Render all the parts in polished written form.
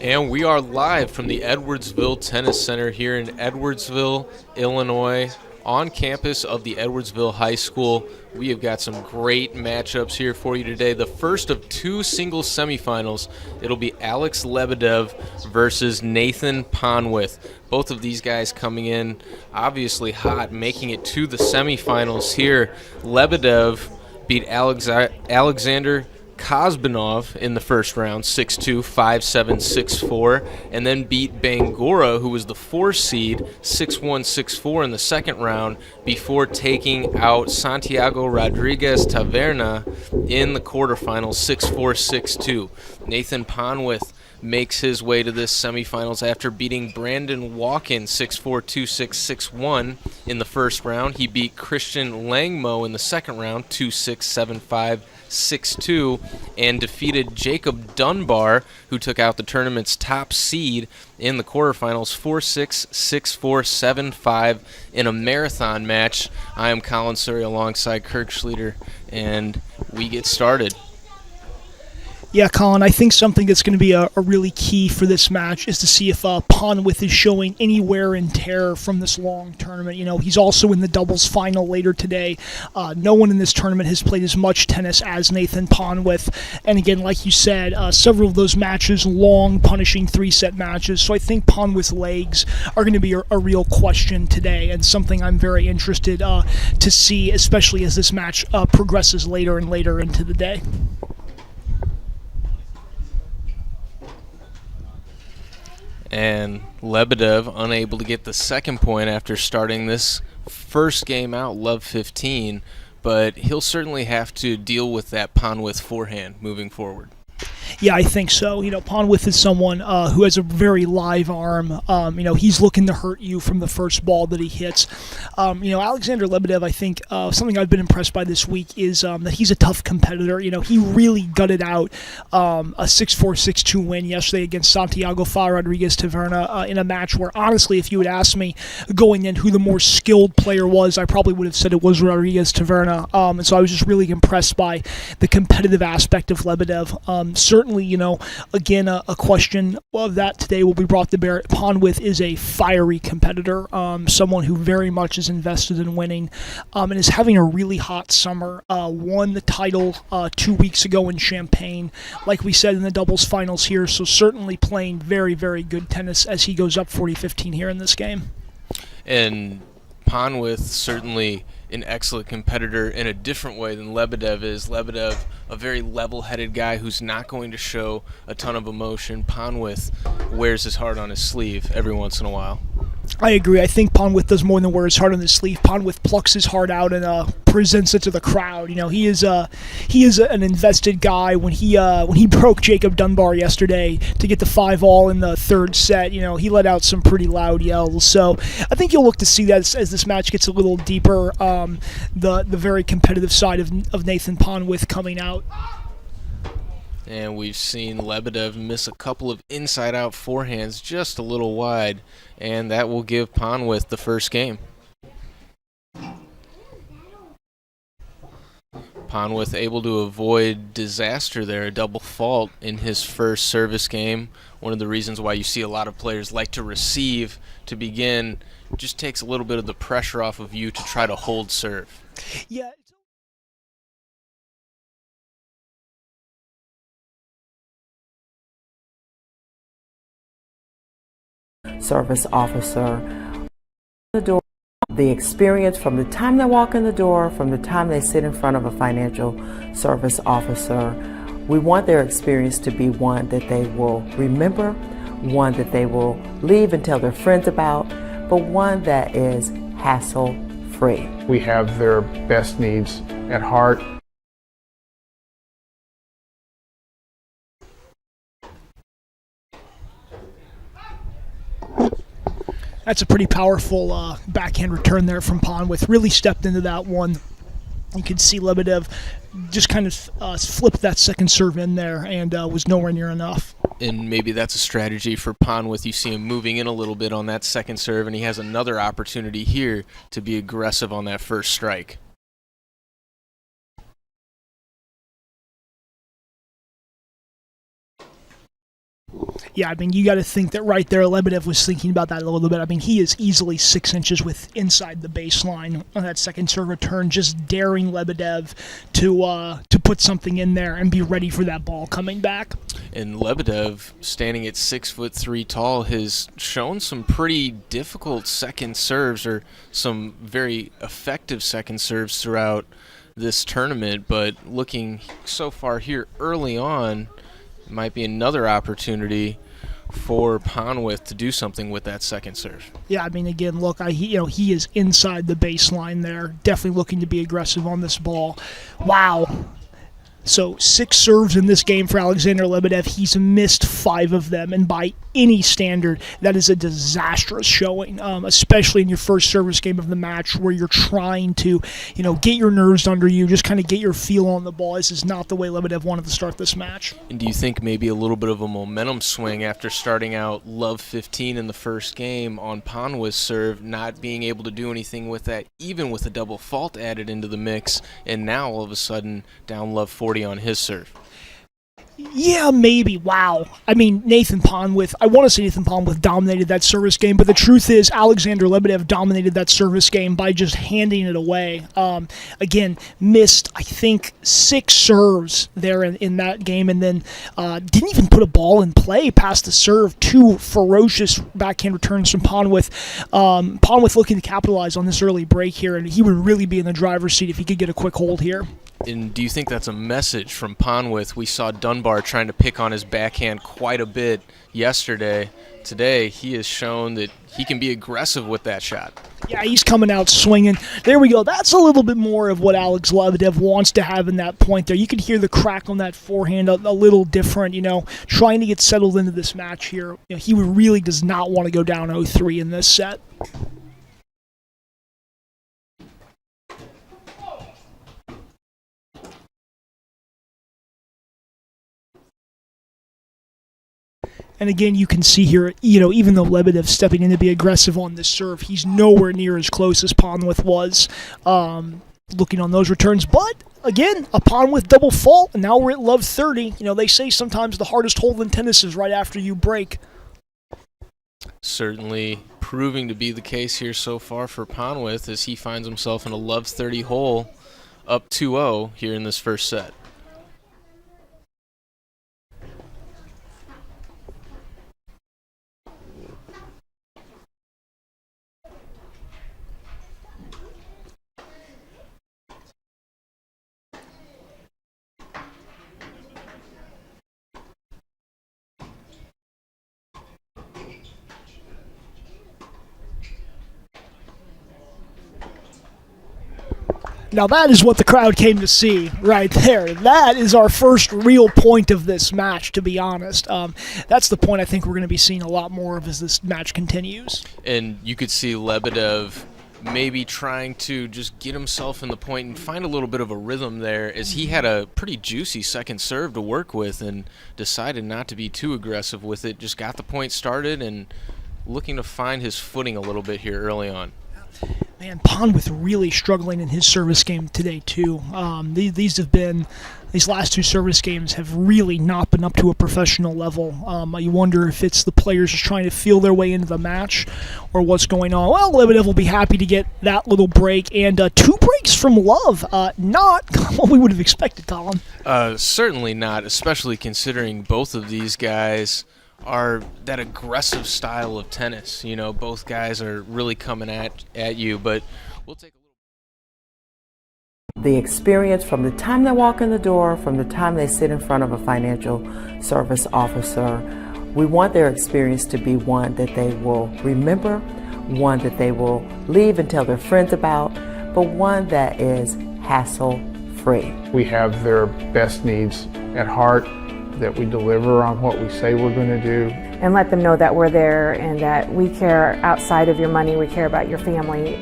And we are live from the Edwardsville Tennis Center here in Edwardsville, Illinois, on campus of the Edwardsville High School. We have got some great matchups here for you today. The first of two singles semifinals. It'll be Alex Lebedev versus Nathan Ponwith. Both of these guys coming in obviously hot, making it to the semifinals here. Lebedev beat Alexander Kozbanov in the first round, 6-2, 5-7, 6-4, and then beat Bangura, who was the 4 seed, 6-1, 6-4 in the second round, before taking out Santiago Rodriguez Taverna in the quarterfinals, 6-4, 6-2. Nathan Ponwith makes his way to this semifinals after beating Brandon Walken 6-4, 2-6, 6-1 in the first round. He beat Christian Langmo in the second round, 2-6, 7-5, 6-2, and defeated Jacob Dunbar, who took out the tournament's top seed in the quarterfinals, 4-6, 6-4, 7-5 in a marathon match. I am Colin Surrey alongside Kirk Schlueter, and we get started. Yeah, Colin, I think something that's going to be a really key for this match is to see if Ponwith is showing any wear and tear from this long tournament. You know, he's also in the doubles final later today. No one in this tournament has played as much tennis as Nathan Ponwith. And again, like you said, several of those matches, long, punishing 3-set matches. So I think Ponwith's legs are going to be a real question today, and something I'm very interested to see, especially as this match progresses later and later into the day. And Lebedev unable to get the second point after starting this first game out, love 15, but he'll certainly have to deal with that Ponwith forehand moving forward. Yeah, I think so. You know, Ponwith is someone who has a very live arm. He's looking to hurt you from the first ball that he hits. Alexander Lebedev, I think something I've been impressed by this week is that he's a tough competitor. You know, he really gutted out a 6-4, 6-2 win yesterday against Santiago Rodriguez Taverna in a match where, honestly, if you had asked me going in who the more skilled player was, I probably would have said it was Rodriguez Taverna. And so I was just really impressed by the competitive aspect of Lebedev. Certainly, again, a question of that today will be brought to bear. Ponwith is a fiery competitor, someone who very much is invested in winning, and is having a really hot summer. Won the title 2 weeks ago in Champaign, like we said in the doubles finals here, so certainly playing very, very good tennis as he goes up 40-15 here in this game. And Ponwith certainly an excellent competitor in a different way than Lebedev is. Lebedev, a very level-headed guy who's not going to show a ton of emotion. Ponwith wears his heart on his sleeve every once in a while. I agree. I think Ponwith does more than wear his heart on his sleeve. Ponwith plucks his heart out and presents it to the crowd. You know, he is an invested guy. When he broke Jacob Dunbar yesterday to get the 5-all in the third set, you know, he let out some pretty loud yells. So I think you'll look to see that as this match gets a little deeper. The very competitive side of Nathan Ponwith coming out. And we've seen Lebedev miss a couple of inside-out forehands just a little wide, and that will give Ponwith the first game. Ponwith able to avoid disaster there, a double fault in his first service game. One of the reasons why you see a lot of players like to receive to begin. Just takes a little bit of the pressure off of you to try to hold serve. Yeah. Service officer, the door, the experience from the time they walk in the door, from the time they sit in front of a financial service officer. We want their experience to be one that they will remember, one that they will leave and tell their friends about, but one that is hassle-free. We have their best needs at heart. That's a pretty powerful backhand return there from Ponwith. Really stepped into that one. You could see Lebedev just kind of flipped that second serve in there and was nowhere near enough. And maybe that's a strategy for Ponwith. You see him moving in a little bit on that second serve, and he has another opportunity here to be aggressive on that first strike. Yeah, I mean, you got to think that right there, Lebedev was thinking about that a little bit. I mean, he is easily 6 inches inside the baseline on that second serve return, just daring Lebedev to put something in there and be ready for that ball coming back. And Lebedev, standing at 6'3" tall, has shown some pretty difficult second serves, or some very effective second serves throughout this tournament. But looking so far here early on, might be another opportunity for Ponwith to do something with that second serve. Yeah, I mean, again, look, he is inside the baseline there, definitely looking to be aggressive on this ball. Wow. So 6 serves in this game for Alexander Lebedev. He's missed 5 of them, and by any standard, that is a disastrous showing, especially in your first service game of the match where you're trying to, get your nerves under you, just kind of get your feel on the ball. This is not the way Lebedev wanted to start this match. And do you think maybe a little bit of a momentum swing after starting out love 15 in the first game on Ponwith's serve, not being able to do anything with that, even with a double fault added into the mix, and now all of a sudden down love 40 on his serve? Yeah, maybe. Wow. I mean, I want to say Nathan Ponwith dominated that service game, but the truth is Alexander Lebedev dominated that service game by just handing it away. Again, missed, I think, 6 serves there in that game, and then didn't even put a ball in play past the serve. 2 ferocious backhand returns from Ponwith. Ponwith looking to capitalize on this early break here, and he would really be in the driver's seat if he could get a quick hold here. And do you think that's a message from Ponwith? We saw Dunbar trying to pick on his backhand quite a bit yesterday. Today, he has shown that he can be aggressive with that shot. Yeah, he's coming out swinging. There we go. That's a little bit more of what Alex Lebedev wants to have in that point there. You can hear the crack on that forehand a little different, trying to get settled into this match here. He really does not want to go down 0-3 in this set. And again, you can see here, even though Lebedev's stepping in to be aggressive on this serve, he's nowhere near as close as Ponwith was looking on those returns. But again, a Ponwith double fault, and now we're at love 30. They say sometimes the hardest hole in tennis is right after you break. Certainly proving to be the case here so far for Ponwith as he finds himself in a love 30 hole, up 2-0 here in this first set. Now that is what the crowd came to see right there. That is our first real point of this match, to be honest. That's the point I think we're going to be seeing a lot more of as this match continues. And you could see Lebedev maybe trying to just get himself in the point and find a little bit of a rhythm there, as he had a pretty juicy second serve to work with and decided not to be too aggressive with it. Just got the point started and looking to find his footing a little bit here early on. Man, Ponwith really struggling in his service game today, too. These last 2 service games have really not been up to a professional level. You wonder if it's the players just trying to feel their way into the match or what's going on. Well, Lebedev will be happy to get that little break, and 2 breaks from love. Not what we would have expected, Colin. Certainly not, especially considering both of these guys are that aggressive style of tennis. Both guys are really coming at you, but we'll take a little. The experience from the time they walk in the door, from the time they sit in front of a financial service officer, we want their experience to be one that they will remember, one that they will leave and tell their friends about, but one that is hassle-free. We have their best needs at heart, that we deliver on what we say we're going to do. And let them know that we're there and that we care outside of your money, we care about your family.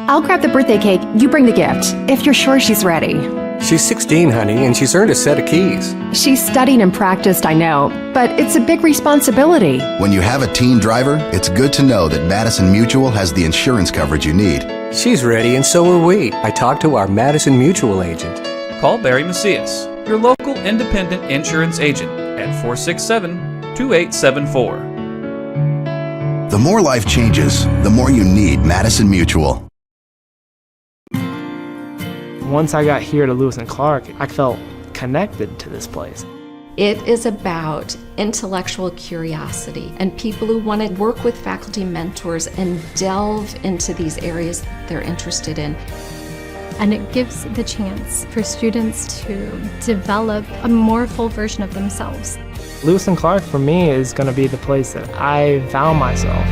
I'll grab the birthday cake, you bring the gift, if you're sure she's ready. She's 16, honey, and she's earned a set of keys. She's studied and practiced, I know, but it's a big responsibility. When you have a teen driver, it's good to know that Madison Mutual has the insurance coverage you need. She's ready, and so are we. I talked to our Madison Mutual agent. Call Barry Macias, your local independent insurance agent at 467-2874. The more life changes, the more you need Madison Mutual. Once I got here to Lewis and Clark, I felt connected to this place. It is about intellectual curiosity and people who want to work with faculty mentors and delve into these areas they're interested in. And it gives the chance for students to develop a more full version of themselves. Lewis and Clark for me is going to be the place that I found myself.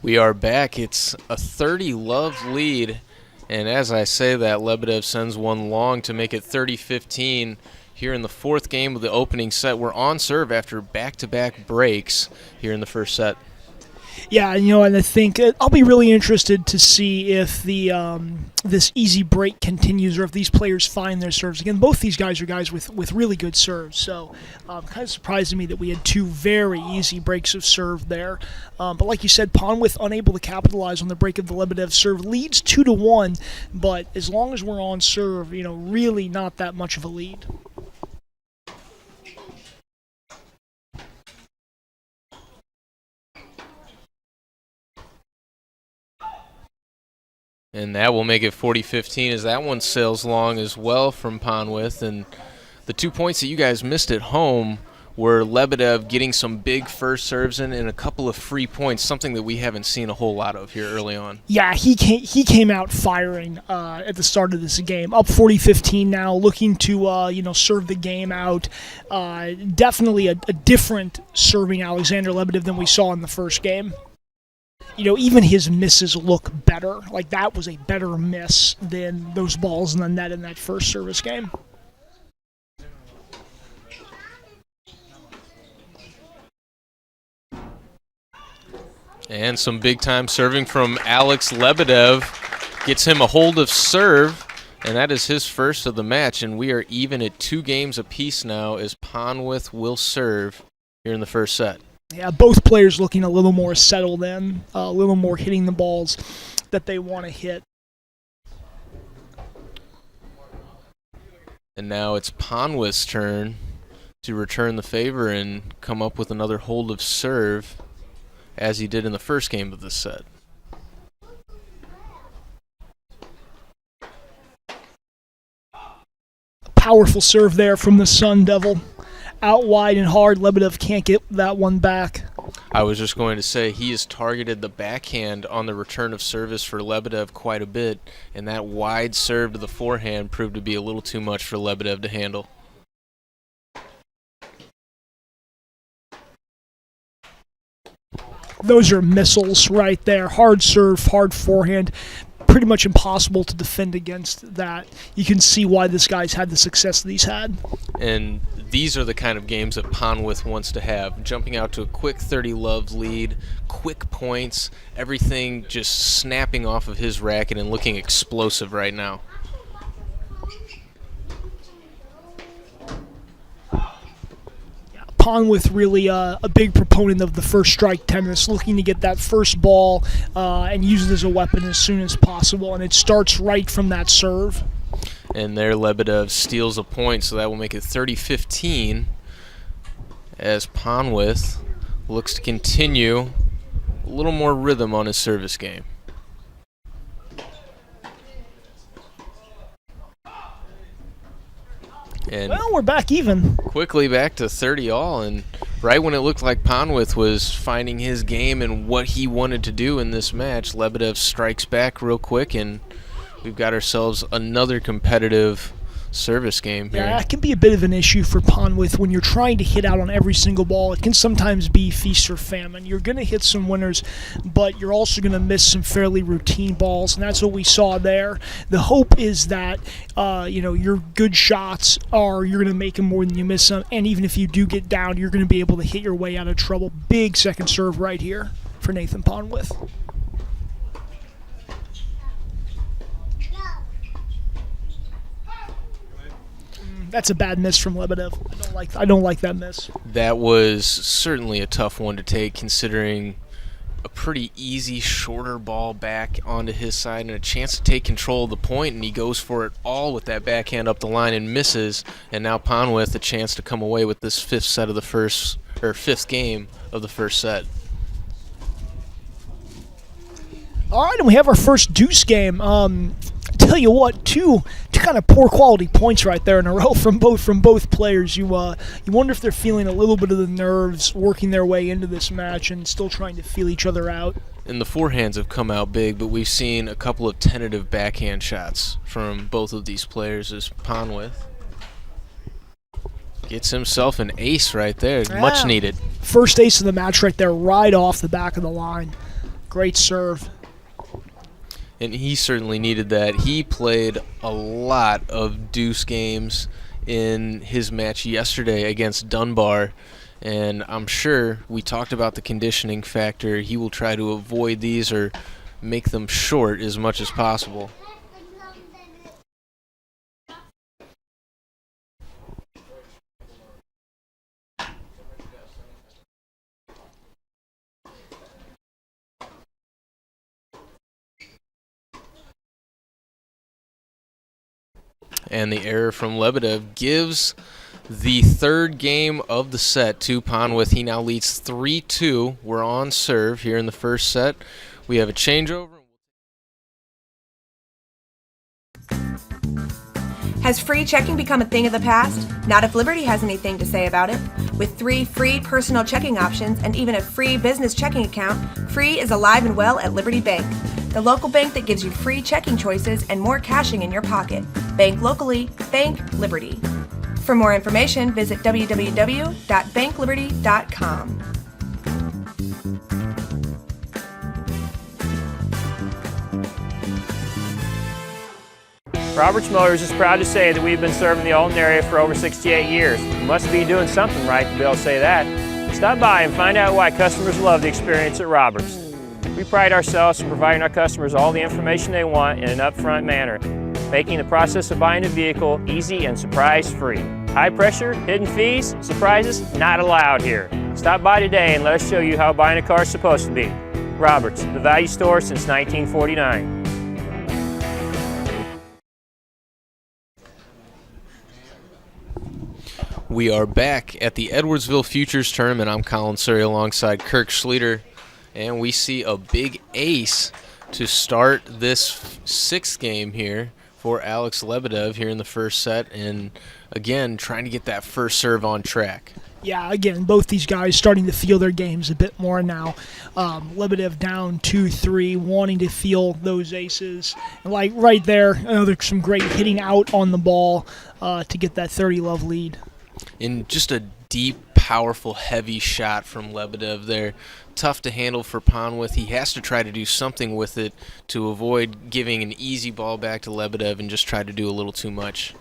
We are back. It's a 30-love lead, and as I say that, Lebedev sends one long to make it 30-15 here in the fourth game of the opening set. We're on serve after back-to-back breaks here in the first set. Yeah, and I think I'll be really interested to see if the this easy break continues or if these players find their serves. Again, both these guys are guys with really good serves, so kind of surprised me that we had two very easy breaks of serve there. But like you said, Ponwith unable to capitalize on the break of the Lebedev serve, leads 2-1, but as long as we're on serve, really not that much of a lead. And that will make it 40-15 as that one sails long as well from Ponwith. And the 2 points that you guys missed at home were Lebedev getting some big first serves in and a couple of free points, something that we haven't seen a whole lot of here early on. Yeah, he came out firing at the start of this game. Up 40-15 now, looking to serve the game out. Definitely a different serving Alexander Lebedev than we saw in the first game. Even his misses look better. Like, that was a better miss than those balls in the net in that first service game. And some big-time serving from Alex Lebedev. Gets him a hold of serve, and that is his first of the match. And we are even at 2 games apiece now as Ponwith will serve here in the first set. Yeah, both players looking a little more settled in, a little more hitting the balls that they want to hit. And now it's Ponwith's turn to return the favor and come up with another hold of serve as he did in the first game of this set. Powerful serve there from the Sun Devil. Out wide and hard. Lebedev can't get that one back. I was just going to say he has targeted the backhand on the return of service for Lebedev quite a bit, and that wide serve to the forehand proved to be a little too much for Lebedev to handle. Those are missiles right there. Hard serve, hard forehand. Pretty much impossible to defend against that. You can see why this guy's had the success that he's had. And these are the kind of games that Ponwith wants to have. Jumping out to a quick 30-love lead, quick points, everything just snapping off of his racket and looking explosive right now. Ponwith really a big proponent of the first strike tennis, looking to get that first ball and use it as a weapon as soon as possible, and it starts right from that serve. And there Lebedev steals a point, so that will make it 30-15 as Ponwith looks to continue a little more rhythm on his service game. And well, we're back even. Quickly back to 30 all, and right when it looked like Ponwith was finding his game and what he wanted to do in this match, Lebedev strikes back real quick, and we've got ourselves another competitive service game here. Yeah, it can be a bit of an issue for Ponwith when you're trying to hit out on every single ball. It can sometimes be feast or famine. You're going to hit some winners, but you're also going to miss some fairly routine balls, and that's what we saw there. The hope is that your good shots you're going to make them more than you miss them, and even if you do get down, you're going to be able to hit your way out of trouble. Big second serve right here for Nathan Ponwith. That's a bad miss from Lebedev. I don't like that miss. That was certainly a tough one to take, considering a pretty easy shorter ball back onto his side and a chance to take control of the point, and he goes for it all with that backhand up the line and misses. And now Ponwith a chance to come away with this fifth game of the first set. All right, and we have our first deuce game. Tell you what, two kind of poor quality points right there in a row from both players. You wonder if they're feeling a little bit of the nerves working their way into this match and still trying to feel each other out. And the forehands have come out big, but we've seen a couple of tentative backhand shots from both of these players as Ponwith gets himself an ace right there. Yeah. Much needed. First ace of the match right there, right off the back of the line. Great serve. And he certainly needed that. He played a lot of deuce games in his match yesterday against Dunbar, and I'm sure we talked about the conditioning factor. He will try to avoid these or make them short as much as possible. And the error from Lebedev gives the third game of the set to Ponwith. He now leads 3-2. We're on serve here in the first set. We have a changeover. Has free checking become a thing of the past? Not if Liberty has anything to say about it. With 3 free personal checking options and even a free business checking account, free is alive and well at Liberty Bank, the local bank that gives you free checking choices and more cashing in your pocket. Bank locally, bank Liberty. For more information, visit www.bankliberty.com. Roberts Motors is proud to say that we've been serving the Alton area for over 68 years. We must be doing something right to be able to say that. Stop by and find out why customers love the experience at Roberts. We pride ourselves in providing our customers all the information they want in an upfront manner, making the process of buying a vehicle easy and surprise-free. High pressure, hidden fees, surprises, not allowed here. Stop by today and let us show you how buying a car is supposed to be. Roberts, the value store since 1949. We are back at the Edwardsville Futures Tournament. I'm Colin Surrey alongside Kirk Schlueter, and we see a big ace to start this sixth game here for Alex Lebedev here in the first set, and again trying to get that first serve on track. Yeah, again, both these guys starting to feel their games a bit more now. Lebedev down 2-3, wanting to feel those aces. And like right there, there's some great hitting out on the ball to get that 30-love lead. And just a deep, powerful, heavy shot from Lebedev there. Tough to handle for Ponwith. He has to try to do something with it to avoid giving an easy ball back to Lebedev and just try to do a little too much.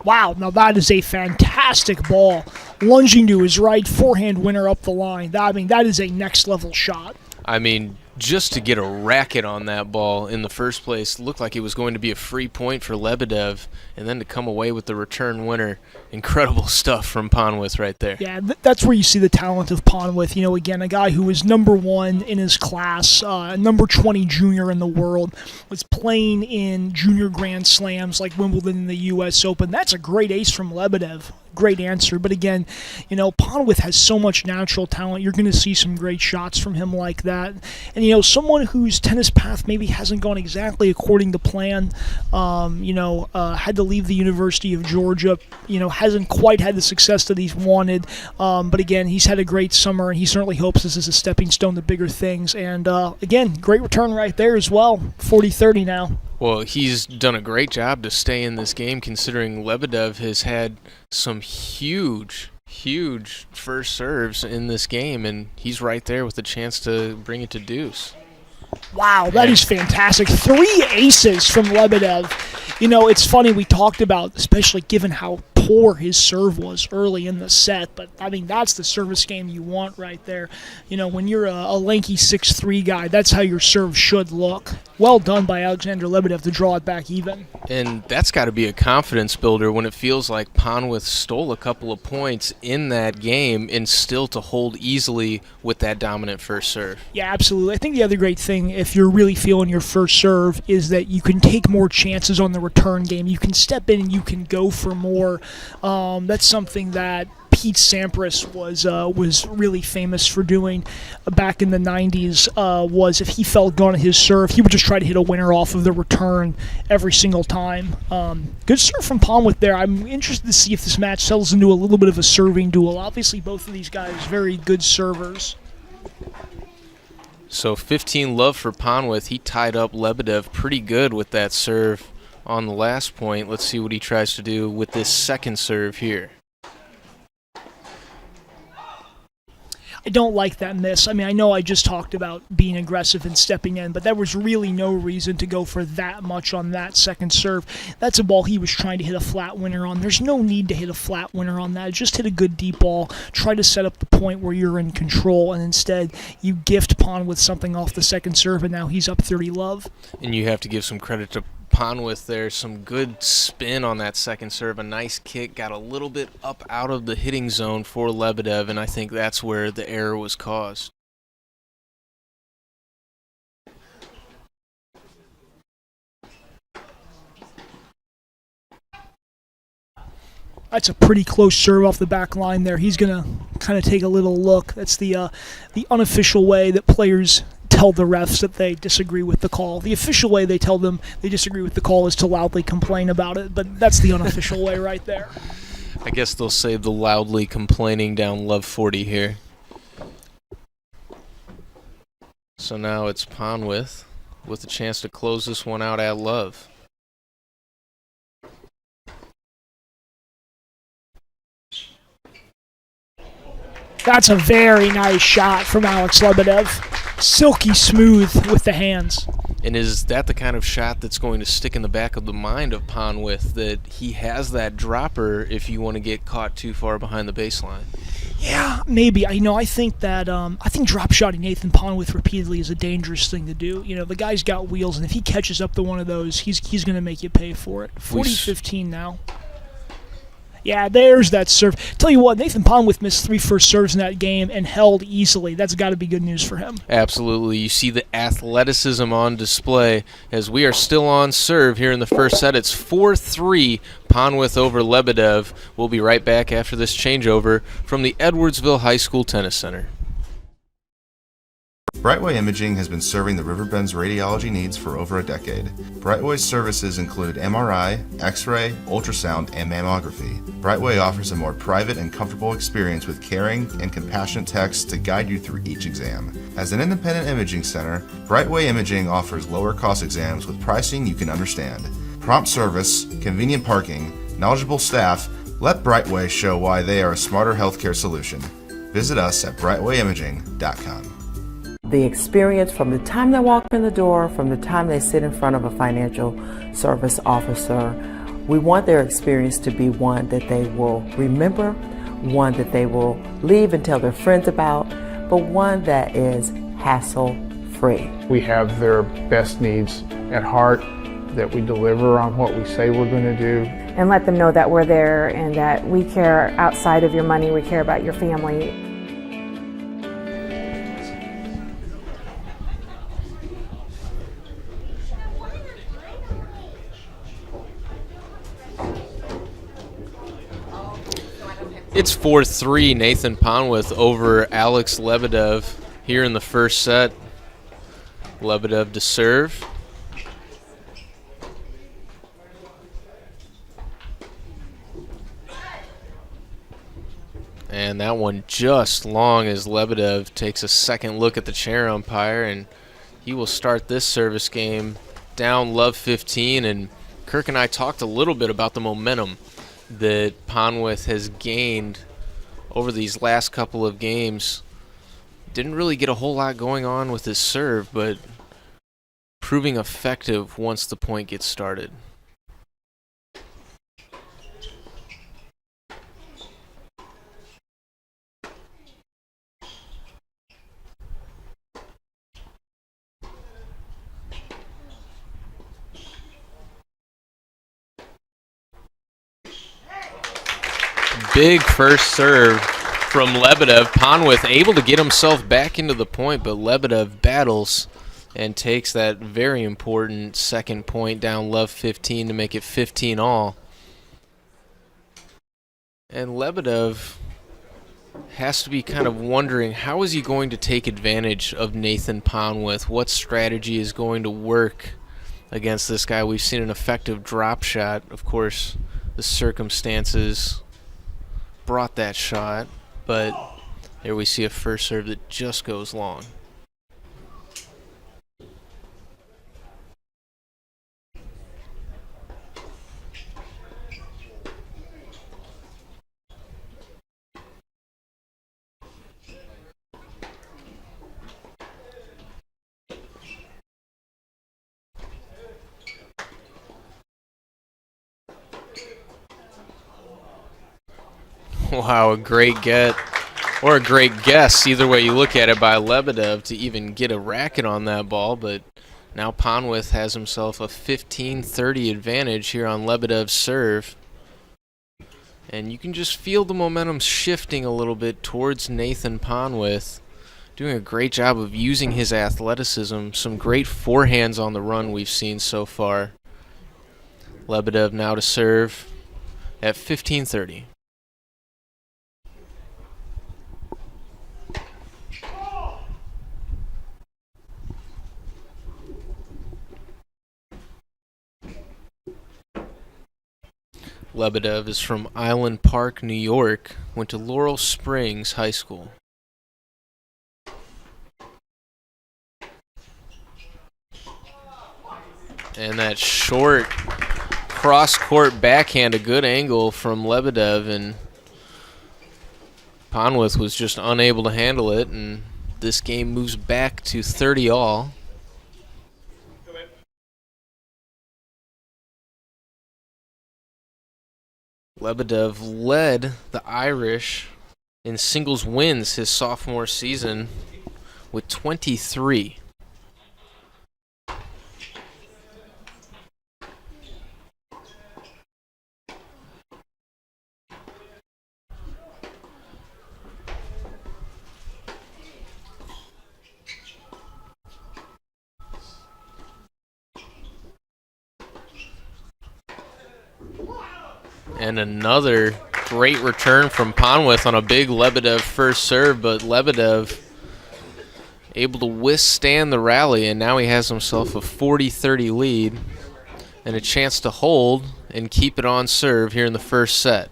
Wow, now that is a fantastic ball. Lunging to his right, forehand winner up the line. That is a next-level shot. I mean, just to get a racket on that ball in the first place looked like it was going to be a free point for Lebedev, and then to come away with the return winner, incredible stuff from Ponwith right there. Yeah, that's where you see the talent of Ponwith. Again, a guy who was #1 in his class, number 20 junior in the world, was playing in junior Grand Slams like Wimbledon and the U.S. Open. That's a great ace from Lebedev. Great answer. But again, Ponwith has so much natural talent. You're going to see some great shots from him like that. And, someone whose tennis path maybe hasn't gone exactly according to plan, had to leave the University of Georgia, hasn't quite had the success that he's wanted. But again, he's had a great summer, and he certainly hopes this is a stepping stone to bigger things. And again, great return right there as well. 40-30 now. Well, he's done a great job to stay in this game, considering Lebedev has had some huge first serves in this game, and he's right there with a chance to bring it to deuce. Wow, that is fantastic. 3 aces from Lebedev. It's funny, we talked about, especially given how poor his serve was early in the set, but I mean, that's the service game you want right there. You know, when you're a lanky 6'3" guy, that's how your serve should look. Well done by Alexander Lebedev to draw it back even. And that's got to be a confidence builder when it feels like Ponwith stole a couple of points in that game and still to hold easily with that dominant first serve. Yeah, absolutely. I think the other great thing, if you're really feeling your first serve, is that you can take more chances on the return game. You can step in and you can go for more. That's something that Pete Sampras was really famous for doing back in the 90s, was if he felt gone at his serve, he would just try to hit a winner off of the return every single time. Good serve from Ponwith there. I'm interested to see if this match settles into a little bit of a serving duel. Obviously, both of these guys very good servers. So 15 love for Ponwith. He tied up Lebedev pretty good with that serve on the last point. Let's see what he tries to do with this second serve here. I don't like that miss. I mean, I know I just talked about being aggressive and stepping in, but there was really no reason to go for that much on that second serve. That's a ball he was trying to hit a flat winner on. There's no need to hit a flat winner on that. Just hit a good deep ball. Try to set up the point where you're in control, and instead you gift Pon with something off the second serve, and now he's up 30 love. And you have to give some credit to Ponwith there. Some good spin on that second serve. A nice kick. Got a little bit up out of the hitting zone for Lebedev, and I think that's where the error was caused. That's a pretty close serve off the back line there. He's going to kind of take a little look. That's the unofficial way that players tell the refs that they disagree with the call. The official way they tell them they disagree with the call is to loudly complain about it, but that's the unofficial way right there. I guess they'll save the loudly complaining down love 40 here. So now it's Ponwith with a chance to close this one out at love. That's a very nice shot from Alex Lebedev. Silky smooth with the hands. And is that the kind of shot that's going to stick in the back of the mind of Ponwith, that he has that dropper if you want to get caught too far behind the baseline? Yeah, maybe. I think that I think drop shotting Nathan Ponwith repeatedly is a dangerous thing to do. You know, the guy's got wheels, and if he catches up to one of those, he's going to make you pay for it. 40-15 now. Yeah, there's that serve. Tell you what, Nathan Ponwith missed 3 first serves in that game and held easily. That's got to be good news for him. Absolutely. You see the athleticism on display as we are still on serve here in the first set. It's 4-3 Ponwith over Lebedev. We'll be right back after this changeover from the Edwardsville High School Tennis Center. Brightway Imaging has been serving the Riverbend's radiology needs for over a decade. Brightway's services include MRI, X-ray, ultrasound, and mammography. Brightway offers a more private and comfortable experience with caring and compassionate techs to guide you through each exam. As an independent imaging center, Brightway Imaging offers lower cost exams with pricing you can understand. Prompt service, convenient parking, knowledgeable staff. Let Brightway show why they are a smarter healthcare solution. Visit us at RiverBender.com. The experience from the time they walk in the door, from the time they sit in front of a financial service officer, we want their experience to be one that they will remember, one that they will leave and tell their friends about, but one that is hassle-free. We have their best needs at heart, that we deliver on what we say we're going to do. And let them know that we're there and that we care outside of your money, we care about your family. It's 4-3 Nathan Ponwith over Alex Lebedev here in the first set. Lebedev to serve. And that one just long as Lebedev takes a second look at the chair umpire, and he will start this service game down love 15. And Kirk and I talked a little bit about the momentum that Ponwith has gained over these last couple of games. Didn't really get a whole lot going on with his serve, but proving effective once the point gets started. big first serve from Lebedev. Ponwith able to get himself back into the point, but Lebedev battles and takes that very important second point down love 15 to make it 15 all. And Lebedev has to be kind of wondering, how is he going to take advantage of Nathan Ponwith? What strategy is going to work against this guy? We've seen an effective drop shot. Of course, the circumstances brought that shot, but there we see a first serve that just goes long. Wow, a great get, or a great guess, either way you look at it, by Lebedev to even get a racket on that ball, but now Ponwith has himself a 15-30 advantage here on Lebedev's serve. And you can just feel the momentum shifting a little bit towards Nathan Ponwith, doing a great job of using his athleticism. Some great forehands on the run we've seen so far. Lebedev now to serve at 15-30. Lebedev is from Island Park, New York, went to Laurel Springs High School. And that short cross-court backhand, a good angle from Lebedev, and Ponwith was just unable to handle it, and this game moves back to 30 all. Lebedev led the Irish in singles wins his sophomore season with 23. And another great return from Ponwith on a big Lebedev first serve, but Lebedev able to withstand the rally, and now he has himself a 40-30 lead and a chance to hold and keep it on serve here in the first set.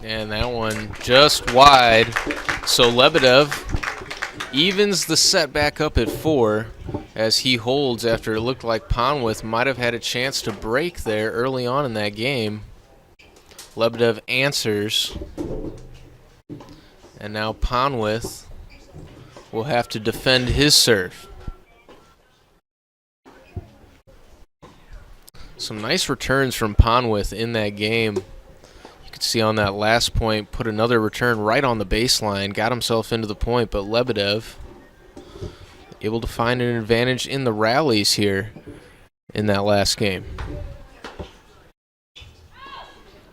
And that one just wide. So Lebedev evens the set back up at 4 as he holds after it looked like Ponwith might have had a chance to break there early on in that game. Lebedev answers. And now Ponwith will have to defend his serve. Some nice returns from Ponwith in that game. See on that last point, put another return right on the baseline, got himself into the point, but Lebedev able to find an advantage in the rallies here in that last game.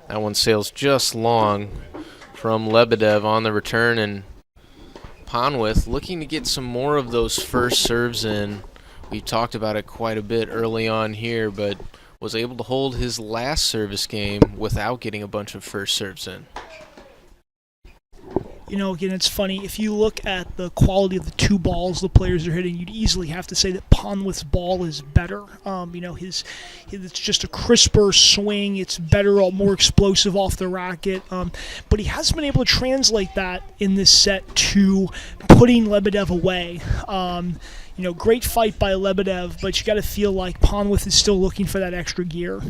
That one sails just long from Lebedev on the return, and Ponwith looking to get some more of those first serves in. We talked about it quite a bit early on here, but was able to hold his last service game without getting a bunch of first serves in. Again, it's funny. If you look at the quality of the two balls the players are hitting, you'd easily have to say that Ponwith's ball is better. It's just a crisper swing. It's better, more explosive off the racket. But he hasn't been able to translate that in this set to putting Lebedev away. Great fight by Lebedev, but you got to feel like Ponwith is still looking for that extra gear.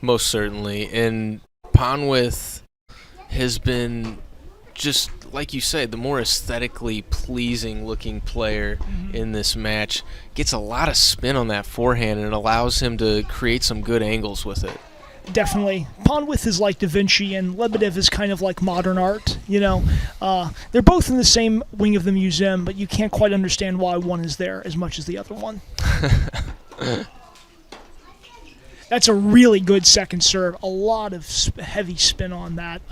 Most certainly. And Ponwith has been, just like you say, the more aesthetically pleasing looking player in this match. Gets a lot of spin on that forehand, and it allows him to create some good angles with it. Definitely. Ponwith is like Da Vinci, and Lebedev is kind of like modern art. They're both in the same wing of the museum, but you can't quite understand why one is there as much as the other one. That's a really good second serve. A lot of heavy spin on that.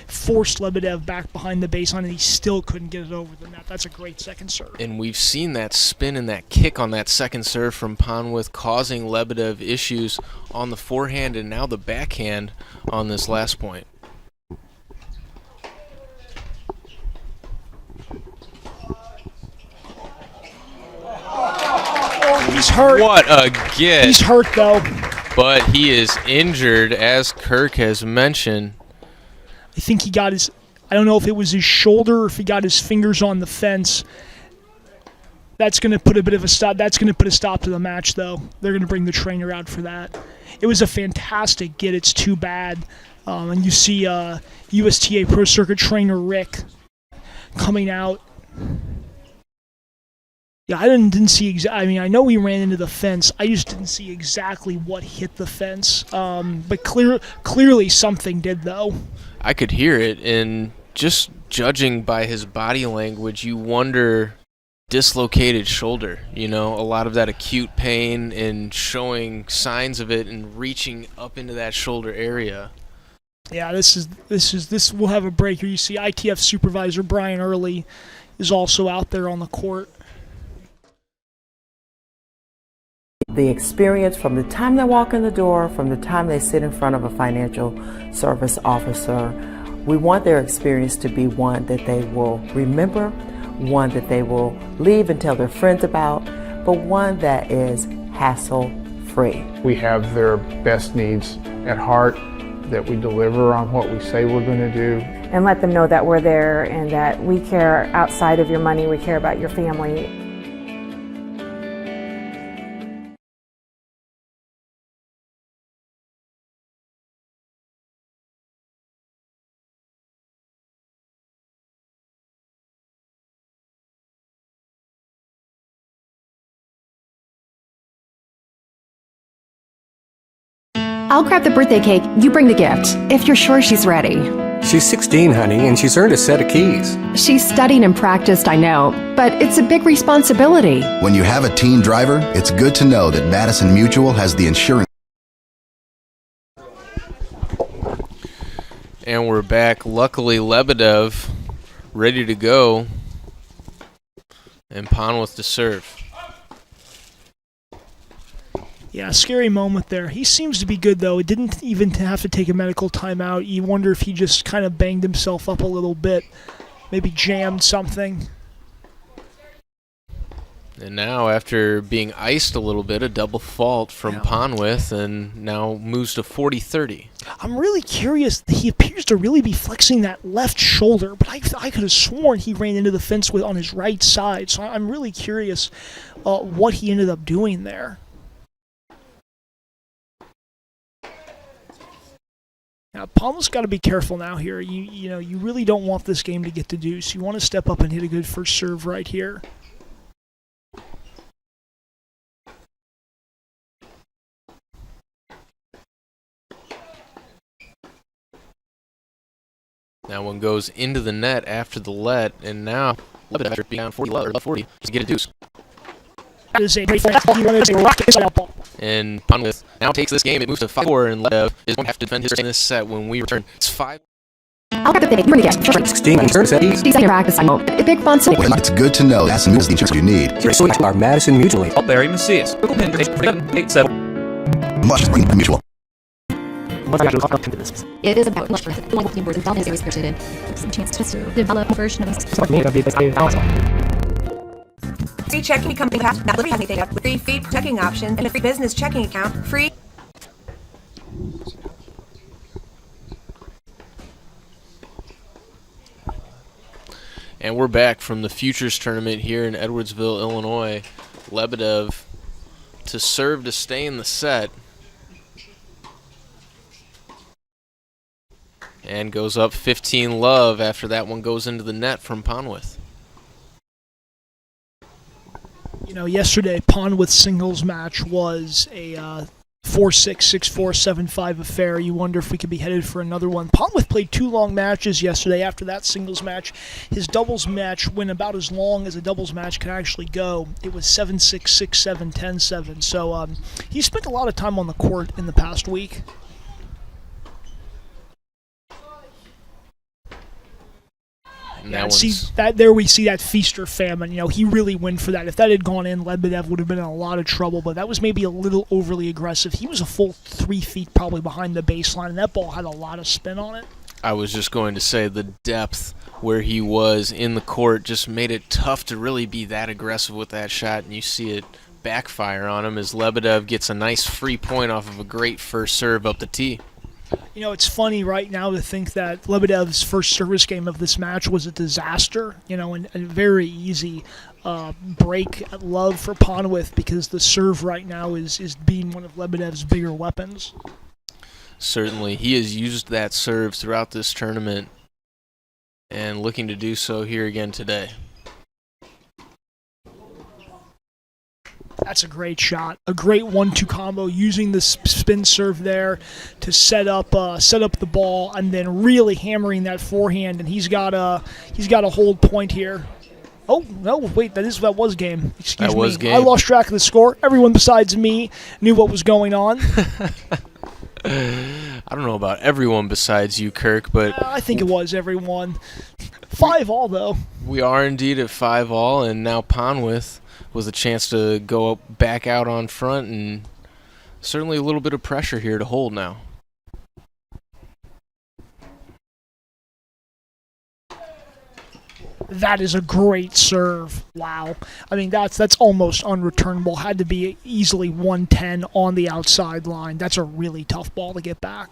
Forced Lebedev back behind the baseline, and he still couldn't get it over the net. That's a great second serve. And we've seen that spin and that kick on that second serve from Ponwith causing Lebedev issues on the forehand and now the backhand on this last point. He's hurt. What a get. He's hurt, though. But he is injured, as Kirk has mentioned. I think he got his, I don't know if it was his shoulder or if he got his fingers on the fence. That's going to put a bit of a stop. That's going to put a stop to the match, though. They're going to bring the trainer out for that. It was a fantastic get. It's too bad. And you see USTA Pro Circuit trainer Rick coming out. Yeah, I didn't see I know he ran into the fence. I just didn't see exactly what hit the fence. But clearly something did, though. I could hear it, and just judging by his body language, you wonder dislocated shoulder. A lot of that acute pain and showing signs of it and reaching up into that shoulder area. Yeah, this will have a break here. You see ITF supervisor Brian Early is also out there on the court. The experience from the time they walk in the door, from the time they sit in front of a financial service officer, we want their experience to be one that they will remember, one that they will leave and tell their friends about, but one that is hassle-free. We have their best needs at heart, that we deliver on what we say we're going to do. And let them know that we're there and that we care outside of your money, we care about your family. I'll grab the birthday cake, you bring the gift, if you're sure she's ready. She's 16, honey, and she's earned a set of keys. She's studied and practiced, I know, but it's a big responsibility. When you have a teen driver, it's good to know that Madison Mutual has the insurance. And we're back. Luckily, Lebedev ready to go, and Ponwith to serve. Yeah, scary moment there. He seems to be good, though. It didn't even have to take a medical timeout. You wonder if he just kind of banged himself up a little bit, maybe jammed something. And now, after being iced a little bit, a double fault from Ponwith, and now moves to 40-30. I'm really curious. He appears to really be flexing that left shoulder, but I could have sworn he ran into the fence on his right side. So I'm really curious what he ended up doing there. Now, Ponwith's got to be careful now here. You really don't want this game to get to deuce. You want to step up and hit a good first serve right here. That one goes into the net after the let, and now Lebedev, after being down 40 or above 40, just get a deuce. That is a great rocket side out ball. And Ponwith now takes this game. It moves to 5-4, and Lebedev is going to have to defend his in this set when we return. It's 5. I'll grab the big, bring the gift. 16, and earned a set of keys. She's in practice, I know. A big responsibility. It's good to know Madison Mutual is the insurance you need. Here's our Madison Mutual. Barry Macias. Much Mutual. once I actually got into this. It is about team boards and developing areas spirited. Some chance to develop a version of So for me, that'd be basically balance. Free checking becoming fast. Not Liberty has anything up with free checking options and a free business checking account. Free. And we're back from the Futures Tournament here in Edwardsville, Illinois. Lebedev to serve to stay in the set. And goes up 15-love after that one goes into the net from Ponwith. You know, yesterday, Ponwith's singles match was a 4-6, 6-4, 7-5 affair. You wonder if we could be headed for another one. Ponwith played 2 long matches yesterday. After that singles match, his doubles match went about as long as a doubles match can actually go. It was 7-6, 6-7, 10-7. So he spent a lot of time on the court in the past week. Yeah, there we see that feast or famine. You know, he really went for that. If that had gone in, Lebedev would have been in a lot of trouble, but that was maybe a little overly aggressive. He was a full 3 feet probably behind the baseline, and that ball had a lot of spin on it. I was just going to say the depth where he was in the court just made it tough to really be that aggressive with that shot, and you see it backfire on him as Lebedev gets a nice free point off of a great first serve up the tee. You know, it's funny right now to think that Lebedev's first service game of this match was a disaster, you know, and a very easy break at love for Ponwith because the serve right now is being one of Lebedev's bigger weapons. Certainly. He has used that serve throughout this tournament and looking to do so here again today. That's a great shot, a great 1-2 combo using the spin serve there to set up the ball and then really hammering that forehand. And he's got a hold point here. Oh no! Wait, that was game. Excuse me. Was game. I lost track of the score. Everyone besides me knew what was going on. I don't know about everyone besides you, Kirk, but I think it was everyone. 5-all though. We are indeed at 5-all, and now Ponwith was a chance to go back out on front, and certainly a little bit of pressure here to hold now. That is a great serve. Wow. I mean, that's almost unreturnable. Had to be easily 110 on the outside line. That's a really tough ball to get back.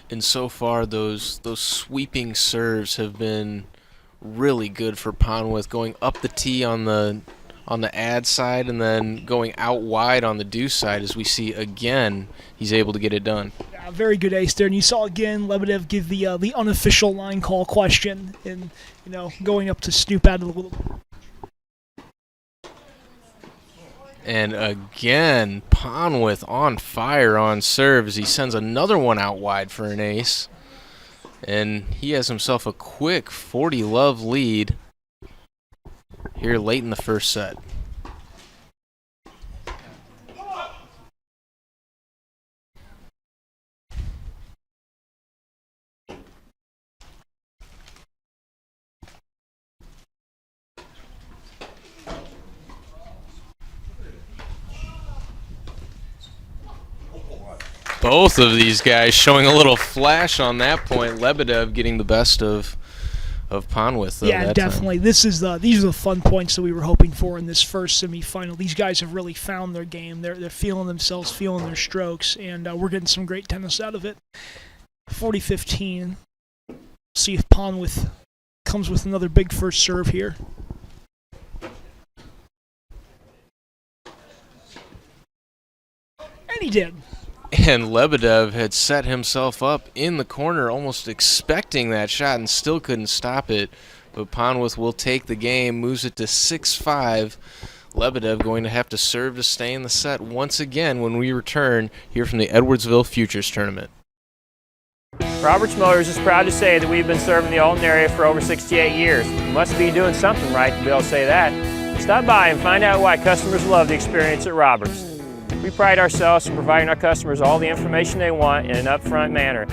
And so far, those sweeping serves have been really good for Ponwith, going up the tee on the ad side and then going out wide on the deuce side. As we see again, he's able to get it done. Yeah, very good ace there. And you saw again Lebedev give the unofficial line call question and, you know, going up to snoop at it a little bit. And again, Ponwith on fire on serve as he sends another one out wide for an ace. And he has himself a quick 40-love lead here late in the first set. Both of these guys showing a little flash on that point. Lebedev getting the best of Ponwith, though. Yeah, definitely. These are the fun points that we were hoping for in this first semifinal. These guys have really found their game. They're feeling themselves, feeling their strokes, and we're getting some great tennis out of it. 40-15. See if Ponwith comes with another big first serve here. And he did. And Lebedev had set himself up in the corner, almost expecting that shot, and still couldn't stop it. But Ponwith will take the game, moves it to 6-5. Lebedev going to have to serve to stay in the set once again when we return here from the Edwardsville Futures Tournament. Roberts Motors is proud to say that we've been serving the Alton area for over 68 years. We must be doing something right to be able to say that. Stop by and find out why customers love the experience at Roberts. We pride ourselves in providing our customers all the information they want in an upfront manner,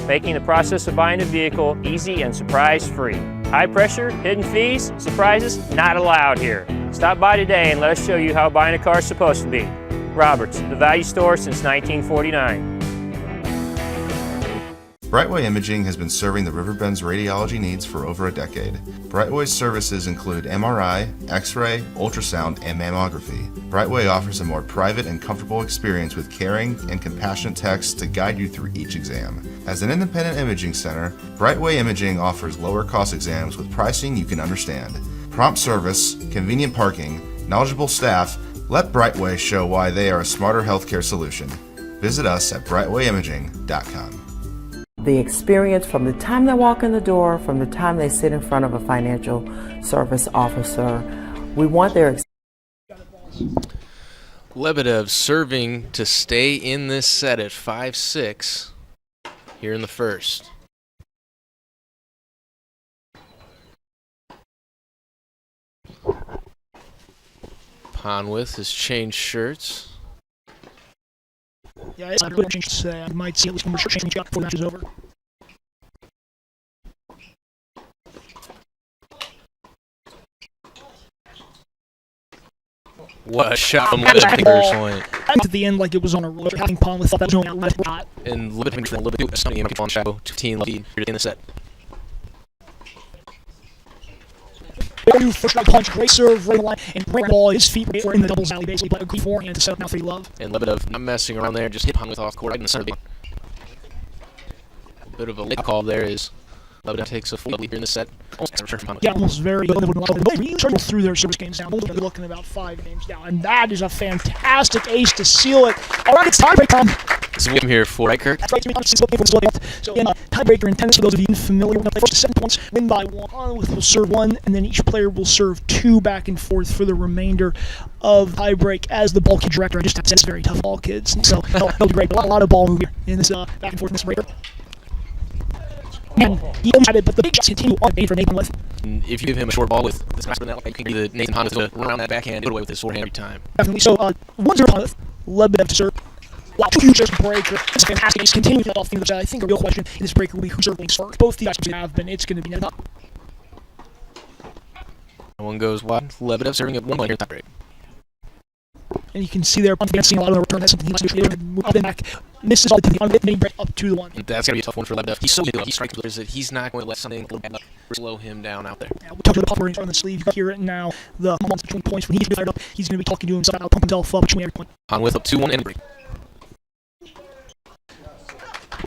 making the process of buying a vehicle easy and surprise-free. High pressure, hidden fees, surprises, not allowed here. Stop by today and let us show you how buying a car is supposed to be. Roberts, the value store since 1949. Brightway Imaging has been serving the Riverbend's radiology needs for over a decade. Brightway's services include MRI, X-ray, ultrasound, and mammography. Brightway offers a more private and comfortable experience with caring and compassionate techs to guide you through each exam. As an independent imaging center, Brightway Imaging offers lower cost exams with pricing you can understand. Prompt service, convenient parking, knowledgeable staff. Let Brightway show why they are a smarter healthcare solution. Visit us at RiverBender.com. The experience from the time they walk in the door, from the time they sit in front of a financial service officer, we want their Lebedev serving to stay in this set at 5-6 here in the first. Ponwith has changed shirts. Yeah, it's not really changed to say. I might see at least one more shirt change before the match is over. What a shot from Lebedev personally. At the end, like it was on a roller. Having Ponwith thought that was only out left shot. And Lebedev is something on shadow 2-team lead here in the set. First right punch, great serve, right line, and great ball. His feet were in the doubles alley, basically, but a great forehand to set up now 3-love. And Lebedev not messing around there, just hit Ponwith off court right in the center. A bit of a late call there is Lebedev takes a full lead here in the set. Yeah, almost very good. They really struggled through their service games down. They're looking about 5 games down, and that is a fantastic ace to seal it. All right, it's tiebreak time. This is William here for right, Kirk. That's right, so again, tiebreaker in tennis, for those of you unfamiliar, we're going to play first to 7 points, win by 1. Ponwith will serve 1, and then each player will serve 2 back and forth for the remainder of tiebreak. As the ball key director, I just have to say it's very tough ball, kids. So it'll be great. A lot of ball movement in this back and forth in this breaker. And he almost had it, but the big shots continue on for Nathan Ponwith. If you give him a short ball with this grasp in that, you can see that Nathan Ponwith will run around that backhand, put away with his forehand every time. Definitely. So 1-0 Ponwith, Lebedev to serve. Wow, 2 huge breaker. It's a fantastic ace. Continuing that off theme, which I think a real question in this breaker will be who's serving first. Both the guys have been. It's going to be up. One goes wide. Lebedev serving at 1 point here in the tiebreak. And you can see there, dancing a lot of the return. That's something he likes to do. Move up and back. Misses all the on it, then break up to the 1. And that's going to be a tough one for Lebedev. He's so good. He strikes players that he's not going to let something a little bad slow him down out there. Yeah, we talked about the puffer on the sleeve. You can hear it now. The moments between points. When he's fired up, he's going to be talking to himself, pump himself up between every point. Ponwith up 2-1 and break.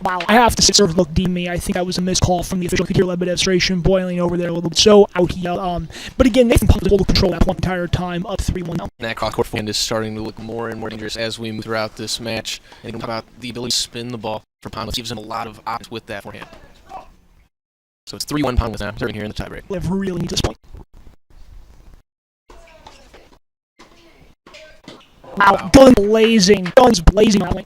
Wow, I have to say, serve looked deep me. I think that was a missed call from the official. You could hear Lebedev's frustration boiling over there a little bit. So out he but again, Nathan Ponwith hold control that one entire time, up 3-1 now. That cross-court forehand is starting to look more and more dangerous as we move throughout this match. And talk about the ability to spin the ball for Ponwith. Gives him a lot of options with that forehand. So it's 3-1 Ponwith now, serving here in the tiebreak. Lev really needs this point. Wow, guns blazing that way.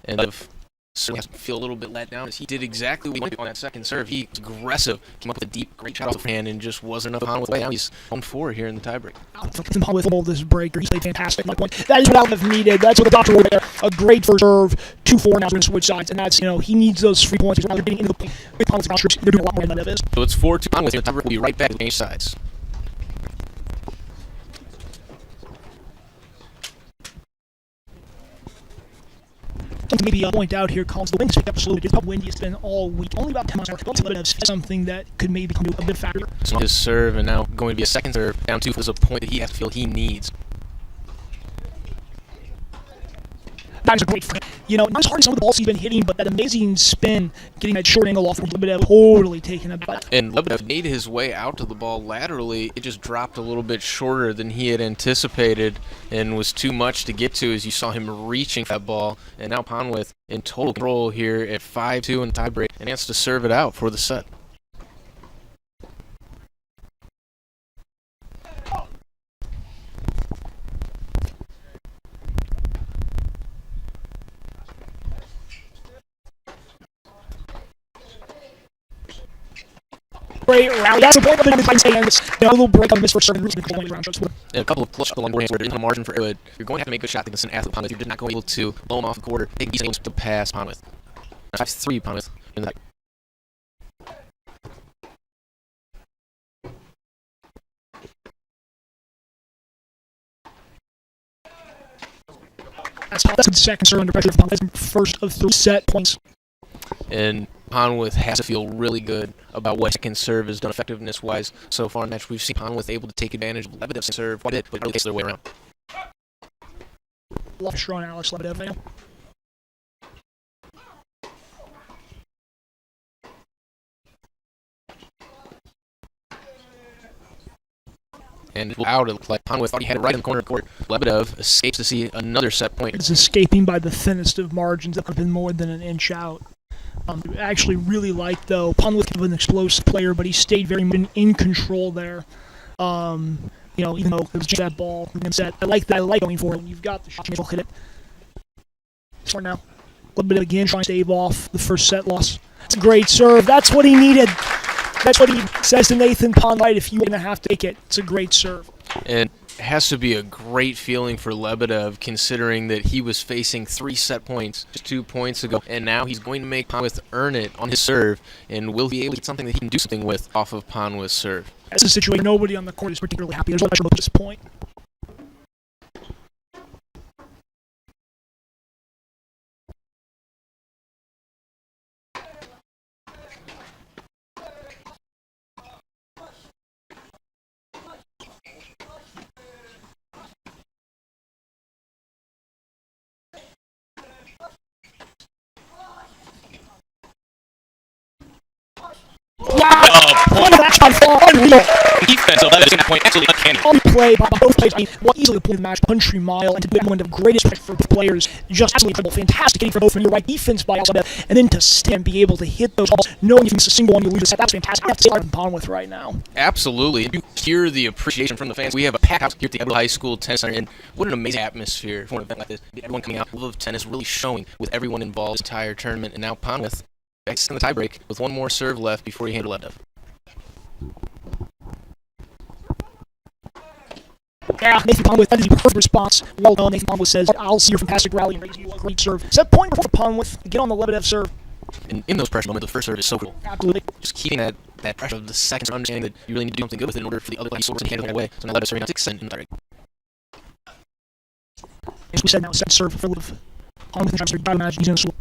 And Lev certainly has to feel a little bit let down as he did exactly what he wanted to on that second serve. He was aggressive, came up with a deep, great shot off the forehand, and just wasn't enough on with way. Now he's on 4 here in the tiebreak. With all this breaker, he's played fantastic. That is what Lev needed. That's what the doctor ordered there. A great first serve, 2-4 now going to switch sides, and that's, he needs those free points. They're getting into the point with Ponwith's ground strips. They're doing a lot more than Lev is. So it's 4-2 Ponwith here in the tiebreak. We'll be right back with each sides. Something maybe point out here, Collins, the wind has picked up slowly. It's probably windy. It's been all week. Only about 10 miles an hour. Lebedev's something that could maybe become a bit faster. So his serve, and now going to be a second serve down 2 is a point that he has to feel he needs. That is a great frame. Not as hard as some of the balls he's been hitting, but that amazing spin, getting that short angle off of Lebedev, totally taken aback. And Lebedev made his way out to the ball laterally. It just dropped a little bit shorter than he had anticipated and was too much to get to as you saw him reaching for that ball. And now Ponwith in total control here at 5-2 in the tiebreak and has to serve it out for the set. Great rally. That's a point of the fight stands. A little break on this first serve and losing control round strokes. And a couple of clutch along the hands where there's no margin for error. You're going to have to make a good shot against an athlete Ponwith. You're just not going to be able to blow him off the quarter. Take these games to pass Ponwith. 5-3 Ponwith in the That's a good second serve under pressure from Ponwith. First of 3 set points. And Ponwith has to feel really good about what second serve has done effectiveness-wise so far in the match. We've seen Ponwith able to take advantage of Lebedev's serve quite a bit, but really takes their way around. Love strong Alex Lebedev right now. And out, it looked like Ponwith thought he had it right in the corner of the court. Lebedev escapes to see another set point. It's escaping by the thinnest of margins. That would have been more than an inch out. I actually really liked, though, Ponwith was an explosive player, but he stayed very in control there. You know, even though it was just that ball set. I like that. I like going for it. When you've got the shot, you'll hit it. Smart now. A little bit again, trying to stave off the first set loss. It's a great serve. That's what he needed. That's what he says to Nathan Ponwith. If you're going to have to take it, it's a great serve. And it has to be a great feeling for Lebedev, considering that he was facing 3 set points just 2 points ago, and now he's going to make Ponwith earn it on his serve, and will he be able to get something that he can do something with off of Ponwith's serve? That's a situation nobody on the court is particularly happy. There's no pressure at this point. Defense of Lebedev at that point absolutely uncanny. On the play by both players, I mean, easily the point of the match, Country Mile, and to be one of the greatest respect for both players, just absolutely incredible, fantastic hitting for both, and you're right, defense by Lebedev, and then to stand, be able to hit those balls, knowing if you miss a single one, you lose a set, that's fantastic. I have to say I'm Ponwith right now. Absolutely. You hear the appreciation from the fans. We have a packed house here at the Edward High School Tennis Center, and what an amazing atmosphere for an event like this. Everyone coming out, love of tennis really showing with everyone involved this entire tournament, and now Ponwith back in the tiebreak with one more serve left before he handles Lebedev. Yeah, Nathan Ponwith, that is a perfect response. Well done, Nathan Ponwith says, I'll see your fantastic rally and raise you a great serve. Set point for Ponwith, get on the Lebedev serve. And in those pressure moments, the first serve is so cool. Absolutely. Just keeping that pressure of the second serve, understanding that you really need to do something good with it in order for the other player to handle it away. So now Lebedev serving on 6 in the direct. As we said, now second serve for Lebedev. Ponwith tries to imagine he's in the school.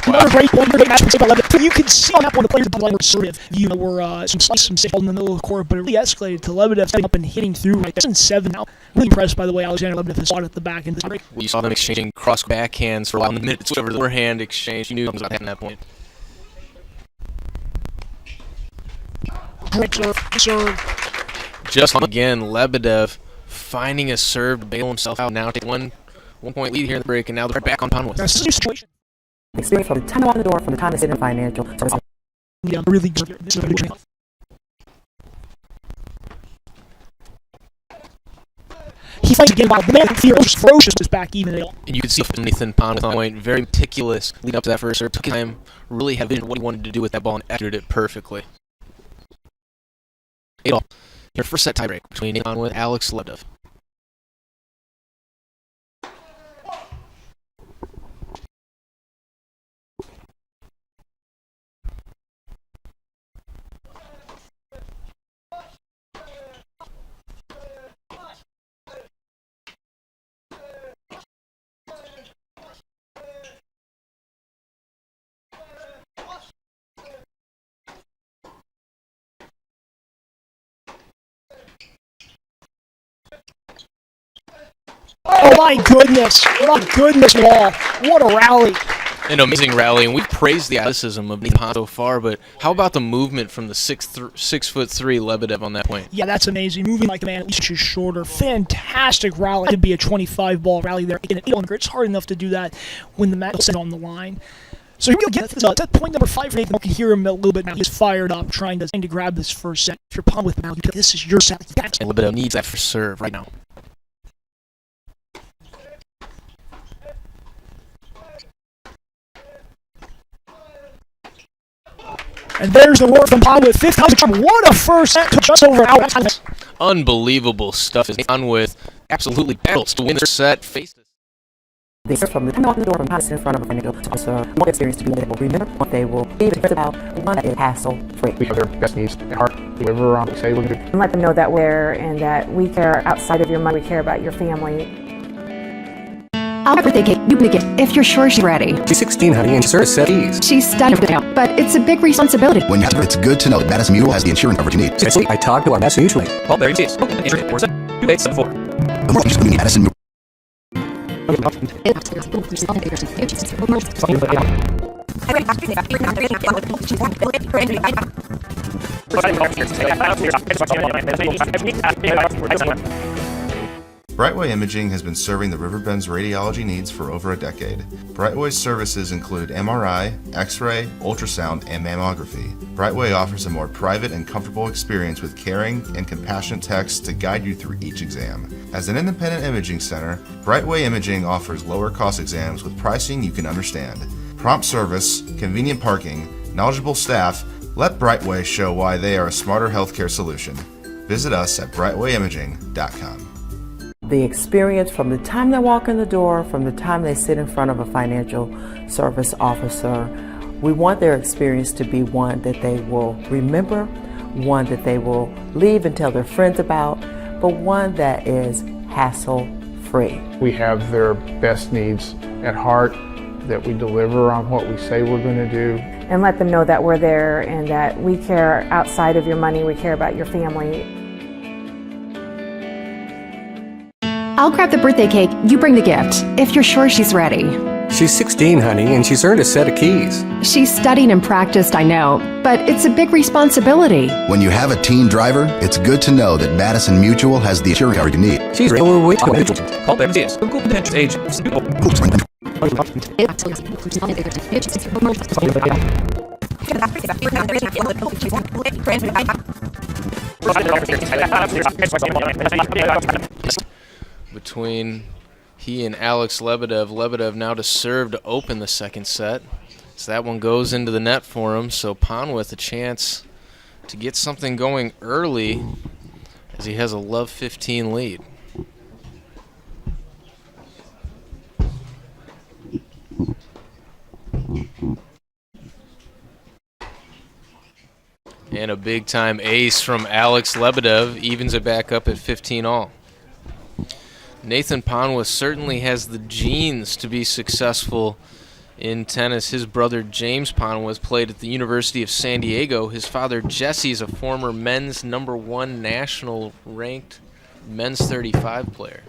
Another great point, great match by Lebedev. You could see on that one the players were assertive. You know, were some safe in the middle of the court, but it really escalated to Lebedev setting up and hitting through right there. 7 now. Really impressed by the way Alexander Lebedev has fought at the back end. We saw them exchanging cross backhands for a while in the minute. It's whatever the forehand exchange. You knew something was about to happen at that point. Great serve. Just again, Lebedev finding a serve to bail himself out. Now take 1 point lead here in the break, and now they're right back on Ponwith. That's a new situation. Experience from the time I walk in the door, from the time I sit in financial service. Yeah, really good. This is a good He fights again while the man ferocious is back even. And you can see Nathan Ponwith on point, very meticulous leading up to that first serve. Took his time, really had vision what he wanted to do with that ball and executed it perfectly. 8-all. Your first set tiebreak between Nathan Ponwith and Alex Lebedev. Oh my goodness! My goodness, Wall! What a rally! An amazing rally, and we've praised the athleticism of Nathan Ponwith so far, but how about the movement from the 6'3" Lebedev on that point? Yeah, that's amazing. Moving like a man, at least inches shorter. Fantastic rally. It could be a 25-ball rally there. It's hard enough to do that when the match is on the line. So here we go again. That's point number 5 for Nathan. You can hear him a little bit now. He's fired up, trying to grab this first set. If you're Ponwith now, this is your set. And Lebedev needs that first serve right now. And there's the roar from Ponwith. 5th time. What a first set to just over an hour. Unbelievable stuff as Ponwith absolutely battles to win the set. Faced They serve from the time they walk in the door, from the in front of a financial officer. We want their experience to be one that will remember what they will be about, one that is hassle-free. We have their best needs at heart. Deliver on what we say we're going to do. And let them know that we're and that we care outside of your money. We care about your family. I'll grab the birthday cake. You bring the gift if you're sure she's ready. She's 16, honey, and she's earned a set of keys. She's studying now, but it's a big responsibility. When you have to, it's good to know that Madison Mutual has the insurance coverage you need. Seriously, I talked to our Madison Mutual. Call Barry Chase. 2874. The more you need Madison Mutual. Brightway Imaging has been serving the Riverbend's radiology needs for over a decade. Brightway's services include MRI, X-ray, ultrasound, and mammography. Brightway offers a more private and comfortable experience with caring and compassionate techs to guide you through each exam. As an independent imaging center, Brightway Imaging offers lower cost exams with pricing you can understand. Prompt service, convenient parking, knowledgeable staff. Let Brightway show why they are a smarter healthcare solution. Visit us at RiverBender.com. The experience from the time they walk in the door, from the time they sit in front of a financial service officer, we want their experience to be one that they will remember, one that they will leave and tell their friends about, but one that is hassle-free. We have their best needs at heart, that we deliver on what we say we're going to do. And let them know that we're there and that we care outside of your money. We care about your family. I'll grab the birthday cake. You bring the gift if you're sure she's ready. She's 16, honey, and she's earned a set of keys. She's studied and practiced, I know, but it's a big responsibility. When you have a teen driver, it's good to know that Madison Mutual has the insurance coverage you need. She's overweight. Call Barry Chase. Google Potential Agent. Between he and Alex Lebedev. Lebedev now to serve to open the second set. So that one goes into the net for him. So Pon with a chance to get something going early as he has a love 15 lead. And a big time ace from Alex Lebedev evens it back up at 15 all. Nathan Ponwith certainly has the genes to be successful in tennis. His brother James Ponwith played at the University of San Diego. His father Jesse is a former men's #1 national ranked men's 35 player.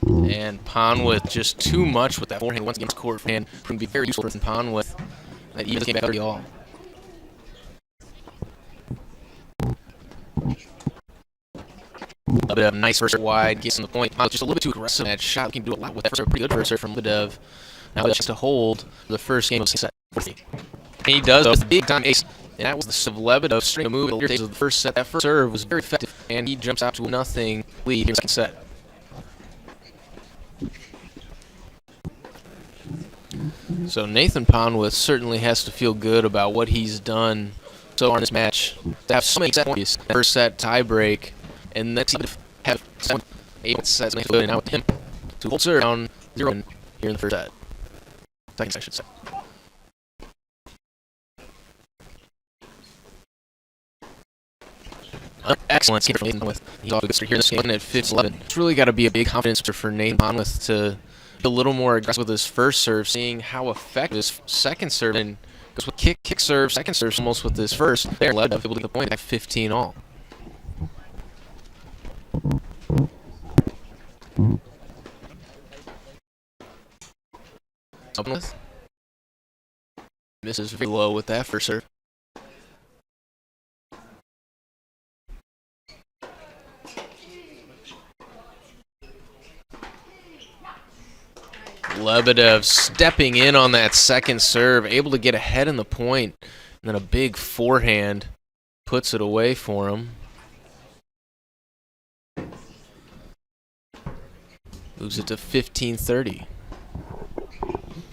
And Ponwith just too much with that forehand once against court and can be very useful for Ponwith. That even came back 30 all. A bit of nice first wide, gets in the point. Ponwith just a little bit too aggressive. That shot can do a lot with that first. Pretty good first from Lebedev. Now just to hold the first game of the set. And he does with the big time ace. And that was the Lebedev string move at the days of the first set. That first serve was very effective, and he jumps out to a nothing lead in the second set. So Nathan Ponwith certainly has to feel good about what he's done so far in this match. To have so many set points, first set tie break, and next have 8 sets, and now with him to hold serve down 0 here in the first set. Second set, I should say. Excellent game from Nathan Ponwith. He's off a good start here in this game at 5-11. It's really got to be a big confidence booster for Nathan Ponwith to a little more aggressive with his first serve, seeing how effective his second serve and goes with kick serve, second serve almost with his first. There, Lebedev able to get the point at 15 all. Open with misses very low with that first serve. Lebedev stepping in on that second serve, able to get ahead in the point, and then a big forehand puts it away for him. Moves it to 15-30.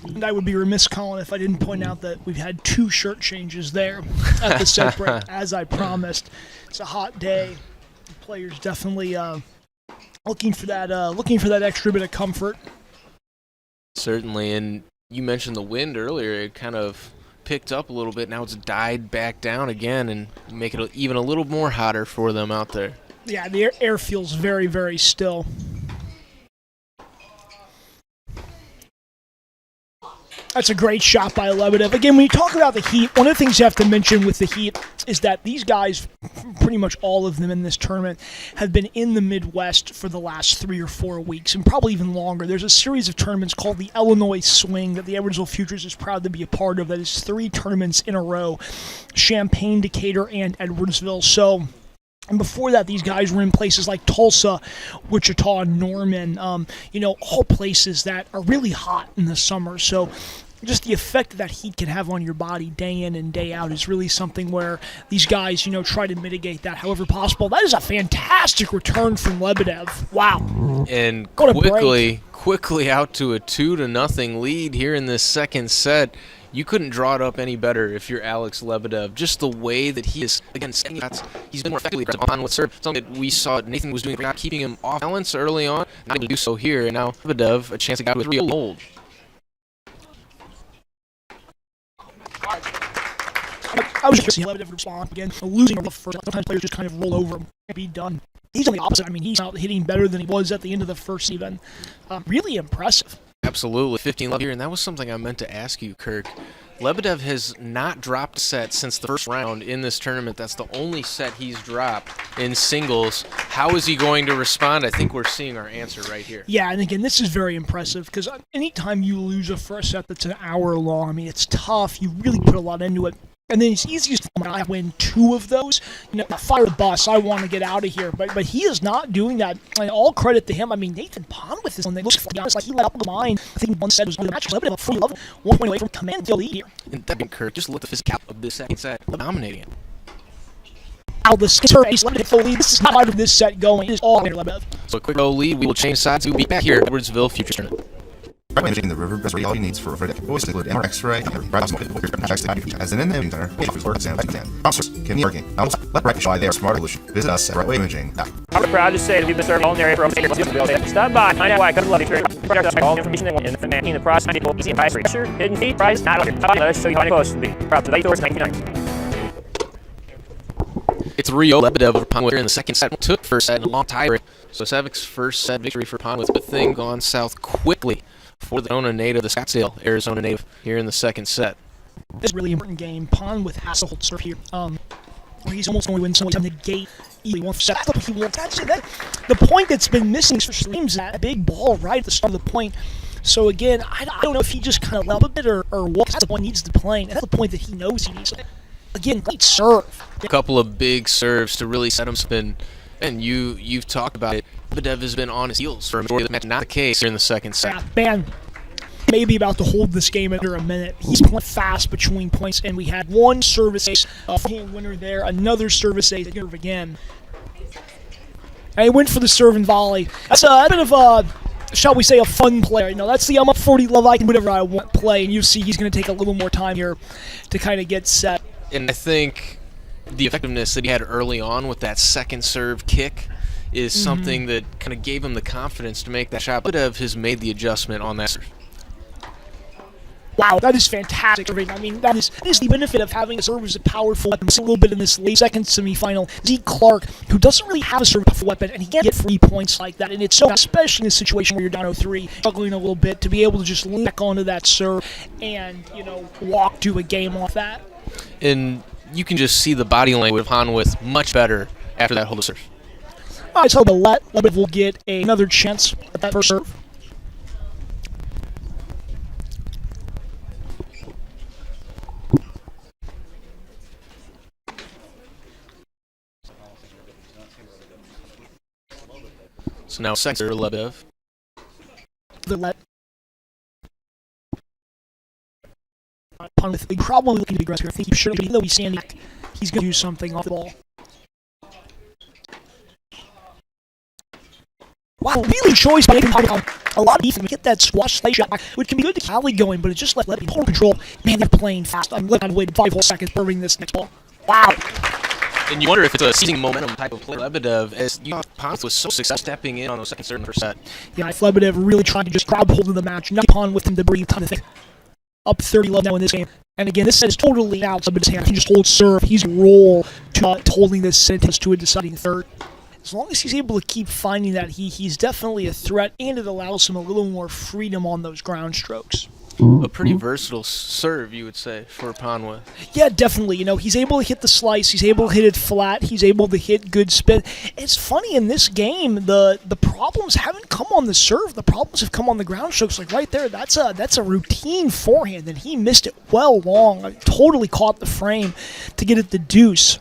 And I would be remiss, Colin, if I didn't point out that we've had 2 shirt changes there at the set break, as I promised. It's a hot day. The players definitely looking for that extra bit of comfort. Certainly, and you mentioned the wind earlier. It kind of picked up a little bit. Now it's died back down again and make it even a little more hotter for them out there. Yeah, the air feels very, very still. That's a great shot by Lebedev. Again, when you talk about the Heat, one of the things you have to mention with the Heat is that these guys, pretty much all of them in this tournament, have been in the Midwest for the last 3 or 4 weeks, and probably even longer. There's a series of tournaments called the Illinois Swing that the Edwardsville Futures is proud to be a part of. That is 3 tournaments in a row, Champaign, Decatur, and Edwardsville. So, and before that, these guys were in places like Tulsa, Wichita, Norman, all places that are really hot in the summer. So just the effect that heat can have on your body day in and day out is really something where these guys, try to mitigate that however possible. That is a fantastic return from Lebedev. Wow. And What a break. quickly out to a 2-0 lead here in this second set. You couldn't draw it up any better if you're Alex Lebedev. Just the way that he is, again, setting shots, he's been more effectively aggressive on with serve. Something that we saw Nathan was doing, keeping him off balance early on. Not able to do so here, and now Lebedev, a chance to get with real hold. I was just seeing Lebedev respond again, losing the first. Sometimes players just kind of roll over him and be done. He's on the opposite. He's out hitting better than he was at the end of the first even. Really impressive. Absolutely, 15 love here, and that was something I meant to ask you, Kirk. Lebedev has not dropped a set since the first round in this tournament. That's the only set he's dropped in singles. How is he going to respond? I think we're seeing our answer right here. Yeah, and again, this is very impressive because anytime you lose a first set that's an hour long, it's tough. You really put a lot into it. And then it's easiest when I win 2 of those. Fire the bus. I want to get out of here. But he is not doing that. And all credit to him. Nathan Ponwith is one that looks, to be honest, like he let up the line. I think one set was the match. Lebedev up 3-11, 1 point away from command the lead here. And that being Kirk, just look at the physicality of this second set. Dominating it. Now the skipper ace Lebedev full lead. This is not out of this set going. It is all there, Lebedev. So a quick lead. We will change sides. We will be back here at Edwardsville Futures Tournament. Managing the RiverBend's radiology needs for over a decade. Always include MRI, X-ray, as an independent center, Kidney working. Let Brightway show they are smart solution. Visit us at Brightway Imaging. We're proud to say that we've been serving all area for over 6 years. Stop by, find out why customers love you. All the information they want in the process. Easy and price free. Sure, hidden fee, price, not here. Let us show you how it's supposed to be. Proud to the stores 1990. It's Rio Lebedev over Ponwith in the second set. Took first set in a long tiebreak. So Savic's first set victory for Ponwith, but thing gone south quickly for the Arizona native, the Scottsdale, Arizona native, here in the second set. This is a really important game. Ponwith has to hold serve here. He's almost going to win someone to negate easily one set. That's what he wants. The point that's been missing for Streams that big ball right at the start of the point. So again, I don't know if he just kind of left a bit or what. That's the point he needs to play. And that's the point that he knows he needs. Again, great serve. A couple of big serves to really set him spin. And you've talked about it. Lebedev has been on his heels for a majority of the match. Not the case here in the second set. Yeah, man, maybe about to hold this game under a minute. He's playing fast between points, and we had one service ace, winner there, another service ace again. And he went for the serve and volley. That's a bit of a, shall we say, a fun player. That's the I'm up 40 level, I can do whatever I want play, and you see he's going to take a little more time here to kind of get set. And I think the effectiveness that he had early on with that second serve kick is something that kind of gave him the confidence to make that shot. Lebedev has made the adjustment on that serve. Wow, that is fantastic. That is the benefit of having a serve as a powerful weapon. A little bit in this late second semifinal. Zeke Clark, who doesn't really have a serve weapon, and he can't get 3 points like that. And it's so, especially in a situation where you're down 0-3, struggling a little bit, to be able to just lean back onto that serve and, walk to a game off that. And you can just see the body language of Ponwith much better after that hold of serve. All right, so Lebedev will get another chance at that first serve. So now second serve, Lebedev. Ponwith probably looking to be aggressive. I think he should, even though he's standing back, he's going to do something off the ball. Wow, really choice by a lot of defense. Get that squash slay shot, which can be good to keep Alley going, but it just let Lebadev total control. Man, they're playing fast. I'm letting wait 5 whole seconds serving this next ball. Wow. And you wonder if it's a seizing momentum type of play. Lebadev, as Ponwith was so successful stepping in on those second, third, and first set. Yeah, if Lebadev really trying to just grab hold of the match, not upon with him to breathe time to think. Up 30-love now in this game. And again, this set is totally out of Lebedev's hand. He can just hold serve. He's roll to holding this set to a deciding third. As long as he's able to keep finding that, he's definitely a threat, and it allows him a little more freedom on those ground strokes. A pretty versatile serve, you would say, for Ponwith. Yeah, definitely. He's able to hit the slice. He's able to hit it flat. He's able to hit good spin. It's funny, in this game, the problems haven't come on the serve. The problems have come on the ground strokes. Like right there, that's a routine forehand, and he missed it well long. I totally caught the frame to get it the deuce.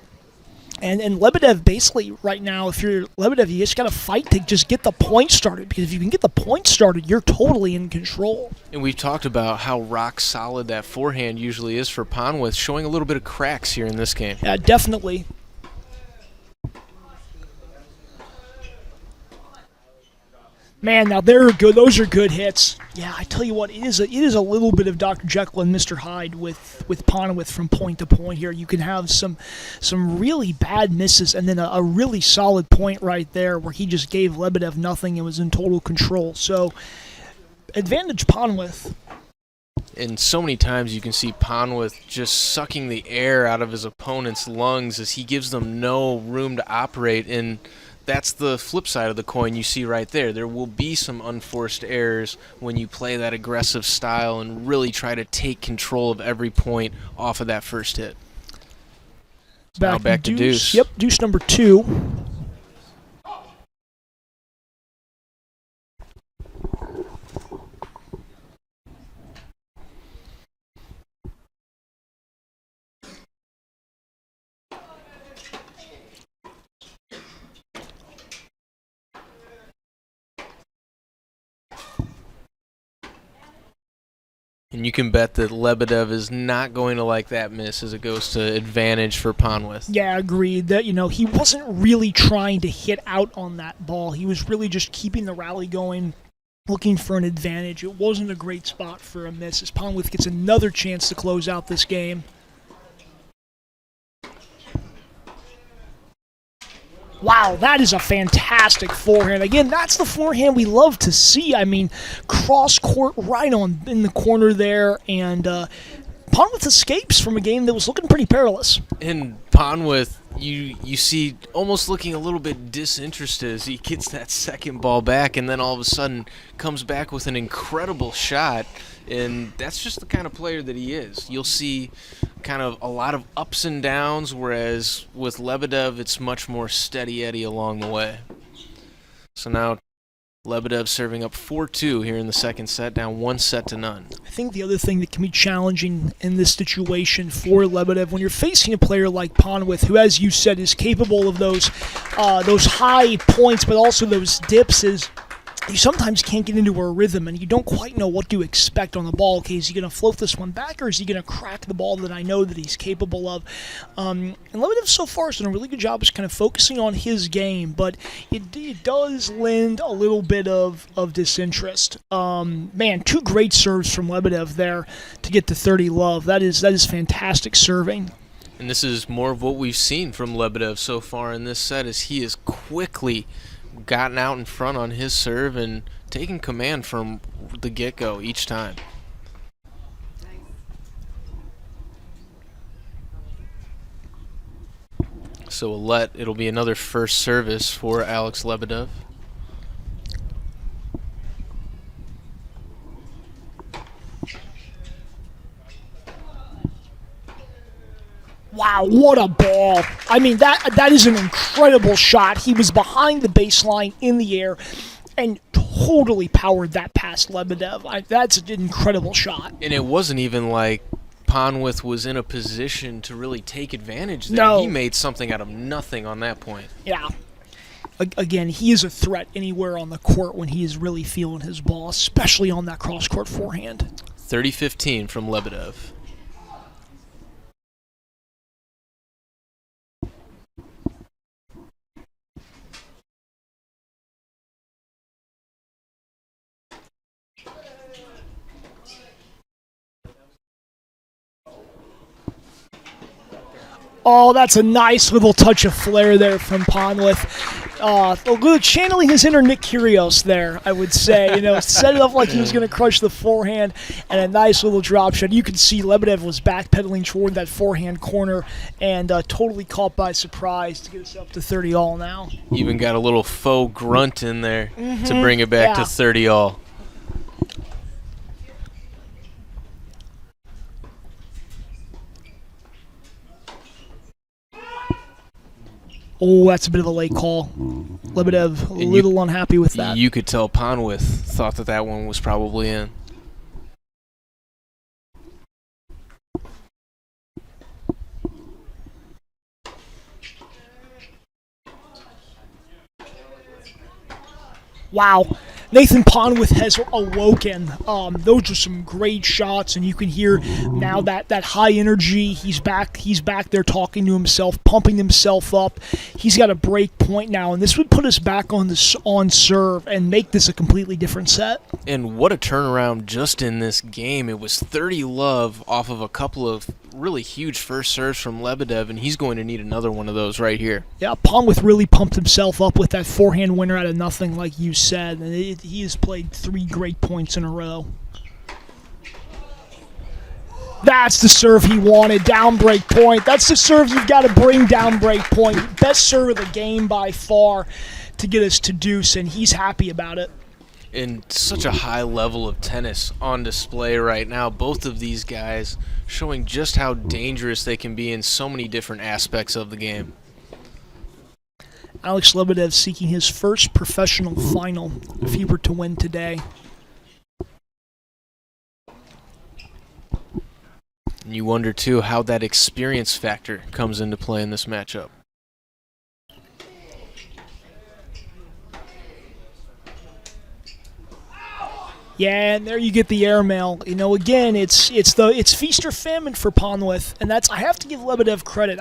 And Lebadev, basically, right now, if you're Lebadev, you just got to fight to just get the point started. Because if you can get the point started, you're totally in control. And we've talked about how rock solid that forehand usually is for Ponwith, showing a little bit of cracks here in this game. Yeah, definitely. Man, now they're good. Those are good hits. Yeah, I tell you what, it is a little bit of Dr. Jekyll and Mr. Hyde with Ponwith from point to point here. You can have some really bad misses and then a really solid point right there where he just gave Lebadev nothing and was in total control. So, advantage Ponwith. And so many times you can see Ponwith just sucking the air out of his opponent's lungs as he gives them no room to operate, and that's the flip side of the coin you see right there. There will be some unforced errors when you play that aggressive style and really try to take control of every point off of that first hit. Now back to deuce. Yep, deuce number 2. And you can bet that Lebadev is not going to like that miss as it goes to advantage for Ponwith. Yeah, agreed. That he wasn't really trying to hit out on that ball. He was really just keeping the rally going, looking for an advantage. It wasn't a great spot for a miss as Ponwith gets another chance to close out this game. Wow, that is a fantastic forehand. Again, that's the forehand we love to see. I mean, cross court right on in the corner there, and Ponwith escapes from a game that was looking pretty perilous. And Ponwith, you see almost looking a little bit disinterested as he gets that second ball back, and then all of a sudden comes back with an incredible shot. And that's just the kind of player that he is. You'll see kind of a lot of ups and downs, whereas with Lebadev, it's much more steady Eddie along the way. So now Lebadev serving up 4-2 here in the second set, down 1-0. I think the other thing that can be challenging in this situation for Lebadev, when you're facing a player like Ponwith, who, as you said, is capable of those high points, but also those dips, is you sometimes can't get into a rhythm, and you don't quite know what to expect on the ball. Okay, is he going to float this one back, or is he going to crack the ball that I know that he's capable of? And Lebadev so far has done a really good job of kind of focusing on his game, but it does lend a little bit of disinterest. Man, 2 great serves from Lebadev there to get to 30 love. That is fantastic serving. And this is more of what we've seen from Lebadev so far in this set, as he has quickly gotten out in front on his serve and taken command from the get-go each time. So it'll be another first service for Alex Lebadev. Wow, what a ball. I mean, that is an incredible shot. He was behind the baseline in the air and totally powered that past Lebadev. That's an incredible shot. And it wasn't even like Ponwith was in a position to really take advantage there. No. He made something out of nothing on that point. Yeah. Again, he is a threat anywhere on the court when he is really feeling his ball, especially on that cross-court forehand. 30-15 from Lebadev. Oh, that's a nice little touch of flair there from Ponwith. A little channeling his inner Nick Kyrgios there, I would say. Set it up like he was going to crush the forehand, and a nice little drop shot. You could see Lebedev was backpedaling toward that forehand corner and totally caught by surprise to get us up to 30 all now. Even got a little faux grunt in there to bring it back to 30 all. Oh, that's a bit of a late call. Lebedev a little unhappy with that. You could tell Ponwith thought that one was probably in. Wow. Nathan Ponwith has awoken. Those are some great shots, and you can hear now that high energy. He's back there talking to himself, pumping himself up. He's got a break point now, and this would put us back on serve and make this a completely different set. And what a turnaround just in this game. It was 30 love off of a couple of really huge first serves from Lebedev, and he's going to need another one of those right here. Yeah, Ponwith really pumped himself up with that forehand winner out of nothing, like you said, and he has played 3 great points in a row. That's the serve he wanted, down break point. That's the serve you've got to bring down break point. Best serve of the game by far to get us to deuce, and he's happy about it. And such a high level of tennis on display right now. Both of these guys showing just how dangerous they can be in so many different aspects of the game. Alex Lebedev seeking his first professional final if he were to win today. And you wonder, too, how that experience factor comes into play in this matchup. Yeah, and there you get the airmail. Again, it's feast or famine for Ponwith, and I have to give Lebedev credit.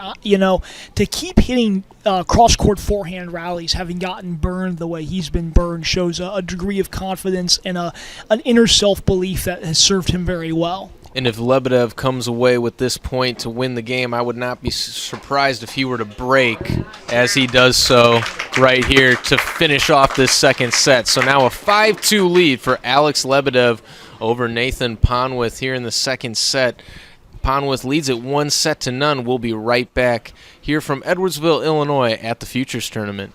To keep hitting cross-court forehand rallies, having gotten burned the way he's been burned, shows a degree of confidence and an inner self-belief that has served him very well. And if Lebedev comes away with this point to win the game, I would not be surprised if he were to break as he does so right here to finish off this second set. So now a 5-2 lead for Alex Lebedev over Nathan Ponwith here in the second set. Ponwith leads it 1-0. We'll be right back here from Edwardsville, Illinois at the Futures Tournament.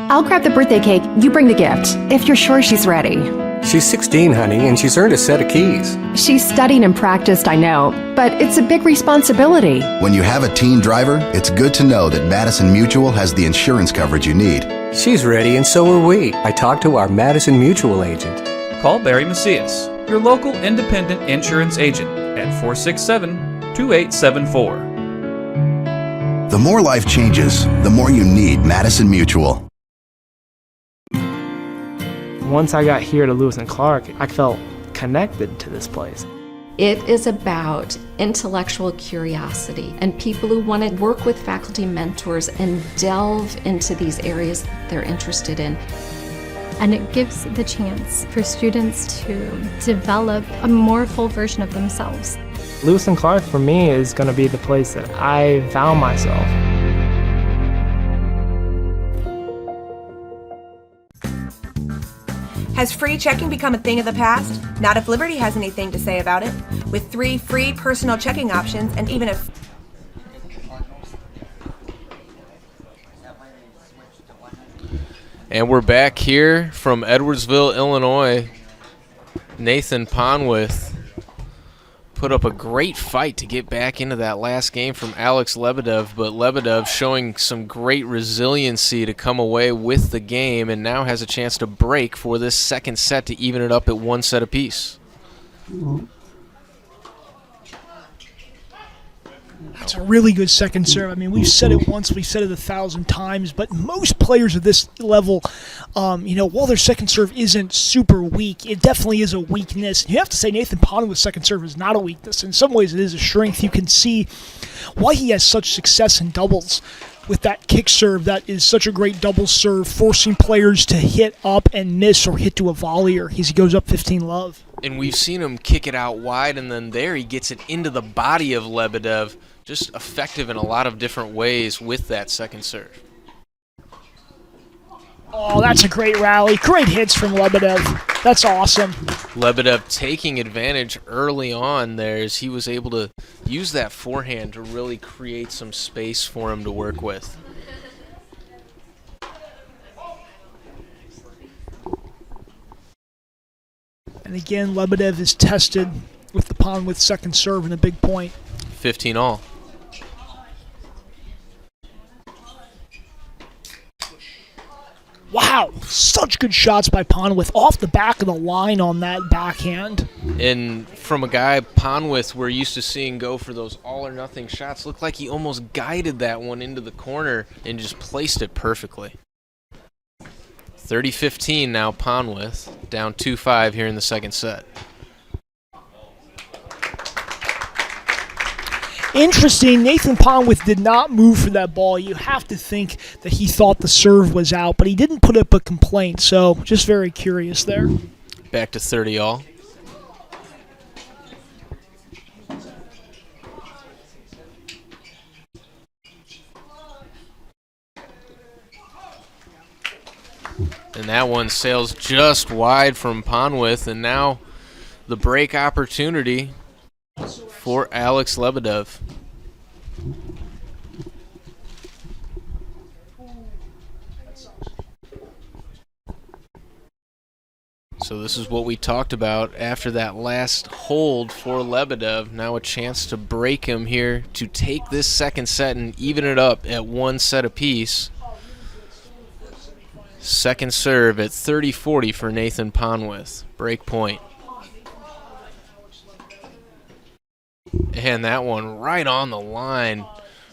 I'll grab the birthday cake, you bring the gift, if you're sure she's ready. She's 16, honey, and she's earned a set of keys. She's studied and practiced, I know, but it's a big responsibility. When you have a teen driver, it's good to know that Madison Mutual has the insurance coverage you need. She's ready, and so are we. I talked to our Madison Mutual agent. Call Barry Macias, your local independent insurance agent, at 467-2874. The more life changes, the more you need Madison Mutual. Once I got here to Lewis and Clark, I felt connected to this place. It is about intellectual curiosity and people who want to work with faculty mentors and delve into these areas they're interested in. And it gives the chance for students to develop a more full version of themselves. Lewis and Clark for me is going to be the place that I found myself. Has free checking become a thing of the past? Not if Liberty has anything to say about it. With 3 free personal checking options and even a And we're back here from Edwardsville, Illinois. Nathan Ponwith put up a great fight to get back into that last game from Alex Lebedev, but Lebedev showing some great resiliency to come away with the game and now has a chance to break for this second set to even it up at 1 set apiece. That's a really good second serve. I mean, we've said it once, we've said it 1,000 times, but most players at this level, while their second serve isn't super weak, it definitely is a weakness. You have to say Nathan Ponwith's second serve is not a weakness. In some ways, it is a strength. You can see why he has such success in doubles. with that kick serve that is such a great double serve, forcing players to hit up and miss or hit to a volleyer as he goes up 15-love. And we've seen him kick it out wide, and then there he gets it into the body of Lebedev. Just effective in a lot of different ways with that second serve. Oh, that's a great rally. Great hits from Lebedev. That's awesome. Lebedev taking advantage early on there as he was able to use that forehand to really create some space for him to work with. And again, Lebedev is tested with the pawn with second serve and a big point. 15 all. Wow, such good shots by Ponwith off the back of the line on that backhand. And from a guy Ponwith we're used to seeing go for those all-or-nothing shots, looked like he almost guided that one into the corner and just placed it perfectly. 30-15 now, Ponwith, down 2-5 here in the second set. Interesting, Nathan Ponwith did not move for that ball. You have to think that he thought the serve was out, but he didn't put up a complaint, so just very curious there. Back to 30 all. And that one sails just wide from Ponwith, and now the break opportunity for Alex Lebedev. So this is what we talked about after that last hold for Lebedev. Now a chance to break him here to take this second set and even it up at one set apiece. Second serve at 30-40 for Nathan Ponwith. Break point. And that one right on the line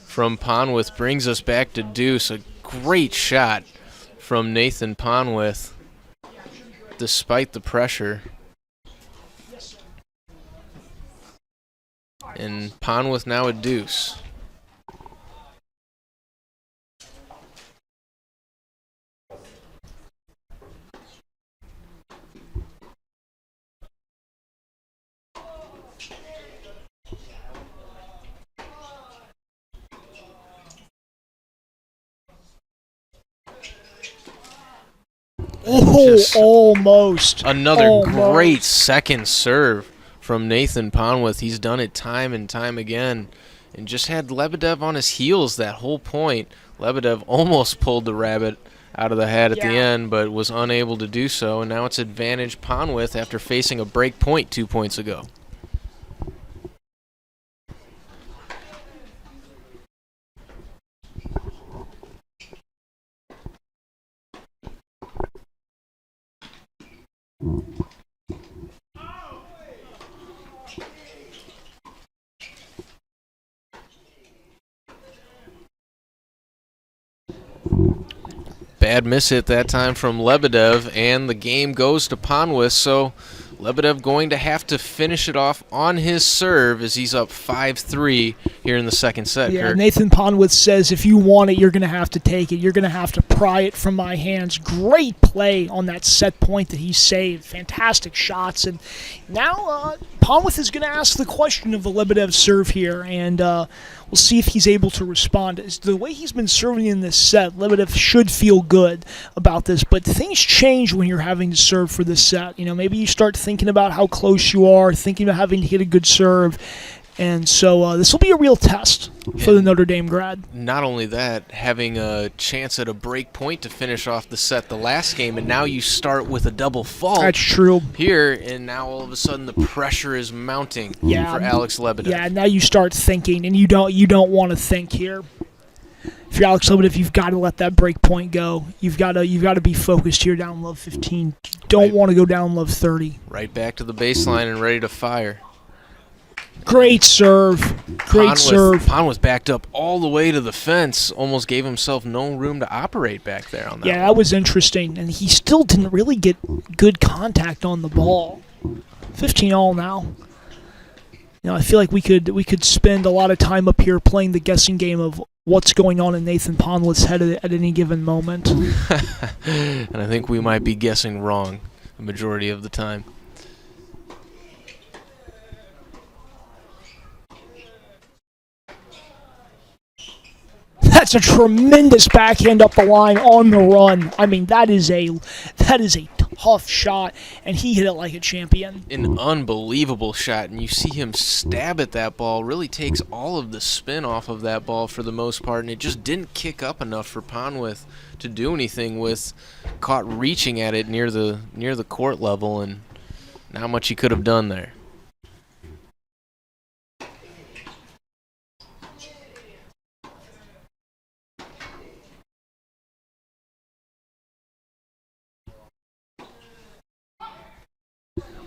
from Ponwith brings us back to deuce. A great shot from Nathan Ponwith despite the pressure. And Ponwith now a deuce. Oh, almost. Another great second serve from Nathan Ponwith. He's done it time and time again and just had Lebedev on his heels that whole point. Lebedev almost pulled the rabbit out of the hat at the end, but was unable to do so, and now it's advantage Ponwith after facing a break point 2 points ago. Bad miss hit that time from Lebedev, and the game goes to Ponwith, so Lebedev going to have to finish it off on his serve as he's up 5-3 here in the second set. Yeah, Kurt. Nathan Ponwith says if you want it, you're going to have to take it. You're going to have to pry it from my hands. Great play on that set point that he saved. Fantastic shots. And now Ponwith is going to ask the question of the Lebedev serve here, and we'll see if he's able to respond. The way he's been serving in this set, Lebedev should feel good about this, but things change when you're having to serve for this set. You know, maybe you start thinking about how close you are, thinking about having to hit a good serve, and so this will be a real test for the Notre Dame grad. Not only that, having a chance at a break point to finish off the set the last game, and now you start with a double fault. That's true. Here, and now all of a sudden the pressure is mounting for Alex Lebedev. Yeah, now you start thinking, and you don't want to think here. If you're Alex Lebedev, you've got to let that break point go. You've got to be focused here down love 15. You don't want to go down love 30. Right back to the baseline and ready to fire. Great serve. Great serve. Ponwith backed up all the way to the fence, almost gave himself no room to operate back there on that. Yeah, that was interesting, and he still didn't really get good contact on the ball. 15-all now. You know, I feel like we could spend a lot of time up here playing the guessing game of what's going on in Nathan Pondleth's head at any given moment. And I think we might be guessing wrong the majority of the time. That's a tremendous backhand up the line on the run. I mean, that is a tough shot, and he hit it like a champion. An unbelievable shot, and you see him stab at that ball. Really takes all of the spin off of that ball for the most part, and it just didn't kick up enough for Pondleth to do anything with. Caught reaching at it near the court level, and not much he could have done there.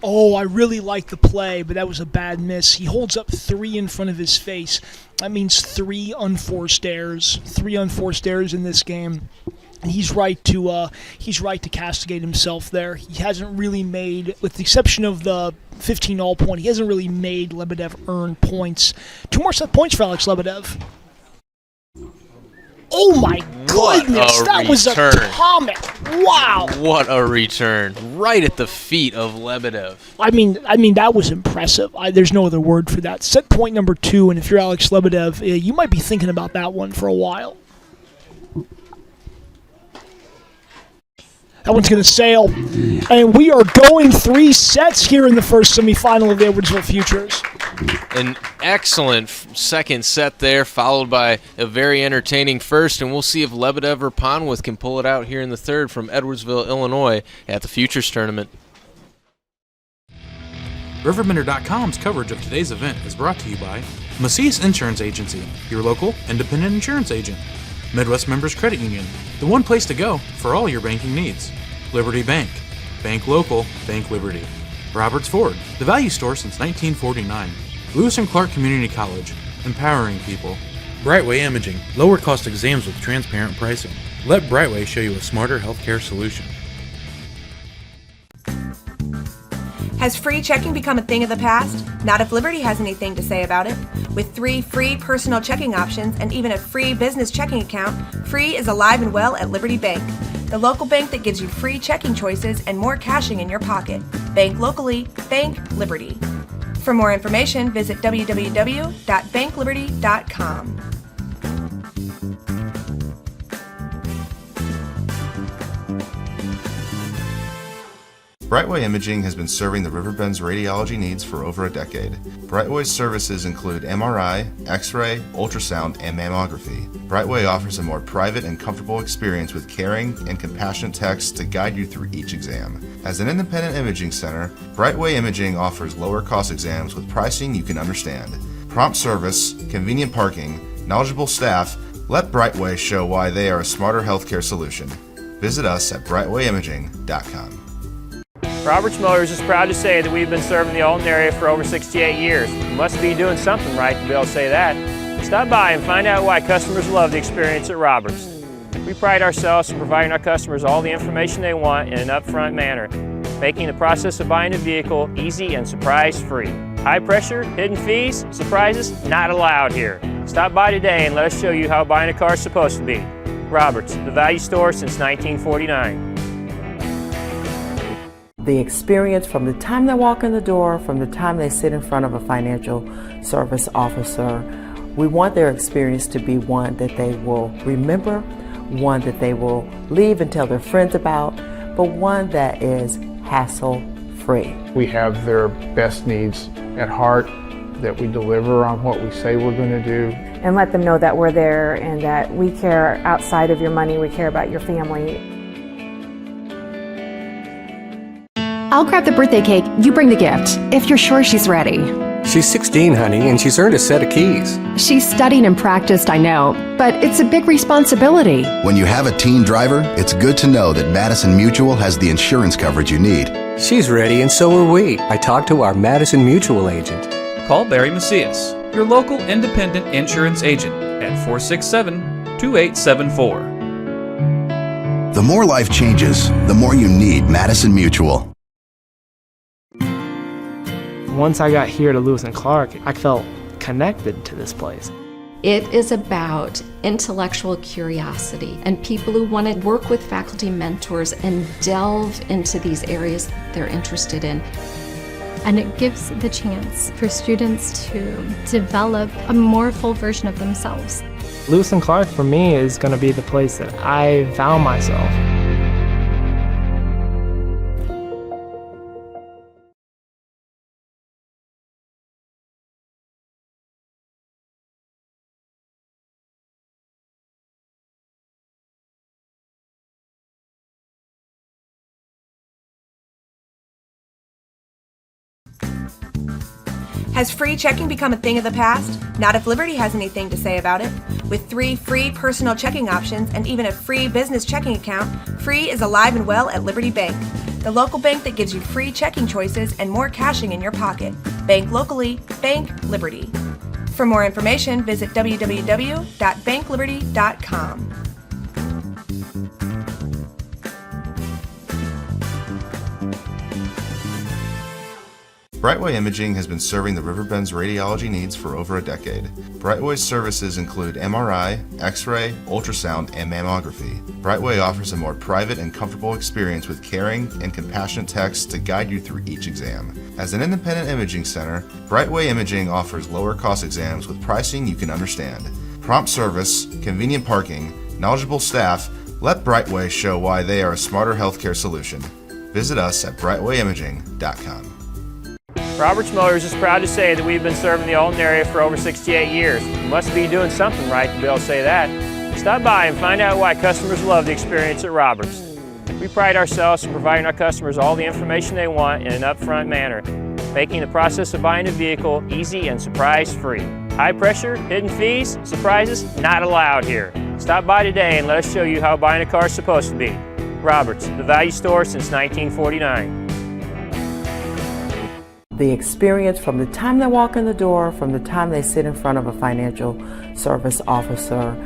Oh, I really like the play, but that was a bad miss. He holds up 3 in front of his face. That means 3 unforced errors. 3 unforced errors in this game. And he's right to castigate himself there. He hasn't really made, with the exception of the 15 all point, he hasn't really made Lebedev earn points. 2 more set points for Alex Lebedev. Oh my goodness, that was atomic. Wow. What a return. Right at the feet of Lebedev. I mean that was impressive. There's no other word for that. Set point number 2, and if you're Alex Lebedev, you might be thinking about that one for a while. That one's going to sail. And we are going 3 sets here in the first semifinal of the Edwardsville Futures. An excellent second set there, followed by a very entertaining first, and we'll see if Lebedev or Pondleth can pull it out here in the third from Edwardsville, Illinois at the Futures Tournament. RiverBender.com's coverage of today's event is brought to you by Macias Insurance Agency, your local independent insurance agent. Midwest Members Credit Union, the one place to go for all your banking needs. Liberty Bank, bank local, bank Liberty. Roberts Ford, the value store since 1949. Lewis and Clark Community College, empowering people. Brightway Imaging, lower cost exams with transparent pricing. Let Brightway show you a smarter healthcare solution. Has free checking become a thing of the past? Not if Liberty has anything to say about it. With 3 free personal checking options and even a free business checking account, free is alive and well at Liberty Bank, the local bank that gives you free checking choices and more cashing in your pocket. Bank locally, bank Liberty. For more information, visit www.bankliberty.com. Brightway Imaging has been serving the Riverbend's radiology needs for over a decade. Brightway's services include MRI, X-ray, ultrasound, and mammography. Brightway offers a more private and comfortable experience with caring and compassionate techs to guide you through each exam. As an independent imaging center, Brightway Imaging offers lower cost exams with pricing you can understand. Prompt service, convenient parking, knowledgeable staff. Let Brightway show why they are a smarter healthcare solution. Visit us at brightwayimaging.com. Roberts Motors is proud to say that we've been serving the Alton area for over 68 years. You must be doing something right to be able to say that. Stop by and find out why customers love the experience at Roberts. We pride ourselves in providing our customers all the information they want in an upfront manner, making the process of buying a vehicle easy and surprise-free. High pressure, hidden fees, surprises, not allowed here. Stop by today and let us show you how buying a car is supposed to be. Roberts, the value store since 1949. The experience from the time they walk in the door, from the time they sit in front of a financial service officer, we want their experience to be one that they will remember, one that they will leave and tell their friends about, but one that is hassle-free. We have their best needs at heart, that we deliver on what we say we're going to do. And let them know that we're there and that we care outside of your money, we care about your family. I'll grab the birthday cake, you bring the gift, if you're sure she's ready. She's 16, honey, and she's earned a set of keys. She's studied and practiced, I know, but it's a big responsibility. When you have a teen driver, it's good to know that Madison Mutual has the insurance coverage you need. She's ready, and so are we. I talked to our Madison Mutual agent. Call Barry Macias, your local independent insurance agent, at 467-2874. The more life changes, the more you need Madison Mutual. Once I got here to Lewis and Clark, I felt connected to this place. It is about intellectual curiosity and people who want to work with faculty mentors and delve into these areas they're interested in. And it gives the chance for students to develop a more full version of themselves. Lewis and Clark for me is going to be the place that I found myself. Has free checking become a thing of the past? Not if Liberty has anything to say about it. With 3 free personal checking options and even a free business checking account, free is alive and well at Liberty Bank, the local bank that gives you free checking choices and more cashing in your pocket. Bank locally, bank Liberty. For more information, visit www.bankliberty.com. Brightway Imaging has been serving the Riverbend's radiology needs for over a decade. Brightway's services include MRI, X-ray, ultrasound, and mammography. Brightway offers a more private and comfortable experience with caring and compassionate techs to guide you through each exam. As an independent imaging center, Brightway Imaging offers lower cost exams with pricing you can understand. Prompt service, convenient parking, knowledgeable staff, let Brightway show why they are a smarter healthcare solution. Visit us at RiverBender.com. Roberts Motors is proud to say that we've been serving the Alton area for over 68 years. You must be doing something right to be able to say that. Stop by and find out why customers love the experience at Roberts. We pride ourselves in providing our customers all the information they want in an upfront manner, making the process of buying a vehicle easy and surprise-free. High pressure, hidden fees, surprises, not allowed here. Stop by today and let us show you how buying a car is supposed to be. Roberts, the value store since 1949. The experience from the time they walk in the door, from the time they sit in front of a financial service officer,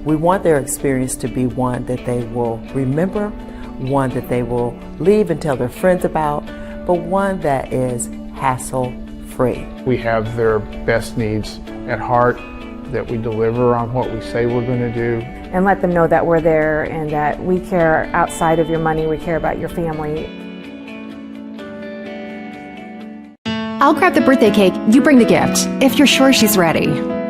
we want their experience to be one that they will remember, one that they will leave and tell their friends about, but one that is hassle-free. We have their best needs at heart, that we deliver on what we say we're going to do. And let them know that we're there and that we care outside of your money, we care about your family. I'll grab the birthday cake, you bring the gift, if you're sure she's ready.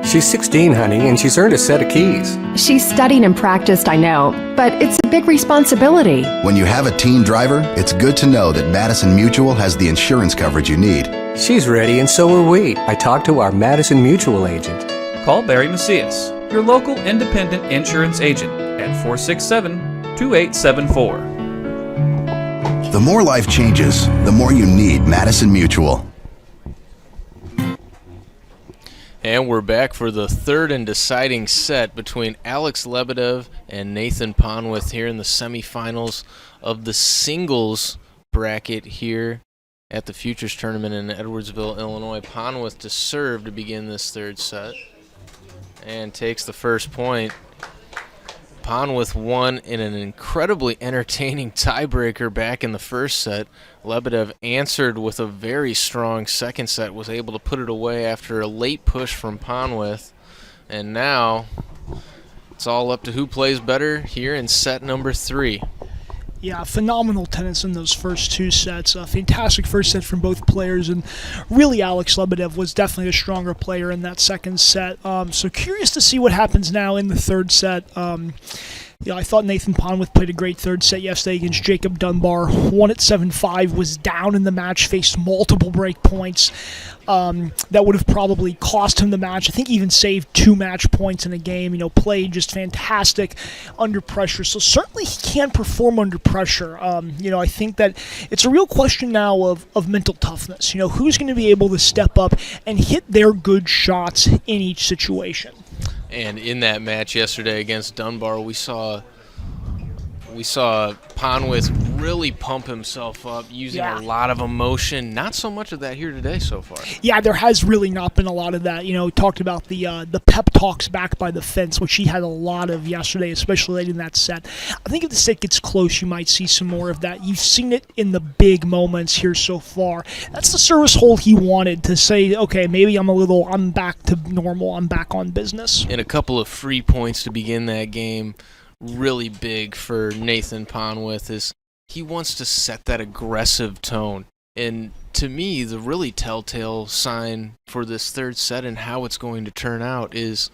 She's 16, honey, and she's earned a set of keys. She's studied and practiced, I know, but it's a big responsibility. When you have a teen driver, it's good to know that Madison Mutual has the insurance coverage you need. She's ready, and so are we. I talked to our Madison Mutual agent. Call Barry Macias, your local independent insurance agent, at 467-2874. The more life changes, the more you need Madison Mutual. And we're back for the third and deciding set between Alex Lebedev and Nathan Ponwith here in the semifinals of the singles bracket here at the Futures Tournament in Edwardsville, Illinois. Ponwith to serve to begin this third set and takes the first point. Ponwith won in an incredibly entertaining tiebreaker back in the first set. Lebedev answered with a very strong second set, was able to put it away after a late push from Ponwith. And now it's all up to who plays better here in set number 3. Yeah, phenomenal tennis in those first 2 sets. A fantastic first set from both players, and really Alex Lebedev was definitely a stronger player in that second set. So curious to see what happens now in the third set. I thought Nathan Ponwith played a great third set yesterday against Jacob Dunbar. Won at 7-5, was down in the match, faced multiple break points that would have probably cost him the match. I think he even saved 2 match points in a game. Played just fantastic under pressure. So certainly he can perform under pressure. I think that it's a real question now of mental toughness. Who's going to be able to step up and hit their good shots in each situation. And in that match yesterday against Dunbar, we saw Ponwith really pump himself up using Yeah. a lot of emotion. Not so much of that here today so far. Yeah, there has really not been a lot of that. Talked about the pep talks back by the fence, which he had a lot of yesterday, especially late in that set. I think if the set gets close, you might see some more of that. You've seen it in the big moments here so far. That's the service hold he wanted to say, okay, maybe I'm back to normal. I'm back on business. And a couple of free points to begin that game. Really big for Nathan Ponwith is he wants to set that aggressive tone. And to me, the really telltale sign for this third set and how it's going to turn out is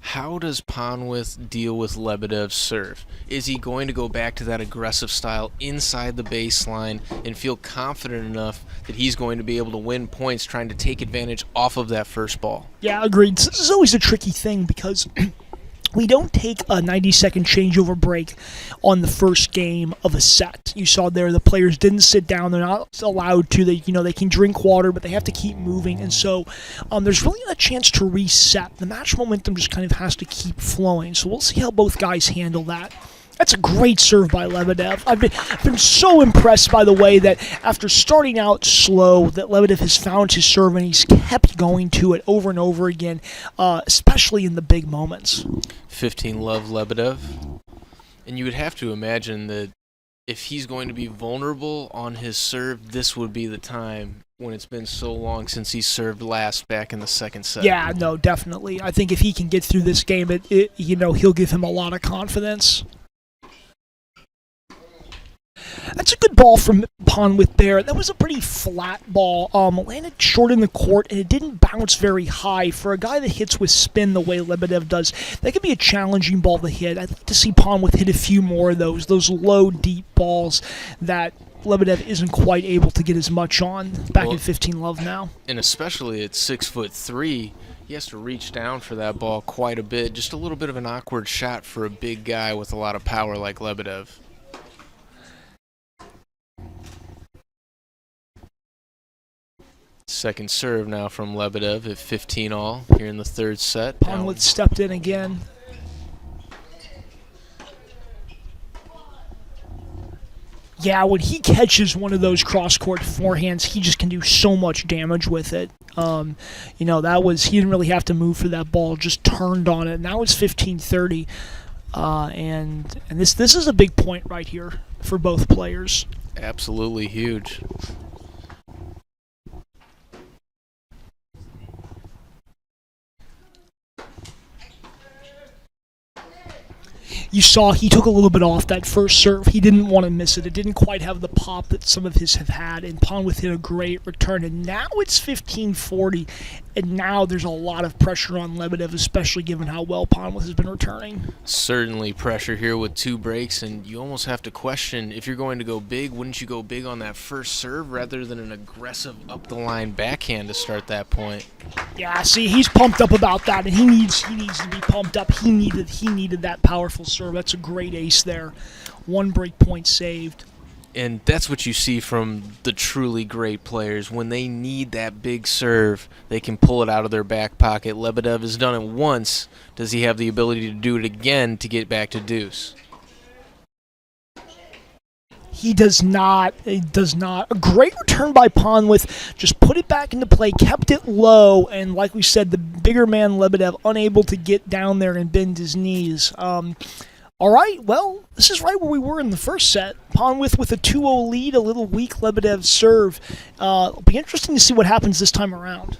how does Ponwith deal with Lebedev's serve? Is he going to go back to that aggressive style inside the baseline and feel confident enough that he's going to be able to win points trying to take advantage off of that first ball? Yeah, agreed. This is always a tricky thing because we don't take a 90-second changeover break on the first game of a set. You saw there the players didn't sit down. They're not allowed to. They can drink water, but they have to keep moving. And so there's really not a chance to reset. The match momentum just kind of has to keep flowing. So we'll see how both guys handle that. That's a great serve by Lebedev. I've been so impressed by the way that after starting out slow, that Lebedev has found his serve and he's kept going to it over and over again, especially in the big moments. 15 love Lebedev. And you would have to imagine that if he's going to be vulnerable on his serve, this would be the time when it's been so long since he served last back in the second set. Yeah, no, definitely. I think if he can get through this game, he'll give him a lot of confidence. That's a good ball from Ponwith there. That was a pretty flat ball. Landed short in the court, and it didn't bounce very high. For a guy that hits with spin the way Lebedev does, that could be a challenging ball to hit. I'd like to see Ponwith hit a few more of those low, deep balls that Lebedev isn't quite able to get as much on back in 15 love now. And especially at 6'3", he has to reach down for that ball quite a bit. Just a little bit of an awkward shot for a big guy with a lot of power like Lebedev. Second serve now from Lebedev at 15-all here in the third set. Ponwith stepped in again. Yeah, when he catches one of those cross-court forehands, he just can do so much damage with it. He didn't really have to move for that ball, just turned on it. Now it's 15-30, and this is a big point right here for both players. Absolutely huge. You saw he took a little bit off that first serve. He didn't want to miss it. It didn't quite have the pop that some of his have had, and Ponwith hit a great return. And now it's 15-40, and now there's a lot of pressure on Lebedev, especially given how well Ponwith has been returning. Certainly pressure here with 2 breaks, and you almost have to question if you're going to go big, wouldn't you go big on that first serve rather than an aggressive up-the-line backhand to start that point? Yeah, see, he's pumped up about that, and he needs to be pumped up. He needed that powerful serve. That's a great ace there. 1 break point saved. And that's what you see from the truly great players. When they need that big serve, they can pull it out of their back pocket. Lebedev has done it once. Does he have the ability to do it again to get back to deuce? He does not. He does not. A great return by Ponwith. Just put it back into play, kept it low, and like we said, the bigger man Lebedev unable to get down there and bend his knees. All right, well, this is right where we were in the first set. Ponwith with a 2-0 lead, a little weak Lebedev serve. It'll be interesting to see what happens this time around.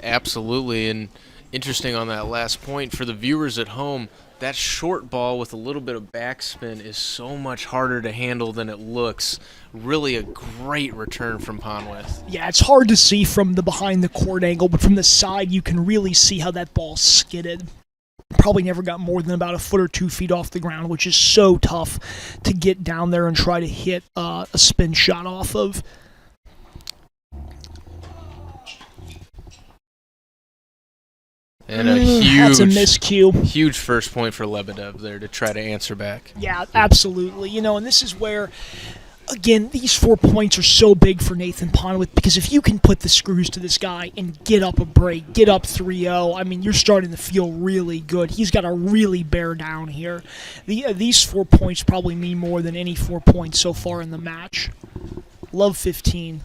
Absolutely, and interesting on that last point for the viewers at home, that short ball with a little bit of backspin is so much harder to handle than it looks. Really a great return from Ponwith. Yeah, it's hard to see from the behind the court angle, but from the side you can really see how that ball skidded. Probably never got more than about a foot or 2 feet off the ground, which is so tough to get down there and try to hit a spin shot off of. And a that's a miscue. Huge first point for Lebedev there to try to answer back. Yeah, absolutely. And this is where Again, these 4 points are so big for Nathan Ponwith because if you can put the screws to this guy and get up a break, get up 3-0, I mean, you're starting to feel really good. He's got to really bear down here. These 4 points probably mean more than any 4 points so far in the match. Love 15.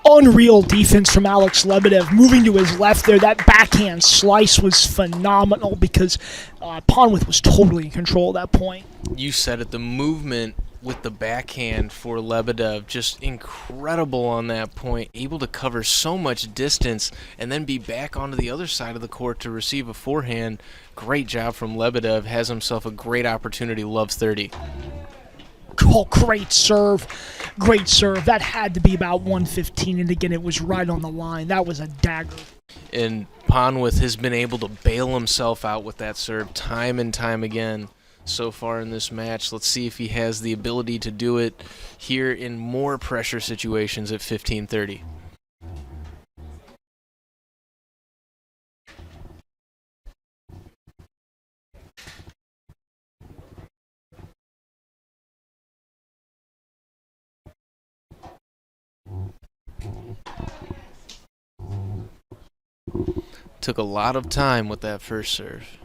Unreal defense from Alex Lebedev. Moving to his left there, that backhand slice was phenomenal because Ponwith was totally in control at that point. You said it, the movement with the backhand for Lebedev, just incredible on that point, able to cover so much distance and then be back onto the other side of the court to receive a forehand. Great job from Lebedev, has himself a great opportunity, loves 30. Oh, great serve. Great serve. That had to be about 115, and again, it was right on the line. That was a dagger. And Ponwith has been able to bail himself out with that serve time and time again so far in this match. Let's see if he has the ability to do it here in more pressure situations at 15-30. Took a lot of time with that first serve.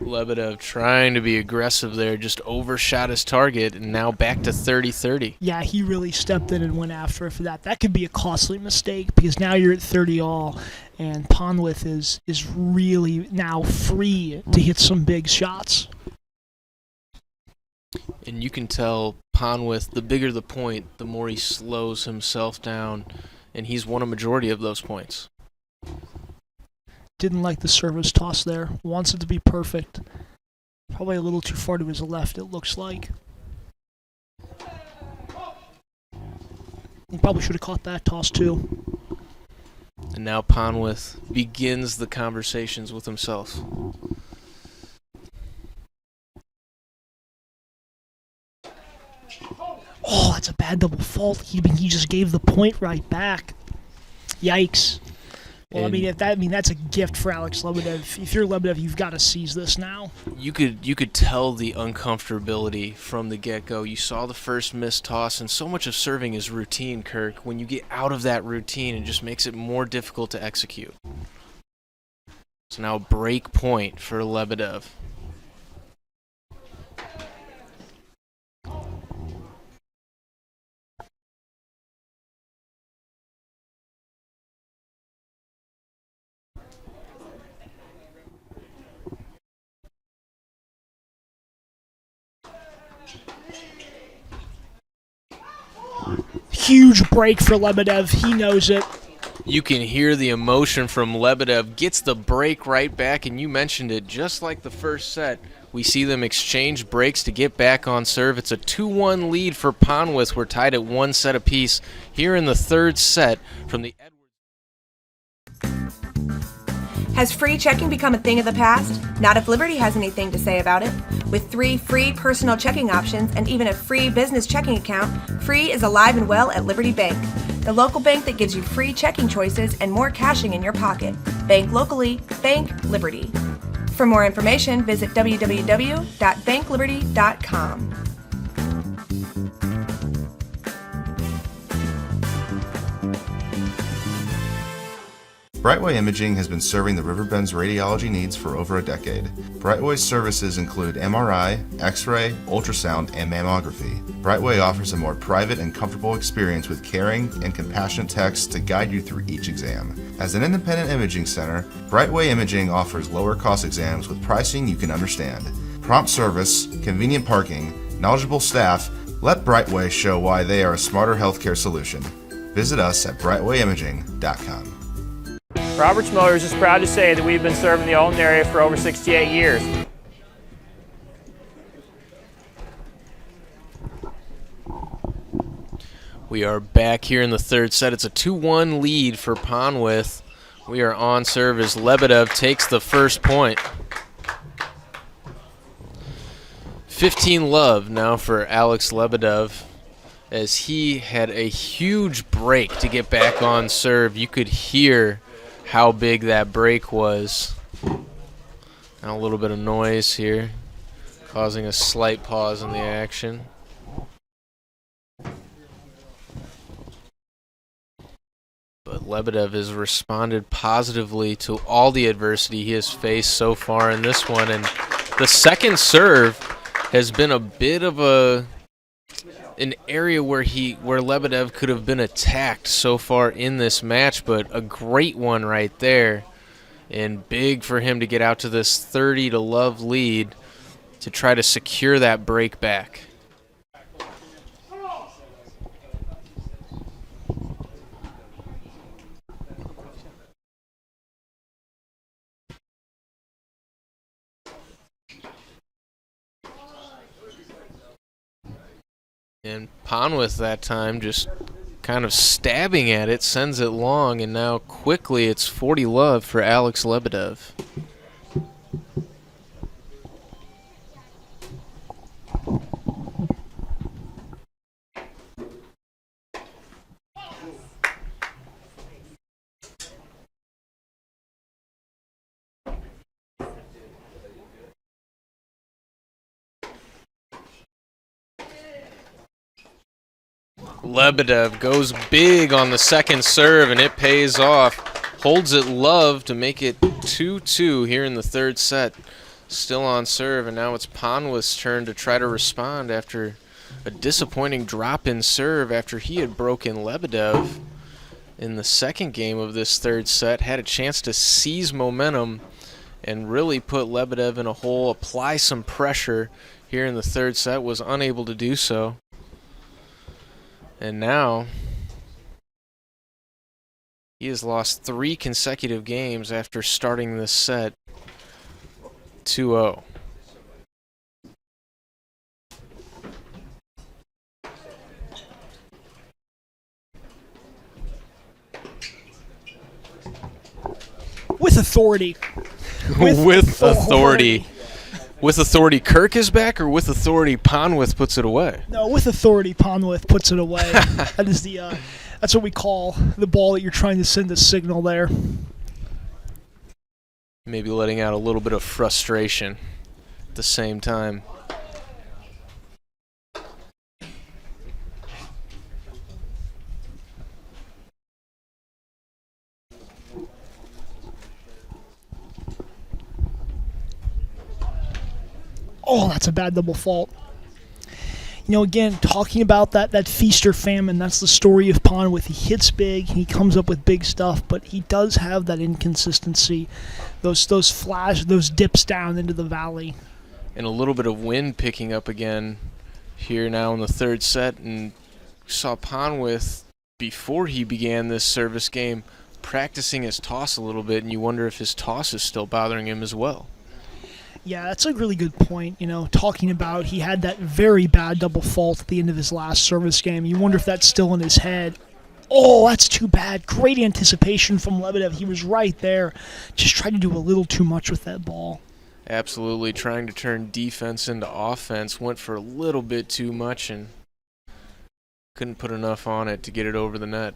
Lebedev trying to be aggressive there, just overshot his target, and now back to 30-30. Yeah, he really stepped in and went after it for that. That could be a costly mistake because now you're at 30-all, and Ponwith is really now free to hit some big shots. And you can tell Ponwith, the bigger the point, the more he slows himself down, and he's won a majority of those points. Didn't like the service toss there. Wants it to be perfect. Probably a little too far to his left, it looks like. He probably should have caught that toss too. And now Ponwith begins the conversations with himself. Oh, that's a bad double fault. He just gave the point right back. Yikes. Well, that's a gift for Alex Lebedev. If you're Lebedev, you've got to seize this now. You could tell the uncomfortability from the get-go. You saw the first missed toss, and so much of serving is routine, Kirk. When you get out of that routine, it just makes it more difficult to execute. So now break point for Lebedev. Huge break for Lebedev. He knows it. You can hear the emotion from Lebedev. Gets the break right back, and you mentioned it, just like the first set. We see them exchange breaks to get back on serve. It's a 2-1 lead for Ponwith. We're tied at 1 set apiece here in the third set from the Edwards. Has free checking become a thing of the past? Not if Liberty has anything to say about it. With 3 free personal checking options and even a free business checking account, free is alive and well at Liberty Bank, the local bank that gives you free checking choices and more cashing in your pocket. Bank locally, bank Liberty. For more information, visit www.bankliberty.com. Brightway Imaging has been serving the Riverbend's radiology needs for over a decade. Brightway's services include MRI, X-ray, ultrasound, and mammography. Brightway offers a more private and comfortable experience with caring and compassionate techs to guide you through each exam. As an independent imaging center, Brightway Imaging offers lower cost exams with pricing you can understand. Prompt service, convenient parking, knowledgeable staff. Let Brightway show why they are a smarter healthcare solution. Visit us at RiverBender.com. Roberts Motors is proud to say that we've been serving the Alton area for over 68 years. We are back here in the third set. It's a 2-1 lead for Ponwith. We are on serve as Lebedev takes the first point. 15 love now for Alex Lebedev as he had a huge break to get back on serve. You could hear how big that break was. Now a little bit of noise here, causing a slight pause in the action. But Lebedev has responded positively to all the adversity he has faced so far in this one. And the second serve has been a bit of an area where Lebedev could have been attacked so far in this match, but a great one right there. And big for him to get out to this 30-love lead to try to secure that break back. And Ponwith that time just kind of stabbing at it, sends it long, and now quickly it's 40 love for Alex Lebedev. Lebedev goes big on the second serve, and it pays off. Holds it love to make it 2-2 here in the third set. Still on serve, and now it's Ponwith's turn to try to respond after a disappointing drop in serve after he had broken Lebedev in the second game of this third set. Had a chance to seize momentum and really put Lebedev in a hole, apply some pressure here in the third set, was unable to do so. And now he has lost 3 consecutive games after starting this set 2-0. With authority. With authority. With authority, Kirk is back, or with authority, Ponwith puts it away? No, with authority, Ponwith puts it away. That is that's what we call the ball that you're trying to send a signal there. Maybe letting out a little bit of frustration at the same time. Oh, that's a bad double fault. You know, again, talking about that feast or famine, that's the story of Ponwith. He hits big, he comes up with big stuff, but he does have that inconsistency, those dips down into the valley. And a little bit of wind picking up again here now in the third set, and saw Ponwith, before he began this service game, practicing his toss a little bit, and you wonder if his toss is still bothering him as well. Yeah, that's a really good point. You know, talking about he had that very bad double fault at the end of his last service game. You wonder if that's still in his head. Oh, that's too bad. Great anticipation from Lebedev. He was right there. Just tried to do a little too much with that ball. Absolutely, trying to turn defense into offense. Went for a little bit too much and couldn't put enough on it to get it over the net.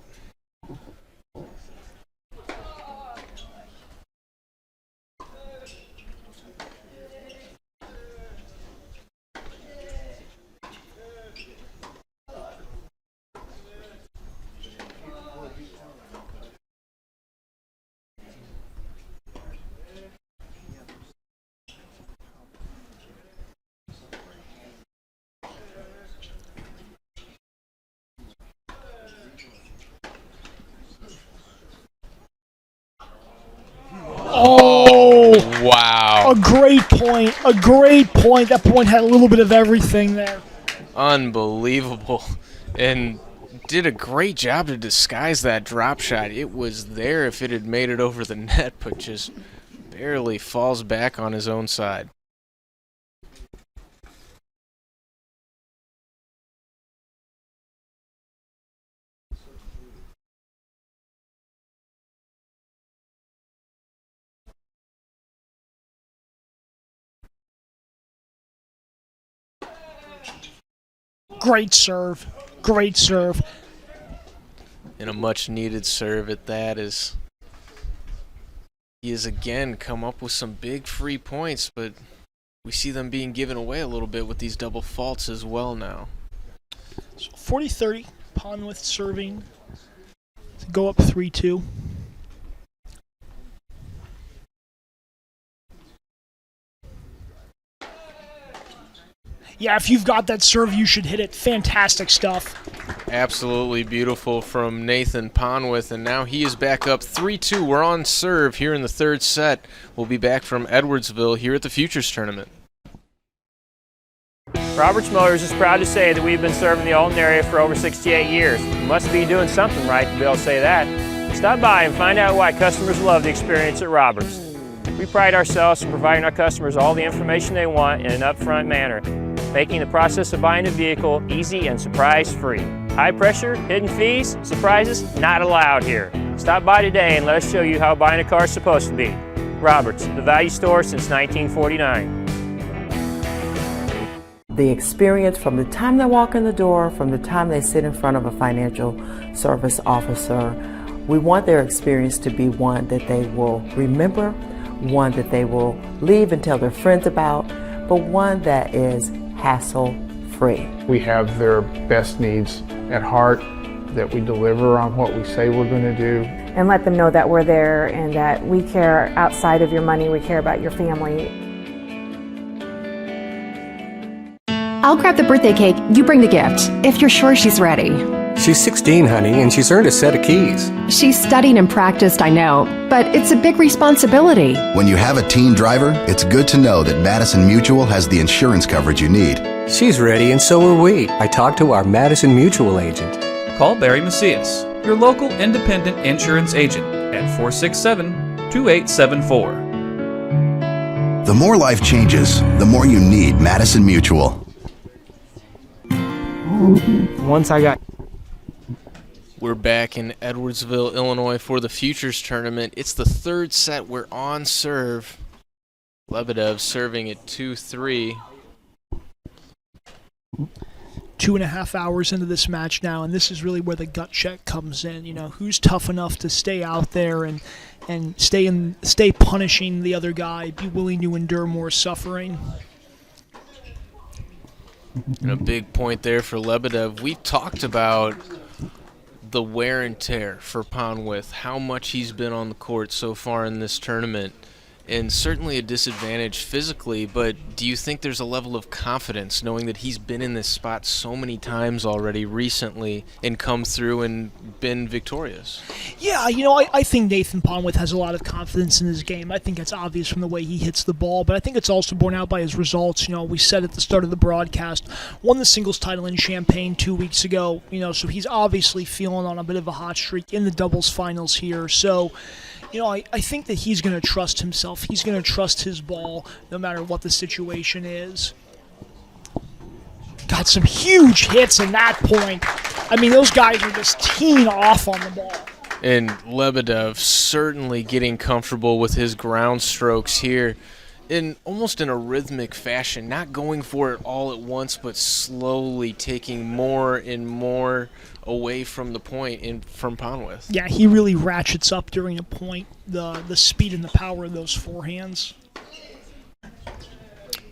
Oh, wow. A great point. A great point. That point had a little bit of everything there. Unbelievable. And did a great job to disguise that drop shot. It was there if it had made it over the net, but just barely falls back on his own side. Great serve. Great serve. And a much-needed serve at that, as he has again come up with some big free points, but we see them being given away a little bit with these double faults as well now. So 40-30, Ponwith serving to go up 3-2. Yeah, if you've got that serve, you should hit it. Fantastic stuff. Absolutely beautiful from Nathan Ponwith, and now he is back up 3-2. We're on serve here in the third set. We'll be back from Edwardsville here at the Futures Tournament. Roberts Motors is proud to say that we've been serving the Alton area for over 68 years. You must be doing something right to be able to say that. Stop by and find out why customers love the experience at Roberts. We pride ourselves in providing our customers all the information they want in an upfront manner, making the process of buying a vehicle easy and surprise-free. High pressure, hidden fees, surprises, not allowed here. Stop by today and let us show you how buying a car is supposed to be. Roberts, the value store since 1949. The experience from the time they walk in the door, from the time they sit in front of a financial service officer, we want their experience to be one that they will remember, one that they will leave and tell their friends about, but one that is hassle-free. We have their best needs at heart, that we deliver on what we say we're going to do. And let them know that we're there and that we care outside of your money, we care about your family. I'll grab the birthday cake, you bring the gift, if you're sure she's ready. She's 16, honey, and she's earned a set of keys. She's studied and practiced, I know, but it's a big responsibility. When you have a teen driver, it's good to know that Madison Mutual has the insurance coverage you need. She's ready, and so are we. I talked to our Madison Mutual agent. Call Barry Macias, your local independent insurance agent, at 467-2874. The more life changes, the more you need Madison Mutual. Once I got... We're back in Edwardsville, Illinois for the Futures Tournament. It's the third set. We're on serve. Lebedev serving at 2-3. 2.5 hours into this match now, and this is really where the gut check comes in. You know, who's tough enough to stay out there and stay punishing the other guy, be willing to endure more suffering. And a big point there for Lebedev. We talked about the wear and tear for Ponwith, how much he's been on the court so far in this tournament, and certainly a disadvantage physically, but do you think there's a level of confidence knowing that he's been in this spot so many times already recently and come through and been victorious? Yeah, you know, I think Nathan Ponwith has a lot of confidence in his game. I think it's obvious from the way he hits the ball, but I think it's also borne out by his results. You know, we said at the start of the broadcast, won the singles title in Champaign 2 weeks ago, you know, so he's obviously feeling on a bit of a hot streak in the doubles finals here. So, you know, I think that he's going to trust himself. He's going to trust his ball no matter what the situation is. Got some huge hits in that point. I mean, those guys are just teeing off on the ball. And Lebedev certainly getting comfortable with his ground strokes here in almost in a rhythmic fashion, not going for it all at once, but slowly taking more and more away from the point from Ponwith. Yeah, he really ratchets up during a point, the speed and the power of those forehands.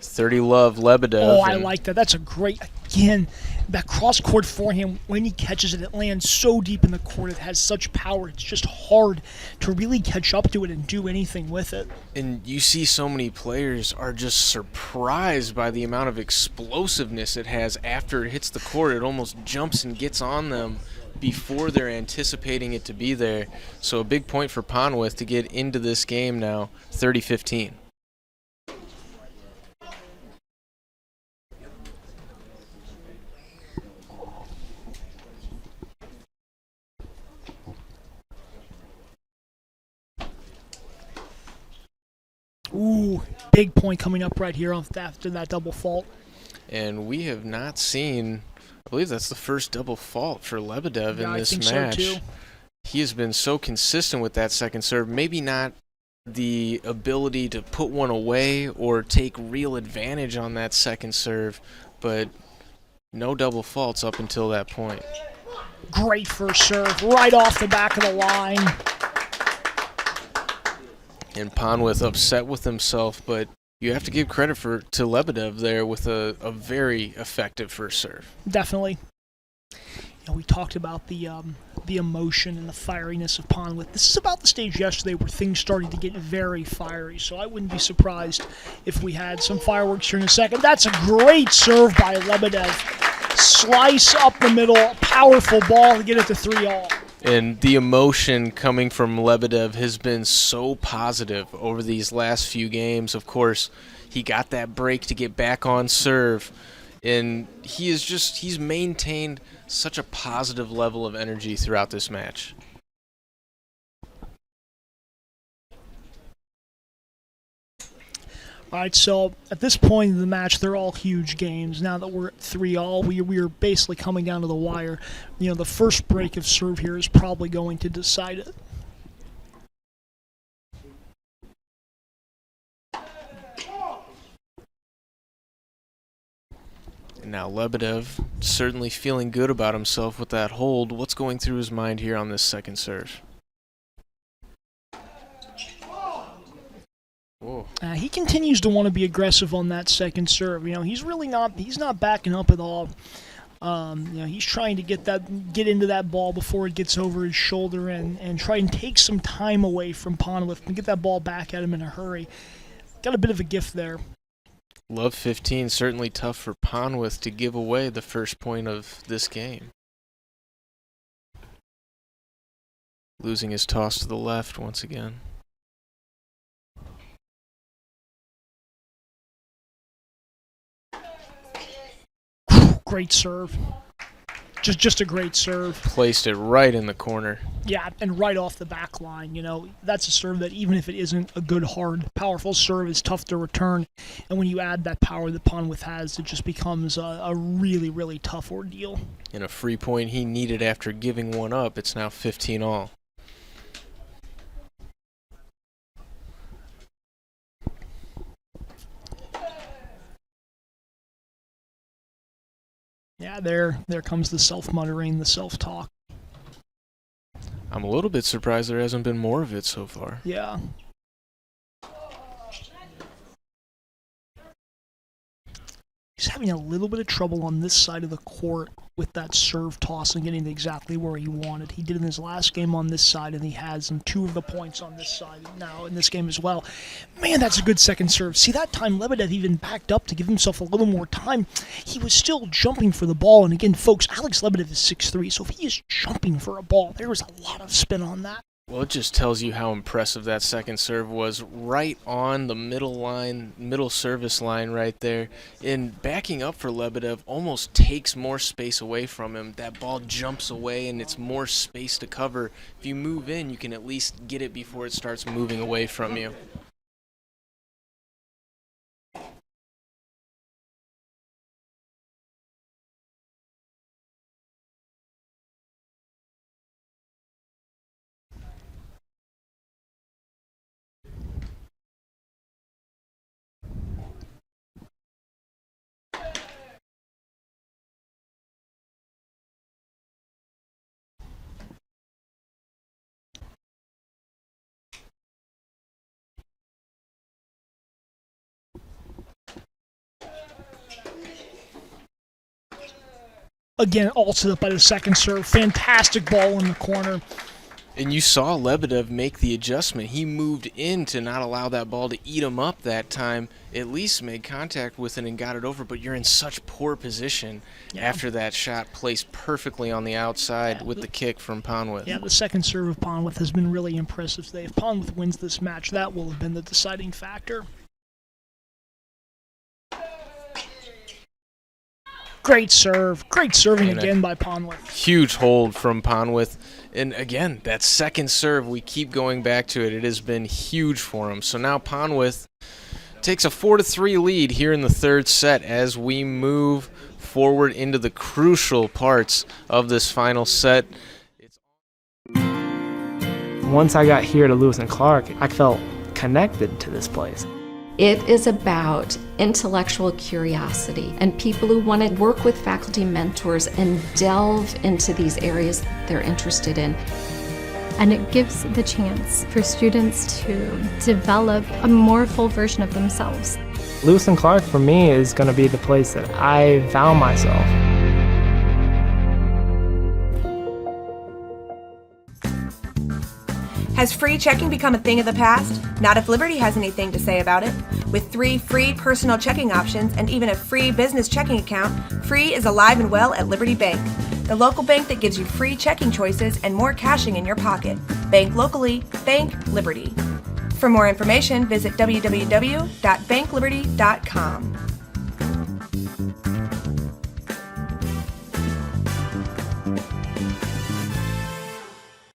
30 love Lebedev. Oh, I like that. That's a great, again, that cross-court forehand, when he catches it, it lands so deep in the court. It has such power. It's just hard to really catch up to it and do anything with it. And you see so many players are just surprised by the amount of explosiveness it has after it hits the court. It almost jumps and gets on them before they're anticipating it to be there. So a big point for Ponwith to get into this game now, 30-15. Ooh, big point coming up right here after that double fault. And we have not seen, I believe that's the first double fault for Lebedev in this match. I think so too. He has been so consistent with that second serve. Maybe not the ability to put one away or take real advantage on that second serve, but No double faults up until that point. Great first serve, right off the back of the line. And Ponwith upset with himself, but you have to give credit to Lebedev there with a very effective first serve. Definitely. We talked about the emotion and the fieriness of Ponwith. This is about the stage yesterday where things started to get very fiery, so I wouldn't be surprised if we had some fireworks here in a second. That's a great serve by Lebedev. Slice up the middle, powerful ball to get it to 3-all. And the emotion coming from Lebedev has been so positive over these last few games. Of course, he got that break to get back on serve, and he's maintained such a positive level of energy throughout this match. All right, so at this point in the match, they're all huge games. Now that we're at 3-all, we are basically coming down to the wire. The first break of serve here is probably going to decide it. And now Lebedev certainly feeling good about himself with that hold. What's going through his mind here on this second serve? He continues to want to be aggressive on that second serve. He's not backing up at all. He's trying to get into that ball before it gets over his shoulder and try and take some time away from Ponwith and get that ball back at him in a hurry. Got a bit of a gift there. Love 15, certainly tough for Ponwith to give away the first point of this game. Losing his toss to the left once again. Great serve. Just a great serve. Placed it right in the corner. Yeah, and right off the back line. That's a serve that even if it isn't a good, hard, powerful serve, is tough to return. And when you add that power that Ponwith has, it just becomes a really, really tough ordeal. And a free point he needed after giving one up. It's now 15-all. Yeah, there comes the self-muttering, the self-talk. I'm a little bit surprised there hasn't been more of it so far. Yeah. He's having a little bit of trouble on this side of the court with that serve toss and getting exactly where he wanted. He did in his last game on this side, and he has in 2 of the points on this side now in this game as well. Man, that's a good second serve. See, that time Lebedev even backed up to give himself a little more time. He was still jumping for the ball, and again, folks, Alex Lebedev is 6'3", so if he is jumping for a ball, there was a lot of spin on that. Well, it just tells you how impressive that second serve was, right on the middle service line right there. And backing up for Lebedev almost takes more space away from him. That ball jumps away and it's more space to cover. If you move in, you can at least get it before it starts moving away from you. Again, all set up by the second serve. Fantastic ball in the corner. And you saw Lebedev make the adjustment. He moved in to not allow that ball to eat him up that time. At least made contact with it and got it over, but you're in such poor position after that shot placed perfectly on the outside with the kick from Ponwith. Yeah, the second serve of Ponwith has been really impressive today. If Ponwith wins this match, that will have been the deciding factor. Great serve. Great serving again by Ponwith. Huge hold from Ponwith. And again, that second serve, we keep going back to it. It has been huge for him. So now Ponwith takes a 4-3 lead here in the third set as we move forward into the crucial parts of this final set. Once I got here to Lewis and Clark, I felt connected to this place. It is about intellectual curiosity and people who want to work with faculty mentors and delve into these areas they're interested in. And it gives the chance for students to develop a more full version of themselves. Lewis and Clark for me is going to be the place that I found myself. Has free checking become a thing of the past? Not if Liberty has anything to say about it. With 3 free personal checking options and even a free business checking account, free is alive and well at Liberty Bank, the local bank that gives you free checking choices and more cashing in your pocket. Bank locally, bank Liberty. For more information, visit www.bankliberty.com.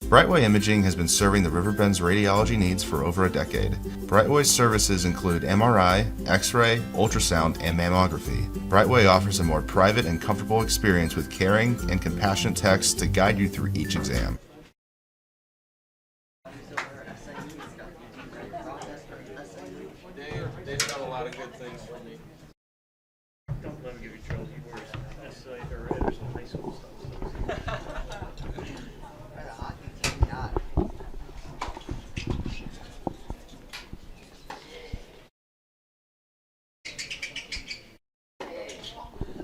Brightway Imaging has been serving the Riverbend's radiology needs for over a decade. Brightway's services include MRI, X-ray, ultrasound, and mammography. Brightway offers a more private and comfortable experience with caring and compassionate techs to guide you through each exam. They've done a lot of good things for me. Don't let me give you trouble. You wear necessarily red or some high school stuff.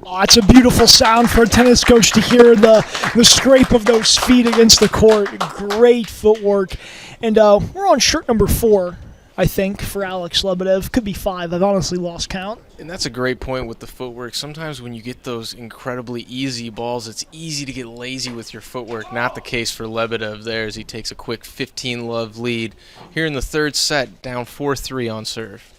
Oh, it's a beautiful sound for a tennis coach to hear the scrape of those feet against the court. Great footwork. And we're on shirt number 4, I think, for Alex Lebedev. Could be 5. I've honestly lost count. And that's a great point with the footwork. Sometimes when you get those incredibly easy balls, it's easy to get lazy with your footwork. Not the case for Lebedev there as he takes a quick 15-love lead here in the third set, down 4-3 on serve.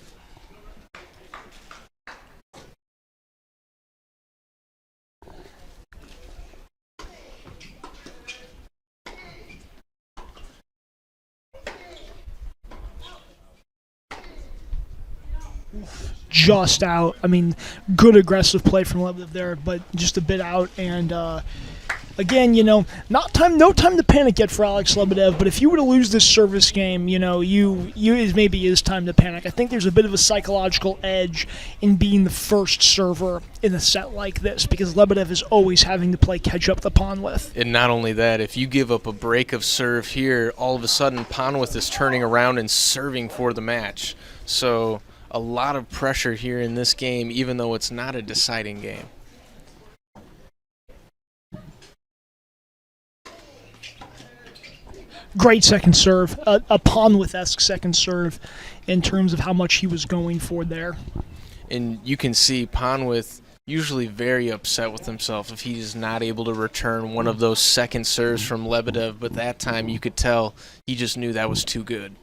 Just out. I mean, good aggressive play from Lebedev there, but just a bit out. And again, no time to panic yet for Alex Lebedev. But if you were to lose this service game, it maybe is time to panic. I think there's a bit of a psychological edge in being the first server in a set like this because Lebedev is always having to play catch up to Ponwith. And not only that, if you give up a break of serve here, all of a sudden Ponwith is turning around and serving for the match. So a lot of pressure here in this game, even though it's not a deciding game. Great second serve, a Ponwith-esque second serve in terms of how much he was going for there. And you can see Ponwith usually very upset with himself if he is not able to return one of those second serves from Lebedev, but that time you could tell he just knew that was too good.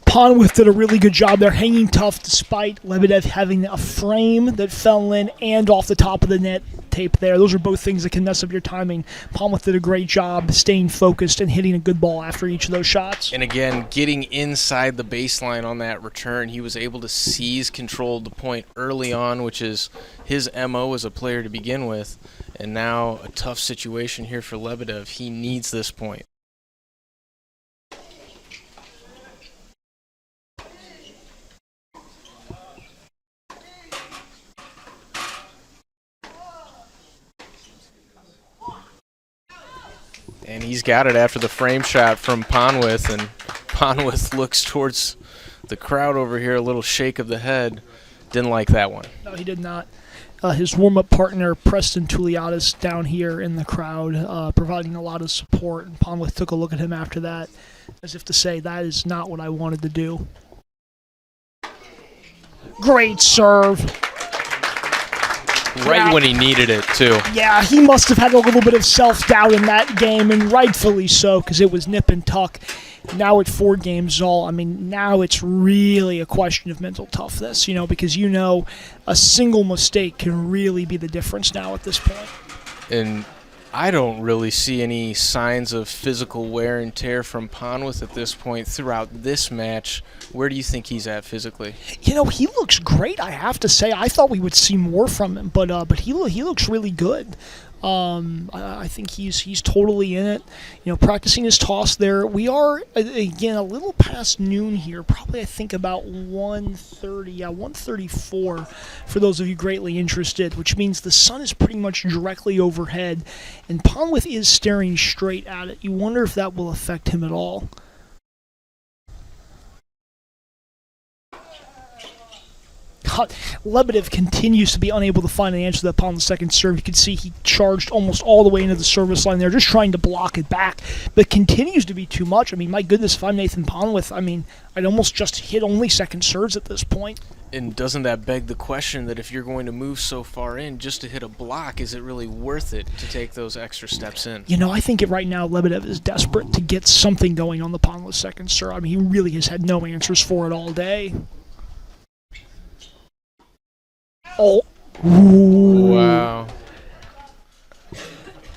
Ponwith did a really good job there, hanging tough despite Lebedev having a frame that fell in and off the top of the net tape there. Those are both things that can mess up your timing. Ponwith did a great job staying focused and hitting a good ball after each of those shots. And again, getting inside the baseline on that return, he was able to seize control of the point early on, which is his MO as a player to begin with. And now a tough situation here for Lebedev. He needs this point. And he's got it after the frame shot from Ponwith, and Ponwith looks towards the crowd over here, a little shake of the head. Didn't like that one. No, he did not. His warm-up partner, Preston Tuliadis, down here in the crowd, providing a lot of support, and Ponwith took a look at him after that, as if to say, that is not what I wanted to do. Great serve. Right when he needed it, too. Yeah, he must have had a little bit of self-doubt in that game, and rightfully so, because it was nip and tuck. Now at 4 games all, I mean, now it's really a question of mental toughness, because a single mistake can really be the difference now at this point. And I don't really see any signs of physical wear and tear from Ponwith at this point throughout this match. Where do you think he's at physically? He looks great, I have to say. I thought we would see more from him, but he looks really good. I think he's totally in it. Practicing his toss there. We are, again, a little past noon here. Probably, I think, about 1:34 for those of you greatly interested, which means the sun is pretty much directly overhead, and Ponwith is staring straight at it. You wonder if that will affect him at all. Lebedev continues to be unable to find an answer to that upon the second serve. You can see he charged almost all the way into the service line there, just trying to block it back, but continues to be too much. I mean, my goodness, if I'm Nathan Ponwith, I'd almost just hit only second serves at this point. And doesn't that beg the question that if you're going to move so far in just to hit a block, is it really worth it to take those extra steps in? I think right now Lebedev is desperate to get something going on the Ponwith second serve. I mean, he really has had no answers for it all day. Oh. Ooh. Wow.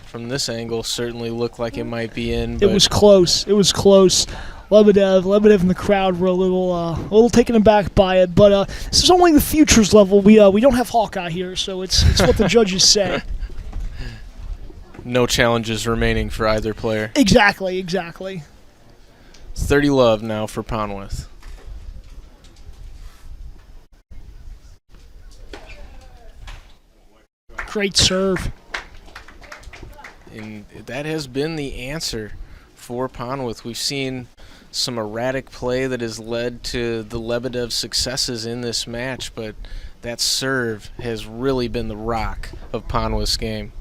From this angle, certainly looked like it might be in. It was close. Lebedev and the crowd were a little taken aback by it, but this is only the futures level. We don't have Hawkeye here, so it's what the judges say. No challenges remaining for either player. Exactly. 30 love now for Ponwith. Great serve. And that has been the answer for Ponwith. We've seen some erratic play that has led to the Lebedev successes in this match, but that serve has really been the rock of Ponwith's game.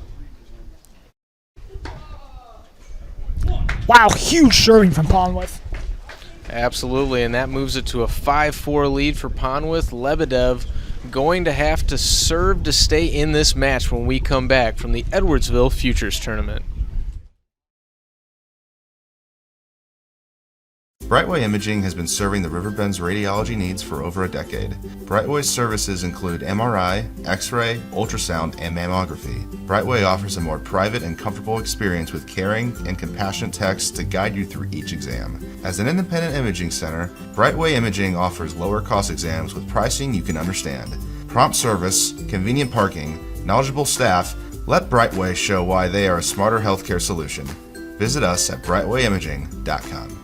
Wow, huge serving from Ponwith. Absolutely, and that moves it to a 5-4 lead for Ponwith. Lebedev going to have to serve to stay in this match when we come back from the Edwardsville Futures Tournament. Brightway Imaging has been serving the Riverbend's radiology needs for over a decade. Brightway's services include MRI, X-ray, ultrasound, and mammography. Brightway offers a more private and comfortable experience with caring and compassionate techs to guide you through each exam. As an independent imaging center, Brightway Imaging offers lower-cost exams with pricing you can understand. Prompt service, convenient parking, knowledgeable staff. Let Brightway show why they are a smarter healthcare solution. Visit us at RiverBender.com.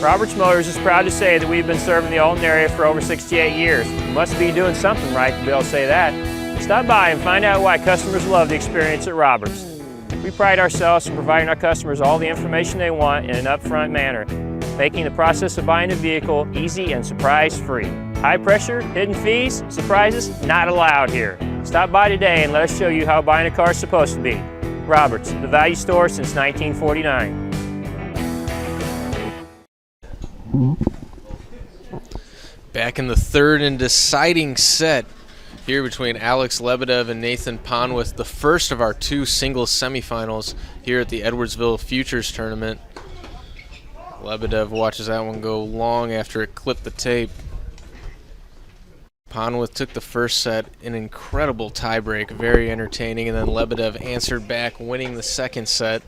Roberts Motors is proud to say that we've been serving the Alton area for over 68 years. We must be doing something right to be able to say that. Stop by and find out why customers love the experience at Roberts. We pride ourselves in providing our customers all the information they want in an upfront manner, making the process of buying a vehicle easy and surprise-free. High pressure, hidden fees, surprises, not allowed here. Stop by today and let us show you how buying a car is supposed to be. Roberts, the value store since 1949. Back in the third and deciding set here between Alex Lebedev and Nathan Ponwith, the first of our 2 singles semifinals here at the Edwardsville Futures Tournament. Lebedev watches that one go long after it clipped the tape. Ponwith took the first set, an incredible tiebreak, very entertaining, and then Lebedev answered back, winning the second set.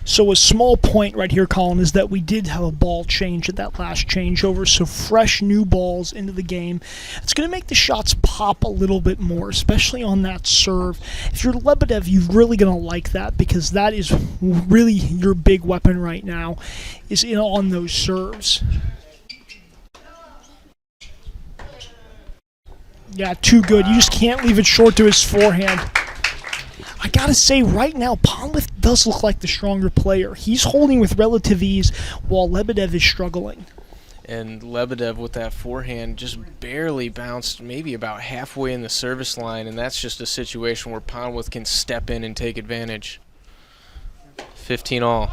So a small point right here, Colin, is that we did have a ball change at that last changeover, so fresh new balls into the game. It's going to make the shots pop a little bit more, especially on that serve. If you're Lebedev, you're really going to like that because that is really your big weapon right now, is on those serves. Yeah, too good. You just can't leave it short to his forehand. I gotta say, right now, Ponwith does look like the stronger player. He's holding with relative ease while Lebedev is struggling. And Lebedev with that forehand just barely bounced maybe about halfway in the service line, and that's just a situation where Ponwith can step in and take advantage. 15 all.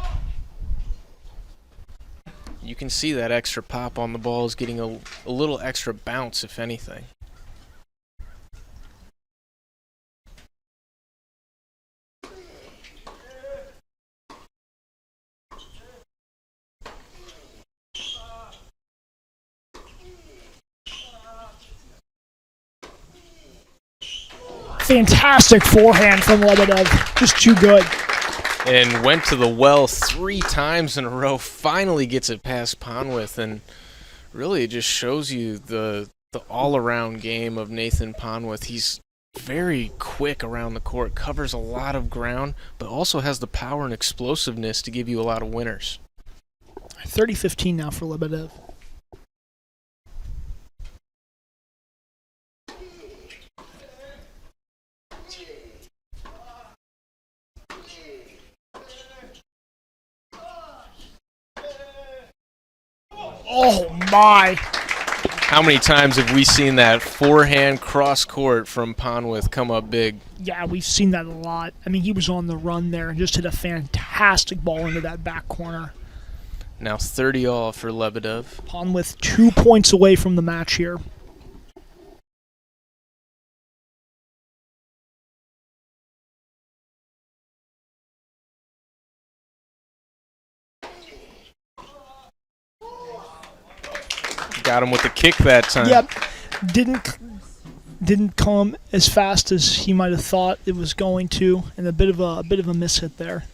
You can see that extra pop on the ball is getting a little extra bounce, if anything. Fantastic forehand from Lebedev. Just too good. And went to the well 3 times in a row. Finally gets it past Ponwith, and really it just shows you the all-around game of Nathan Ponwith. He's very quick around the court, covers a lot of ground, but also has the power and explosiveness to give you a lot of winners. 30-15 now for Lebedev. Oh my! How many times have we seen that forehand cross court from Ponwith come up big? Yeah, we've seen that a lot. I mean, he was on the run there and just hit a fantastic ball into that back corner. Now 30-all for Lebedev. Ponwith 2 points away from the match here. Got him with the kick that time. Yep. Didn't come as fast as he might have thought it was going to, and a bit of a mishit there.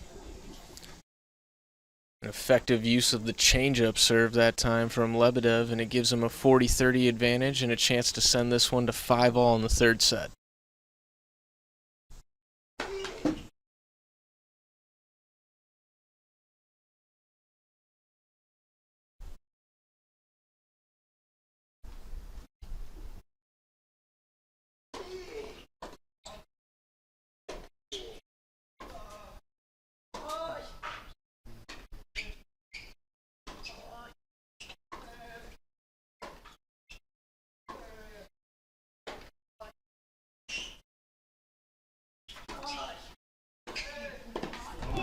An effective use of the change-up serve that time from Lebedev, and it gives him a 40-30 advantage and a chance to send this one to 5-all in the third set.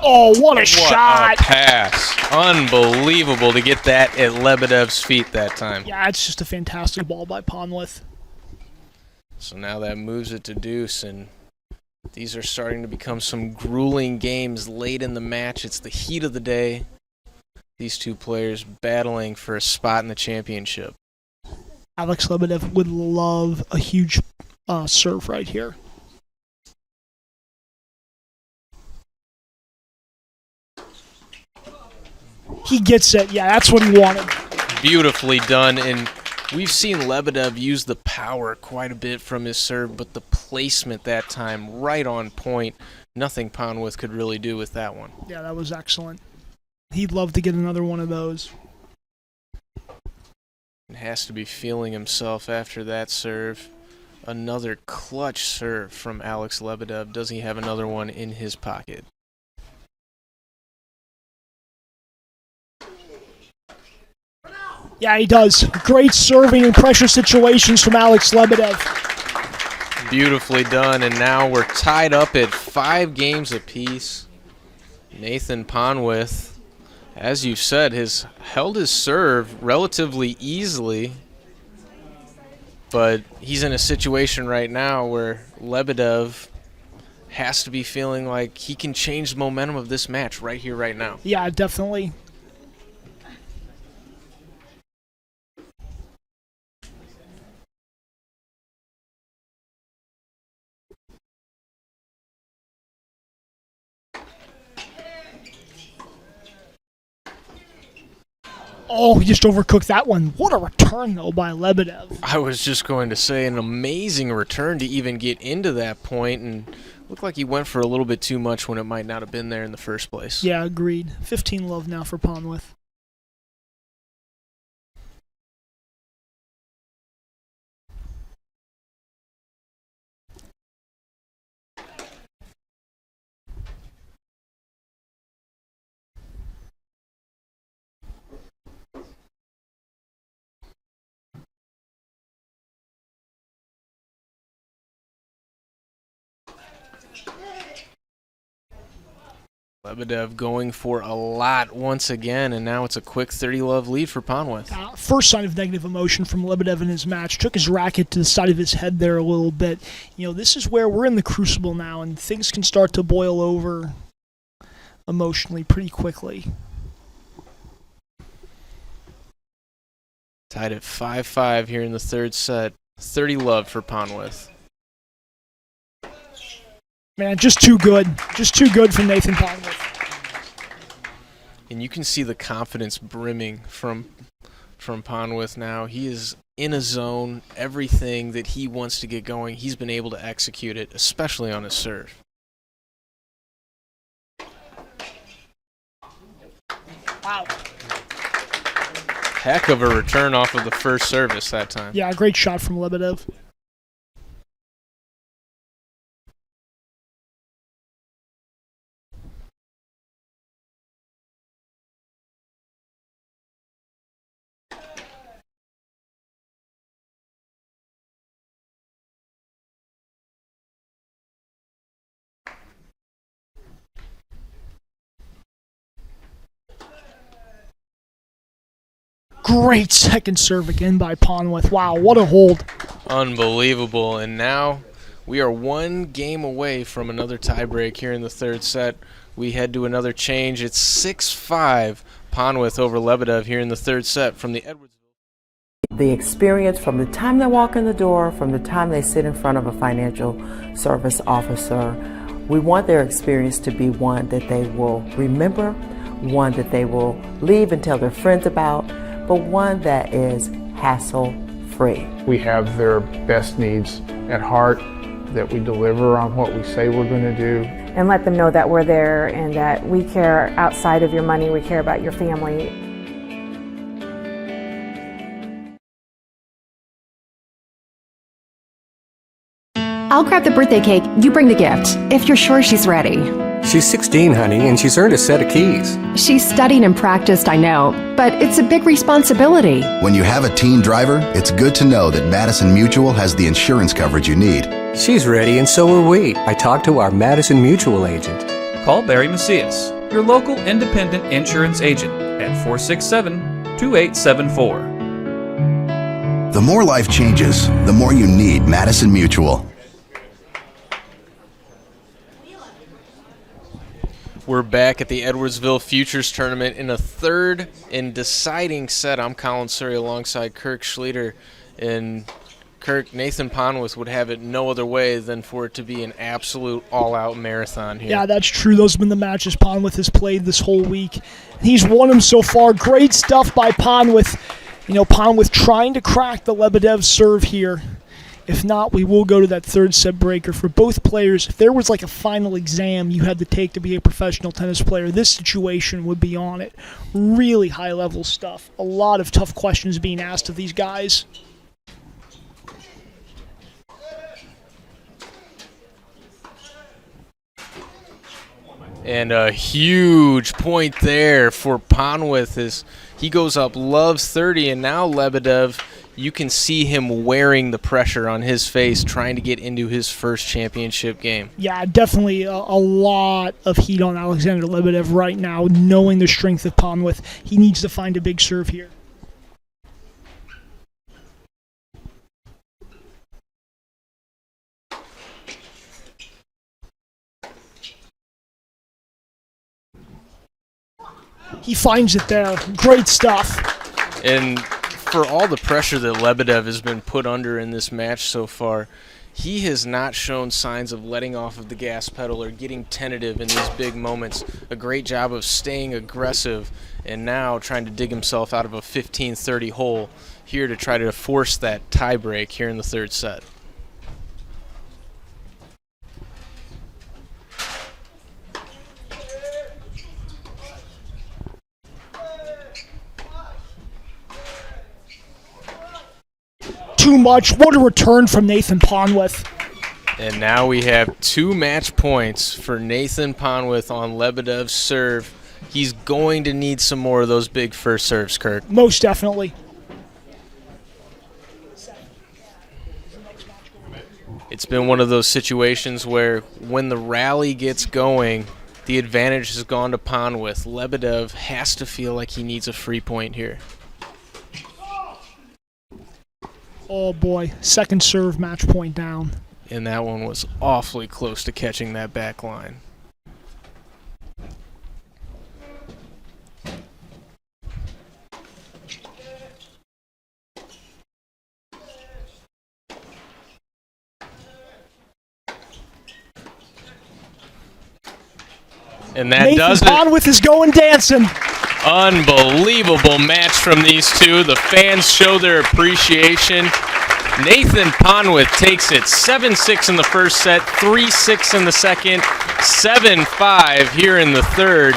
Oh, what a shot! What a pass. Unbelievable to get that at Lebedev's feet that time. Yeah, it's just a fantastic ball by Ponwith. So now that moves it to deuce, and these are starting to become some grueling games late in the match. It's the heat of the day. These two players battling for a spot in the championship. Alex Lebedev would love a huge serve right here. He gets it. Yeah, that's what he wanted. Beautifully done, and we've seen Lebedev use the power quite a bit from his serve, but the placement that time right on point. Nothing Ponwith could really do with that one. Yeah, that was excellent. He'd love to get another one of those. Has to be feeling himself after that serve. Another clutch serve from Alex Lebedev. Does he have another one in his pocket? Yeah, he does. Great serving in pressure situations from Alex Lebedev. Beautifully done, and now we're tied up at 5 games apiece. Nathan Ponwith, as you've said, has held his serve relatively easily, but he's in a situation right now where Lebedev has to be feeling like he can change the momentum of this match right here, right now. Yeah, definitely. Oh, he just overcooked that one. What a return, though, by Lebedev. I was just going to say an amazing return to even get into that point, and looked like he went for a little bit too much when it might not have been there in the first place. Yeah, agreed. 15 love now for Ponwith. Lebedev going for a lot once again, and now it's a quick 30-love lead for Ponwith. First sign of negative emotion from Lebedev in his match. Took his racket to the side of his head there a little bit. You know, this is where we're in the crucible now, and things can start to boil over emotionally pretty quickly. Tied at 5-5 here in the third set. 30 love for Ponwith. Man, just too good. Just too good from Nathan Ponworth. And you can see the confidence brimming from Ponworth now. He is in a zone. Everything that he wants to get going, he's been able to execute it, especially on his serve. Wow. Heck of a return off of the first service that time. Yeah, great shot from Lebedev. Great second serve again by Ponworth. Wow, what a hold. Unbelievable. And now we are one game away from another tiebreak here in the third set. We head to another change. It's 6-5 Ponworth over Lebedev here in the third set from the Edwardsville. The experience from the time they walk in the door, from the time they sit in front of a financial service officer, we want their experience to be one that they will remember, one that they will leave and tell their friends about, but one that is hassle-free. We have their best needs at heart, that we deliver on what we say we're going to do. And let them know that we're there and that we care outside of your money, we care about your family. I'll grab the birthday cake, you bring the gift, if you're sure she's ready. She's 16, honey, and she's earned a set of keys. She's studied and practiced, I know, but it's a big responsibility. When you have a teen driver, it's good to know that Madison Mutual has the insurance coverage you need. She's ready, and so are we. I talked to our Madison Mutual agent. Call Barry Macias, your local independent insurance agent, at 467-2874. The more life changes, the more you need Madison Mutual. We're back at the Edwardsville Futures Tournament in a third and deciding set. I'm Colin Surrey alongside Kirk Schlueter. And Kirk, Nathan Ponworth would have it no other way than for it to be an absolute all-out marathon here. Yeah, that's true. Those have been the matches Ponworth has played this whole week. He's won them so far. Great stuff by Ponworth. You know, Ponworth trying to crack the Lebedev serve here. If not, we will go to that third set breaker for both players. If there was like a final exam you had to take to be a professional tennis player, this situation would be on it. Really high-level stuff. A lot of tough questions being asked of these guys. And a huge point there for Ponworth as he goes up, loves 30, and now Lebedev, you can see him wearing the pressure on his face, trying to get into his first championship game. Yeah, definitely a lot of heat on Alexander Lebedev right now, knowing the strength of Ponworth. He needs to find a big serve here. He finds it there. Great stuff. And for all the pressure that Lebedev has been put under in this match so far, he has not shown signs of letting off of the gas pedal or getting tentative in these big moments. A great job of staying aggressive and now trying to dig himself out of a 15-30 hole here to try to force that tie break here in the third set. Too much. What a return from Nathan Ponworth. And now we have 2 match points for Nathan Ponworth on Lebedev's serve. He's going to need some more of those big first serves, Kirk. Most definitely. It's been one of those situations where when the rally gets going, the advantage has gone to Ponworth. Lebedev has to feel like he needs a free point here. Oh boy, second serve, match point down. And that one was awfully close to catching that back line. And that Nathan does it. Conwith is going dancing. Unbelievable match from these two. The fans show their appreciation. Nathan Conwith takes it 7-6 in the first set, 3-6 in the second, 7-5 here in the third,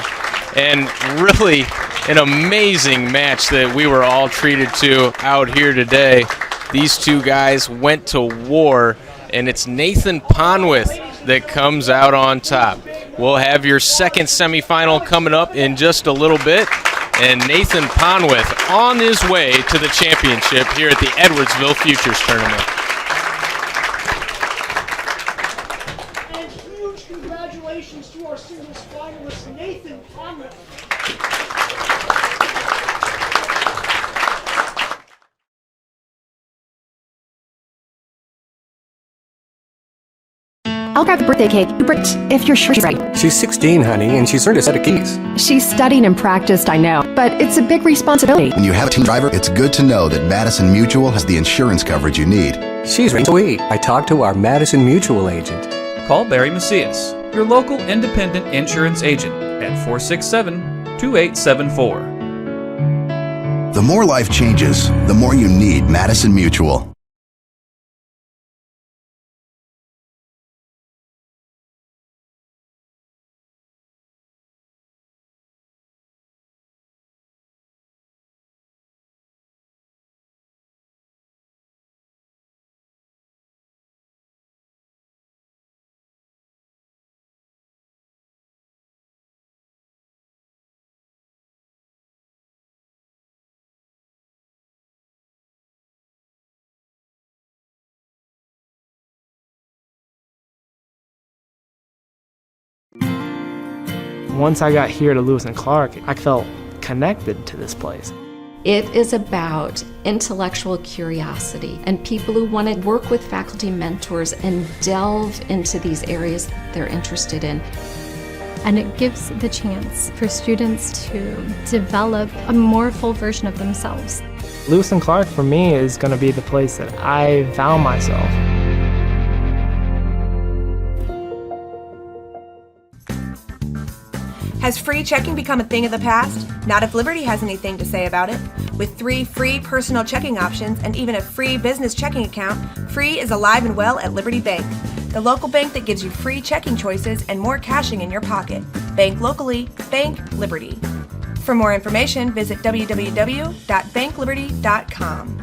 and really an amazing match that we were all treated to out here today. These two guys went to war, and it's Nathan Conwith that comes out on top. We'll have your second semifinal coming up in just a little bit, and Nathan Conwith on his way to the championship here at the Edwardsville Futures Tournament. And huge congratulations to our singles finalist, Nathan Conwith. I'll grab the birthday cake. If you're sure she's ready. She's 16, honey, and she's earned a set of keys. She's studied and practiced, I know, but it's a big responsibility. When you have a team driver, it's good to know that Madison Mutual has the insurance coverage you need. She's ready to eat. I talked to our Madison Mutual agent. Call Barry Macias, your local independent insurance agent, at 467-2874. The more life changes, the more you need Madison Mutual. Once I got here to Lewis and Clark, I felt connected to this place. It is about intellectual curiosity and people who want to work with faculty mentors and delve into these areas they're interested in. And it gives the chance for students to develop a more full version of themselves. Lewis and Clark for me is going to be the place that I found myself. Has free checking become a thing of the past? Not if Liberty has anything to say about it. With 3 free personal checking options and even a free business checking account, free is alive and well at Liberty Bank, the local bank that gives you free checking choices and more cashing in your pocket. Bank locally, bank Liberty. For more information, visit www.bankliberty.com.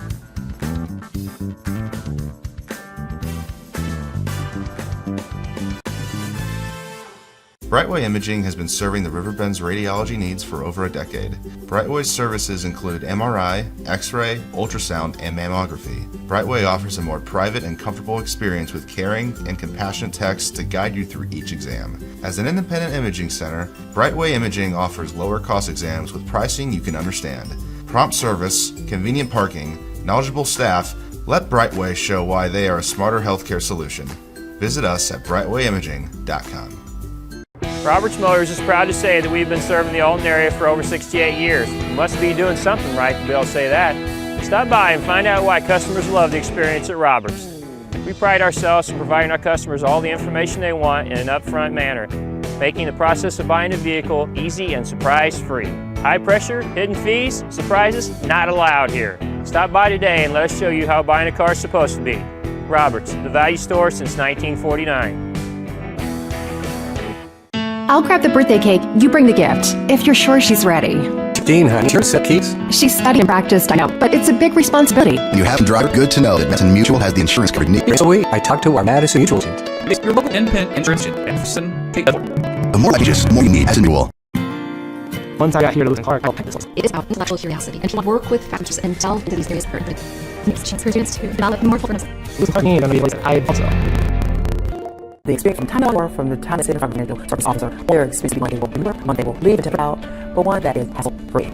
Brightway Imaging has been serving the Riverbend's radiology needs for over a decade. Brightway's services include MRI, X-ray, ultrasound, and mammography. Brightway offers a more private and comfortable experience with caring and compassionate techs to guide you through each exam. As an independent imaging center, Brightway Imaging offers lower cost exams with pricing you can understand. Prompt service, convenient parking, knowledgeable staff, let Brightway show why they are a smarter healthcare solution. Visit us at RiverBender.com. Roberts Motors is proud to say that we've been serving the Alton area for over 68 years. We must be doing something right to be able to say that. Stop by and find out why customers love the experience at Roberts. We pride ourselves in providing our customers all the information they want in an upfront manner, making the process of buying a vehicle easy and surprise-free. High pressure, hidden fees, surprises, not allowed here. Stop by today and let us show you how buying a car is supposed to be. Roberts, the value store since 1949. I'll grab the birthday cake. You bring the gift. If you're sure she's ready. 16, honey, your set keys. She's studied and practiced, I know, but it's a big responsibility. When you have a driver, good to know that Madison Mutual has the insurance coverage you need. So I talked to our Madison Mutual agent. Your local independent insurance agent at 467-2874. The more life changes, the more you need Madison Mutual. Once I got here to Lewis and Clark, I felt this place. It is about intellectual curiosity and people work with faculty and delve into these areas. It gives a chance for students to develop more full version of themselves. Lewis and Clark is going to be a place that I also. The experience from time to time, from the time they sit in front of the financial service officer, their experience will be one they will leave a temper out, but one that is hassle-free.